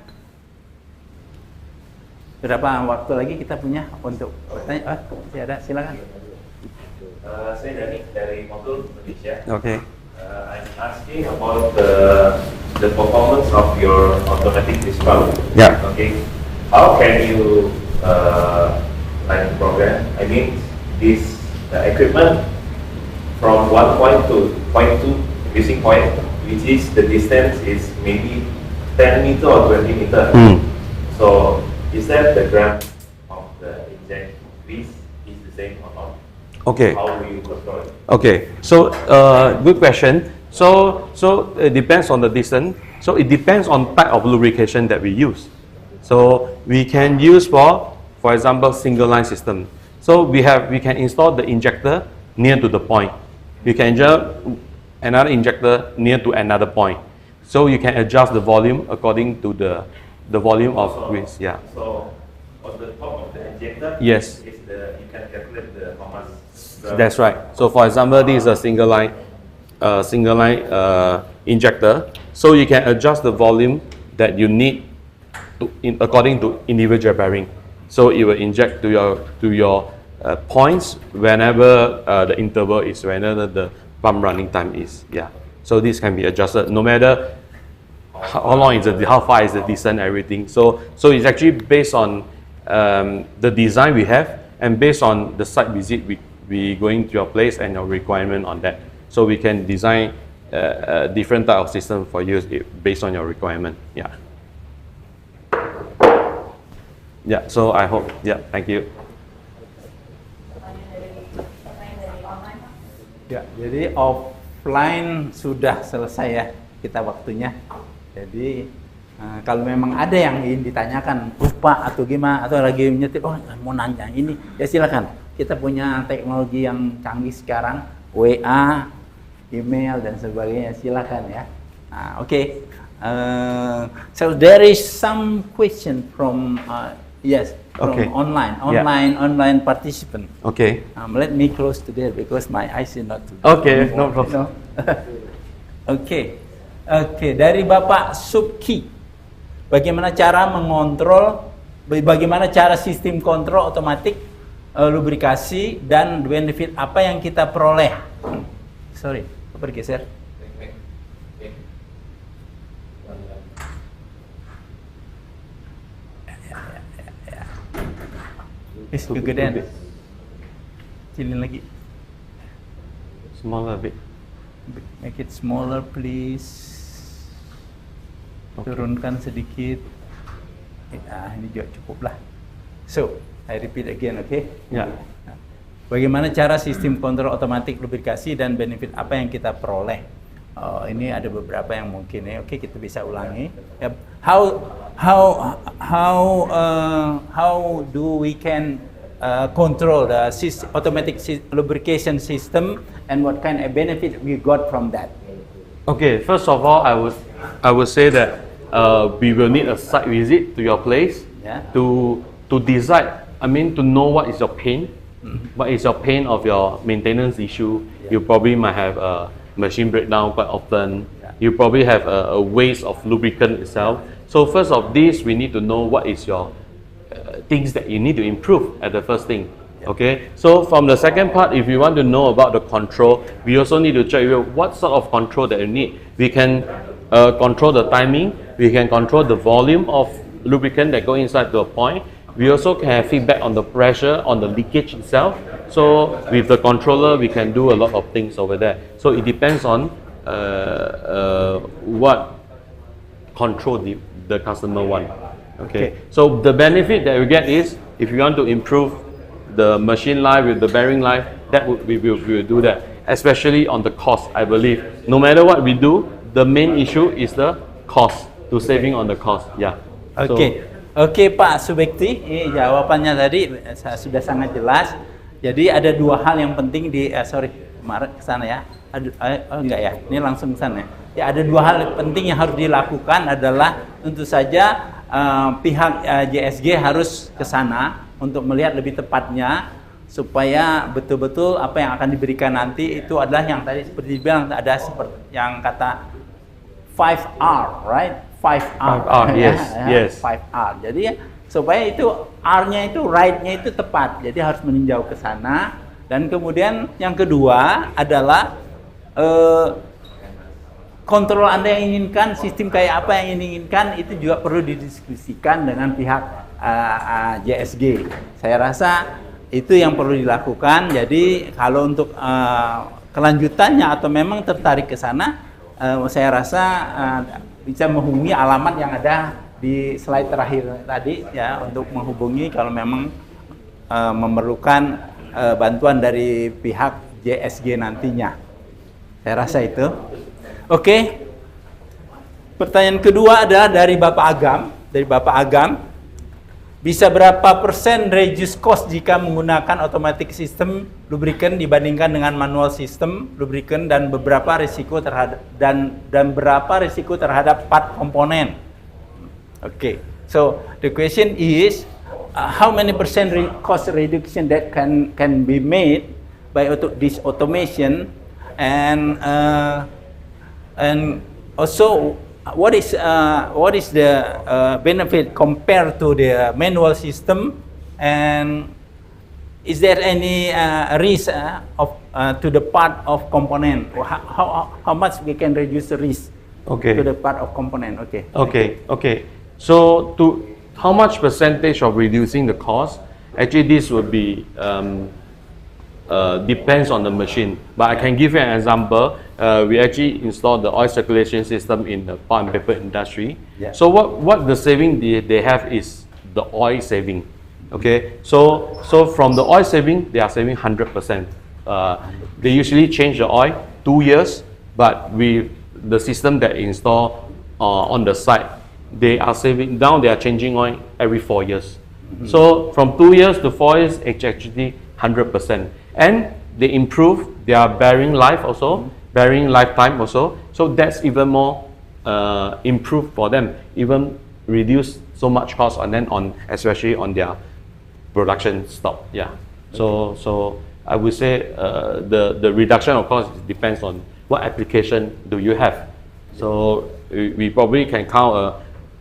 Berapa waktu lagi kita punya untuk bertanya? Masih ada, silakan. Saya Dani dari Motul Indonesia. Okay. I'm asking about the performance of your automatic disc valve. Yeah. Okay. How can you program? I mean, the equipment from one point to point 2 freezing point, which is the distance is maybe 10 meter or 20 meter. So is that the gram of the inject grease is the same or not? Okay. How do you control it? Okay, so good question. So it depends on the distance. So it depends on type of lubrication that we use. So we can use for example, single line system. So we can install the injector near to the point. We can inject another injector near to another point. So you can adjust the volume according to the volume of grease. Yeah. So on the top of the injector, Yes. is you can calculate the how much. That's right. So for example, this is a single line injector. So you can adjust the volume that you need according to individual bearing. So it will inject to your points whenever the interval is, whenever the pump running time is. Yeah. So this can be adjusted no matter how long is it, how far is the distance, everything. So it's actually based on the design we have and based on the site visit we going to your place and your requirement on that. So we can design a different type of system for you based on your requirement. Yeah. Yeah. So I hope. Yeah. Thank you. Ya, jadi offline sudah selesai ya kita waktunya. Jadi kalau memang ada yang ingin ditanyakan, lupa atau gimana, atau lagi nyetir, mau nanya ini, ya silakan. Kita punya teknologi yang canggih sekarang, WA, email dan sebagainya, silakan ya. Nah, okay. So there is some question from from online participant. Okay. Let me close to there because my eyes is not. Okay, no problem. Oke, dari Bapak Subki, bagaimana cara mengontrol, bagaimana cara sistem kontrol otomatik lubrikasi dan benefit apa yang kita peroleh? Sorry, bergeser. Kegedean. Cilin lagi. Smaller bit. Make it smaller, please. Turunkan sedikit. Ini juga cukup lah. So, I repeat again, okay? Ya. Bagaimana cara sistem kontrol otomatik lubrikasi dan benefit apa yang kita peroleh? Ini ada beberapa yang mungkin ya. Oke, kita bisa ulangi. How do we can control the automatic lubrication system and what kind of benefit we got from that? Okay, first of all, I would say that we will need a site visit to your place to decide. I mean, to know what is your pain, what is your pain of your maintenance issue. You probably might have a machine breakdown quite often. You probably have a waste of lubricant itself. So first of this, we need to know what is your things that you need to improve at the first thing. Okay. So from the second part, if you want to know about the control, we also need to check what sort of control that you need. We can control the timing. We can control the volume of lubricant that go inside to a point. We also can have feedback on the pressure, on the leakage itself. So with the controller, we can do a lot of things over there. So it depends on what control the customer want. Okay. So the benefit that we get is, if you want to improve the machine life with the bearing life, we will do that. Especially on the cost, I believe. No matter what we do, the main issue is the cost, to saving on the cost. Yeah. Oke, Pak Subekti, ini jawabannya tadi sudah sangat jelas. Jadi ada dua hal yang penting kemarin ke sana ya. Enggak ya, ini langsung ke sana. Ya, ada dua hal penting yang harus dilakukan adalah tentu saja pihak JSG harus ke sana untuk melihat lebih tepatnya supaya betul-betul apa yang akan diberikan nanti itu adalah yang tadi seperti dibilang ada seperti yang kata 5R, right? 5R, yes. 5R. Jadi supaya itu R-nya itu right-nya itu tepat. Jadi harus meninjau ke sana. Dan kemudian yang kedua adalah kontrol Anda yang inginkan, sistem kayak apa yang inginkan itu juga perlu didiskusikan dengan pihak JSG. Saya rasa itu yang perlu dilakukan. Jadi kalau untuk kelanjutannya atau memang tertarik ke sana, saya rasa bisa menghubungi alamat yang ada di slide terakhir tadi ya, untuk menghubungi kalau memang memerlukan bantuan dari pihak JSG nantinya. Saya rasa itu. Oke. Pertanyaan kedua adalah dari Bapak Agam. Dari Bapak Agam, bisa berapa persen reduce cost jika menggunakan automatic system lubricant dibandingkan dengan manual system lubricant, dan beberapa risiko terhadap dan berapa risiko terhadap part komponen? Okay, so the question is, how many percent cost reduction that can be made by this automation, and also what is the benefit compared to the manual system, and is there any risk to the part of component? How much we can reduce the risk to the part of component? Okay. So, to how much percentage of reducing the cost? Actually, this would be depends on the machine. But I can give you an example. We actually installed the oil circulation system in the pulp and paper industry. Yeah. So what the saving they have is the oil saving. Okay. So from the oil saving, they are saving 100%. They usually change the oil 2 years, but with the system that install on the site, they are saving. Now they are changing oil every 4 years. So from 2 years to 4 years, it's actually 100%. And they improve their bearing life also, bearing lifetime also. So that's even more improved for them, even reduce so much cost, and then especially on their production stock. Yeah. So I would say the reduction of cost depends on what application do you have. So we probably can count a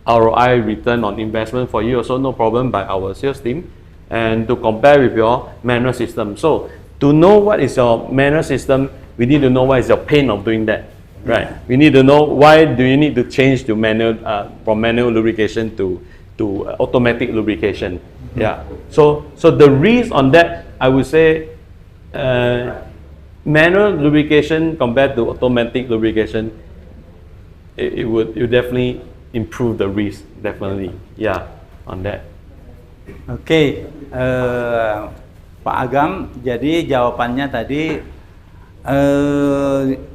ROI, return on investment, for you also no problem, by our sales team, and to compare with your manual system. So to know what is your manual system, we need to know what is your pain of doing that, right? We need to know why do you need to change to manual from manual lubrication to automatic lubrication. Yeah. So the risk on that, I would say, manual lubrication compared to automatic lubrication, it would definitely improve the risk, definitely. Yeah, on that. Oke, Pak Agam, jadi jawabannya tadi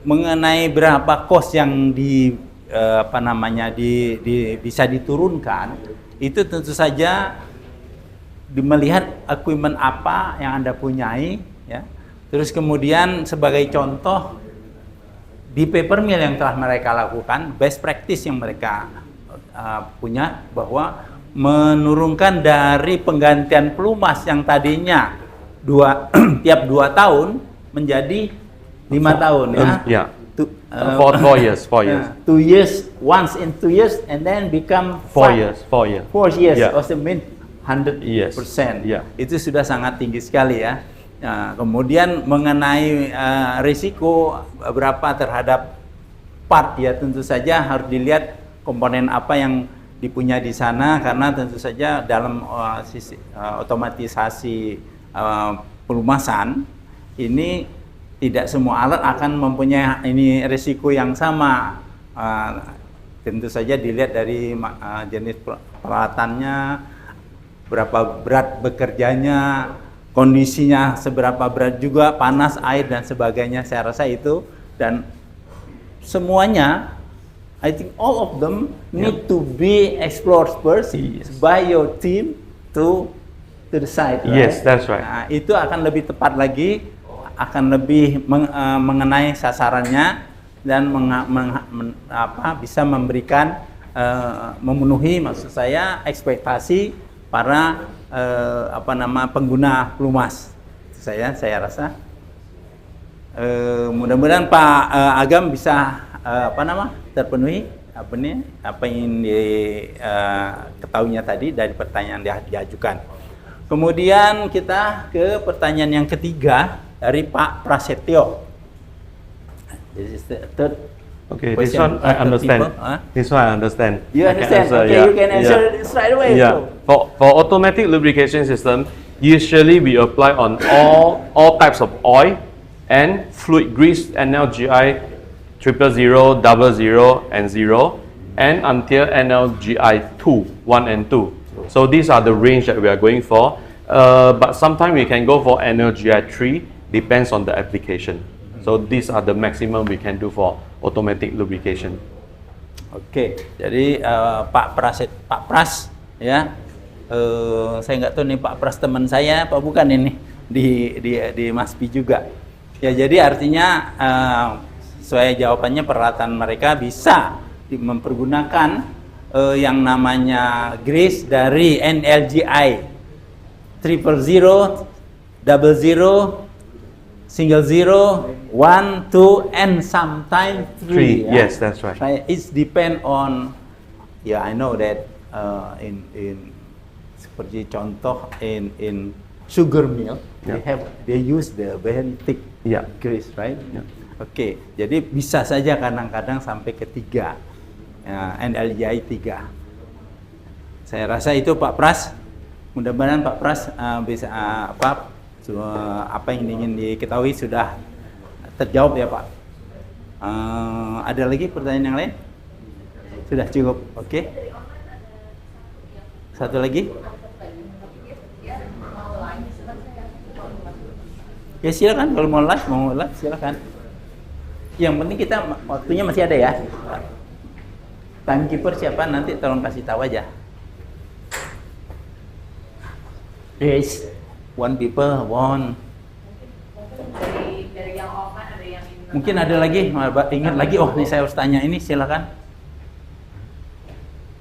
mengenai berapa cost yang bisa diturunkan, itu tentu saja melihat equipment apa yang Anda punyai, ya. Terus kemudian sebagai contoh di paper mill yang telah mereka lakukan, best practice yang mereka punya, bahwa menurunkan dari penggantian pelumas yang tadinya tiap 2 tahun menjadi 5 tahun, ya. For 4 years. 2 years, once in 2 years, and then become 4 years. 4 years, Yeah. also mean 100%. Yeah. Itu sudah sangat tinggi sekali, ya. Nah, kemudian mengenai risiko berapa terhadap part, ya tentu saja harus dilihat komponen apa yang dipunya di sana, karena tentu saja dalam sisi otomatisasi pelumasan ini tidak semua alat akan mempunyai ini risiko yang sama. Tentu saja dilihat dari jenis peralatannya, berapa berat bekerjanya, kondisinya seberapa berat juga, panas, air dan sebagainya. Saya rasa itu, dan semuanya, I think all of them need to be explored first by your team to the site. Right? Yes, that's right. Nah, itu akan lebih tepat lagi, akan lebih mengenai sasarannya, dan bisa memberikan memenuhi, maksud saya, ekspektasi para pengguna pelumas. Saya rasa mudah-mudahan Pak Agam bisa terpenuhi apa yang diketahuinya tadi dari pertanyaan yang diajukan. Kemudian kita ke pertanyaan yang ketiga dari Pak Prasetyo. This is the third. Okay, this one I understand. This one I understand. You understand? You can answer straight away. Yeah. For automatic lubrication system, usually we apply on all types of oil and fluid grease, NLGI, 000, 00, and 0, and until NLGI 2, 1 and 2. So these are the range that we are going for. But sometimes we can go for NLGI 3, depends on the application. So these are the maximum we can do for automatic lubrication. Oke, jadi Pak Pras ya, saya nggak tahu nih Pak Pras teman saya apa bukan ini di Maspi juga. Ya jadi artinya sesuai jawabannya peralatan mereka bisa mempergunakan yang namanya grease dari NLGI 000, 00, single 0, 1, 2, and sometimes 3. Yeah? Yes, that's right. It depend on, yeah, I know that in seperti contoh in sugar mill, they use the very thick grease, right? Yeah. Oke, jadi bisa saja kadang-kadang sampai ke 3, NLGI 3. Saya rasa itu Pak Pras, mudah-mudahan Pak Pras bisa apa yang ingin diketahui sudah terjawab ya Pak. Ada lagi pertanyaan yang lain? Sudah cukup, oke? Satu lagi? Ya silakan kalau mau live silakan. Yang penting kita waktunya masih ada ya. Timekeeper siapa nanti tolong kasih tahu aja. Yes, one people, one. Dari yang offline ada yang Mungkin ada lagi, ingat lagi, oh ini saya harus tanya ini, silakan.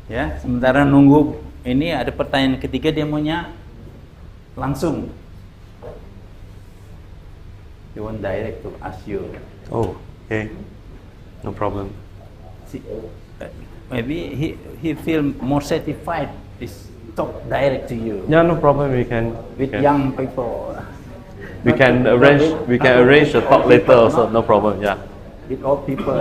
Ya, sementara nunggu ini ada pertanyaan ketiga dia maunya langsung. They want direct to ask you. Oh, okay. No problem. Maybe he feel more satisfied. Is talk direct to you. Yeah, no problem. We can. With young people. We can arrange the talk later also. No problem. Yeah. With old people.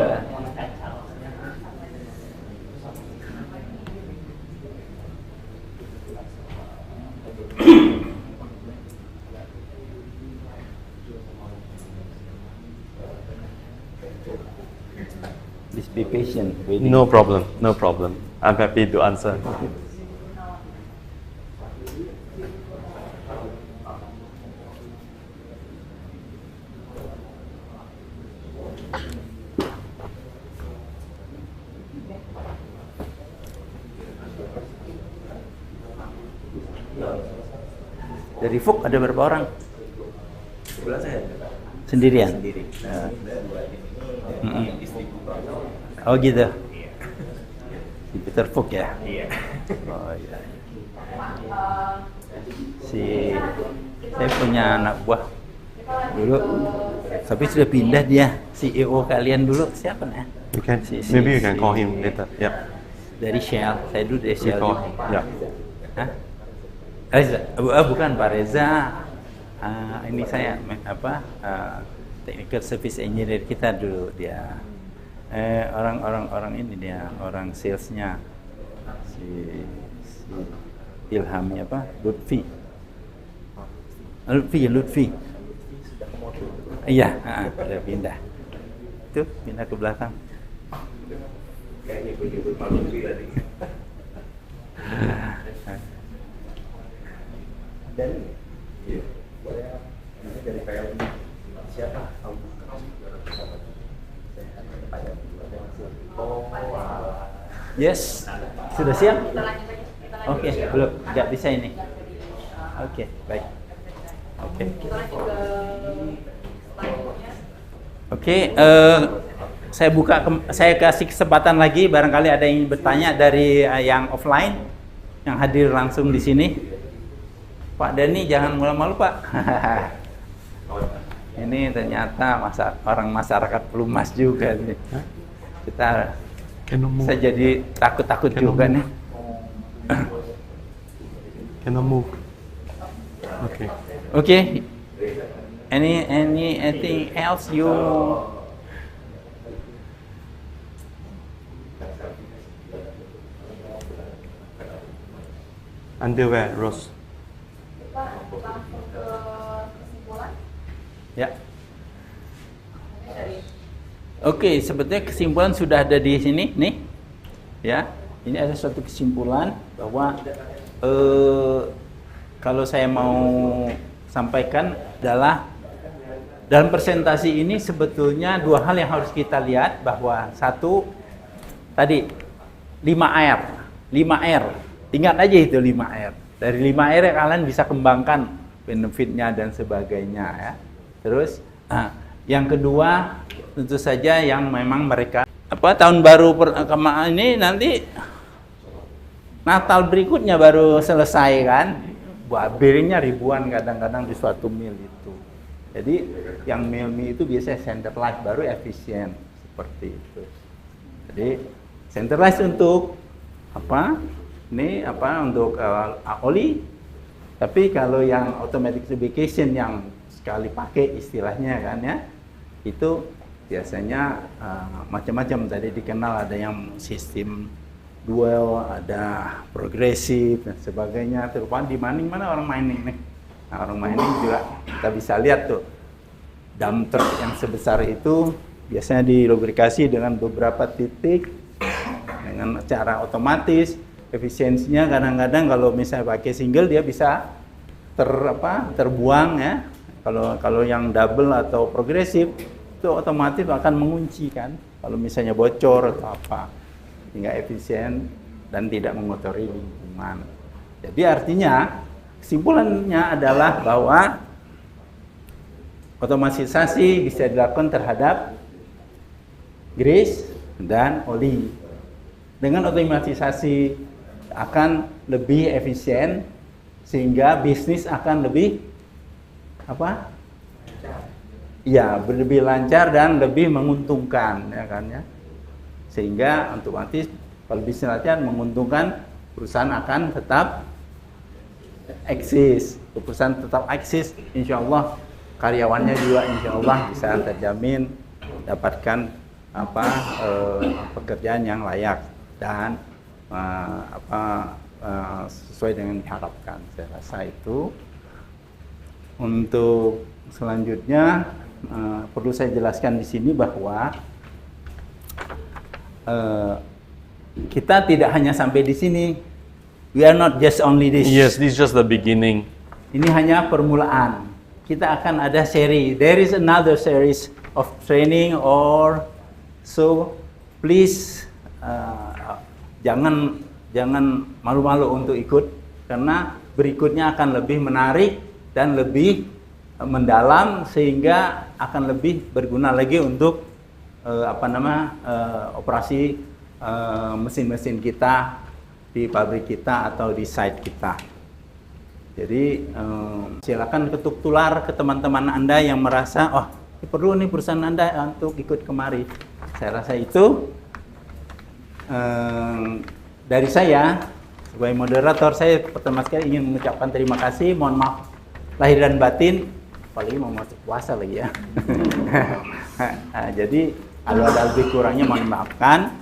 Just be patient. Waiting. No problem. No problem. I'm happy to answer. Dari FUK ada berapa orang? Sebelah saya. Sendirian? Sendiri. Oh gitu. Si Peter FUK ya? Iya. Oh iya. Saya punya anak buah dulu, tapi sudah pindah dia. CEO kalian dulu siapa nih? You can. Maybe you can call him later. Yeah. Dari Shell. Saya dulu dari Shell. Yeah. Hah? Reza, bukan Pak Reza. Ini saya technical service engineer kita dulu dia. Orang ini dia, orang salesnya si Ilhamnya apa? Lutfi. Iya, udah pindah. Itu pindah ke belakang. Kayaknya gue nyebut malu tadi. Dan iya, boleh dari PL siapa? Yes, sudah siap? Oke, belum, nggak bisa ini. Oke, baik. Oke, saya kasih kesempatan lagi, barangkali ada yang bertanya dari yang offline, yang hadir langsung di sini. Pak Dani, jangan malu-malu Pak. Ini ternyata orang masyarakat pelumas juga nih. Saya jadi takut-takut juga nih. Cannot move. Okay. Anything else you? Underwear, Rose. Langsung ke kesimpulan. Ya. Dari Oke, sebetulnya kesimpulan sudah ada di sini, nih, ya. Ini ada suatu kesimpulan bahwa kalau saya mau sampaikan adalah dalam presentasi ini sebetulnya dua hal yang harus kita lihat, bahwa satu tadi 5R, 5R, ingat aja itu 5R. Dari 5R kalian bisa kembangkan benefitnya dan sebagainya, ya. Terus, yang kedua tentu saja yang memang mereka tahun baru ini nanti Natal berikutnya baru selesai kan, birnya ribuan kadang-kadang di suatu meal itu. Jadi yang meal itu biasanya centralized baru efisien seperti itu. Jadi centralized untuk apa? Ini apa untuk oli. Tapi kalau yang automatic lubrication yang sekali pakai istilahnya kan ya, itu biasanya macam-macam. Tadi dikenal ada yang sistem dual, ada progresif dan sebagainya. Terutama di mana orang mining nih. Nah, orang mining juga kita bisa lihat tuh dump truck yang sebesar itu biasanya dilubrikasi dengan beberapa titik dengan cara otomatis. Efisiensinya kadang-kadang kalau misalnya pakai single dia bisa terbuang ya. Kalau yang double atau progresif itu otomatis akan mengunci kan. Kalau misalnya bocor atau apa, hingga efisien dan tidak mengotori lingkungan. Jadi artinya kesimpulannya adalah bahwa otomatisasi bisa dilakukan terhadap grease dan oli. Dengan otomatisasi akan lebih efisien sehingga bisnis akan lebih apa? Ya, lebih lancar dan lebih menguntungkan ya kan ya. Sehingga otomatis kalau bisnis lancar menguntungkan, perusahaan akan tetap eksis. Perusahaan tetap eksis, insya Allah karyawannya juga insya Allah bisa terjamin dapatkan pekerjaan yang layak dan sesuai dengan diharapkan. Saya rasa itu. Untuk selanjutnya perlu saya jelaskan di sini bahwa kita tidak hanya sampai di sini. We are not just only this. Yes, this is just the beginning. Ini hanya permulaan. Kita akan ada seri. There is another series of training or so. Please jangan malu-malu untuk ikut, karena berikutnya akan lebih menarik dan lebih mendalam sehingga akan lebih berguna lagi untuk operasi mesin-mesin kita di pabrik kita atau di site kita. Jadi silakan ketuk tular ke teman-teman Anda yang merasa perlu nih perusahaan Anda untuk ikut kemari. Saya rasa itu dari saya sebagai moderator. Saya pertama sekali ingin mengucapkan terima kasih, mohon maaf lahir dan batin, apalagi mau masuk puasa lagi ya. Jadi kalau ada lebih kurangnya mohon maafkan.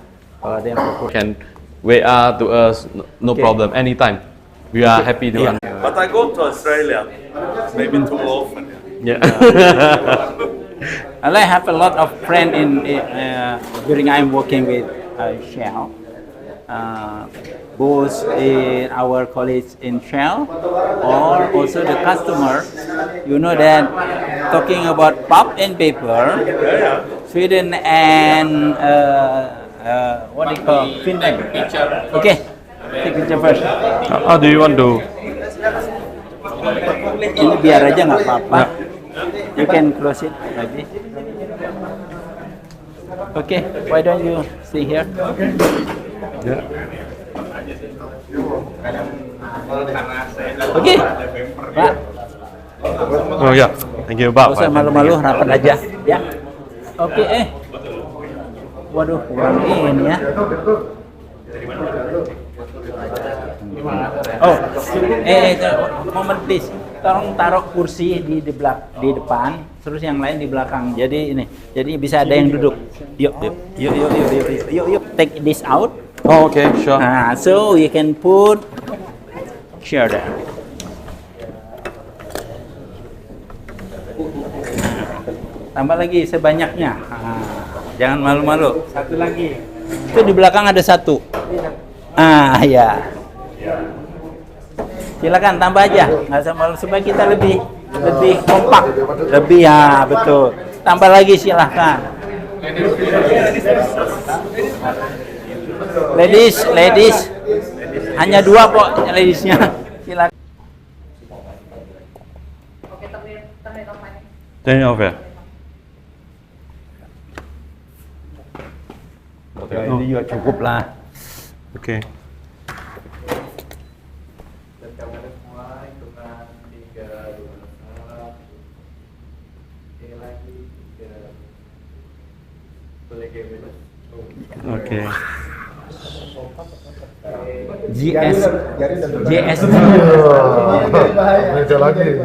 Kalau ada yang kurang Can WA to us, no problem, anytime. We are happy to. But I go to Australia, maybe too often. Yeah. And I have a lot of friends during I'm working with Shell, both in our college in Shell or also the customer. You know that talking about pulp and paper, Sweden and what do you call Finland? Okay, take picture first. How do you want to? Ini biar aja nggak apa-apa. You can close it like this. Okay, why don't you stay here? Yeah. Okay, Pak. Oh yeah, thank you, Bob. Gak usah malu-malu, rapat aja. Ya. Oke, waduh, kurang ini ya. Moment please. Tolong taruh kursi di depan, terus yang lain di belakang. Jadi ini, jadi bisa ada yang duduk. Yuk, take this out. Oh, okay, sure. So you can put chair there. Tambah lagi sebanyaknya. Jangan malu-malu. Satu lagi. Itu di belakang ada satu. Ah, ya. Silakan tambah aja. Nggak usah malu supaya kita lebih kompak. Lebih ya, betul. Tambah lagi silahkan. Ladies. Hanya 2 kok ladiesnya. Silakan. Oke, turn it off mic. Turn it off ya. Ya, ini juga cukup lah. Oke. Dan kamera mulai dengan 3, 2, 1. Oke, lagi 3. Boleh kamera. Oke.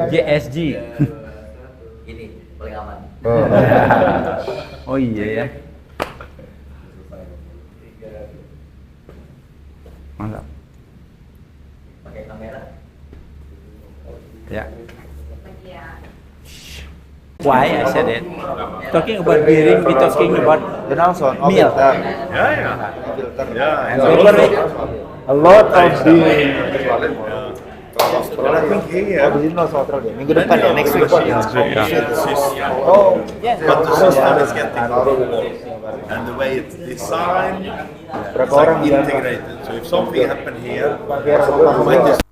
JSG. Ini paling aman. Oh iya ya. Mantap. Pakai kamera. Ya. Lagi ya. Why I said it? Talking about bearing, we talking about Then also on meal. filter. Yeah. And a lot of bearing. But I think here, Minggu depan ya, next week. Oh, yes. but the system is getting more. And the way it's designed, it's like integrated. So if something happen here, when this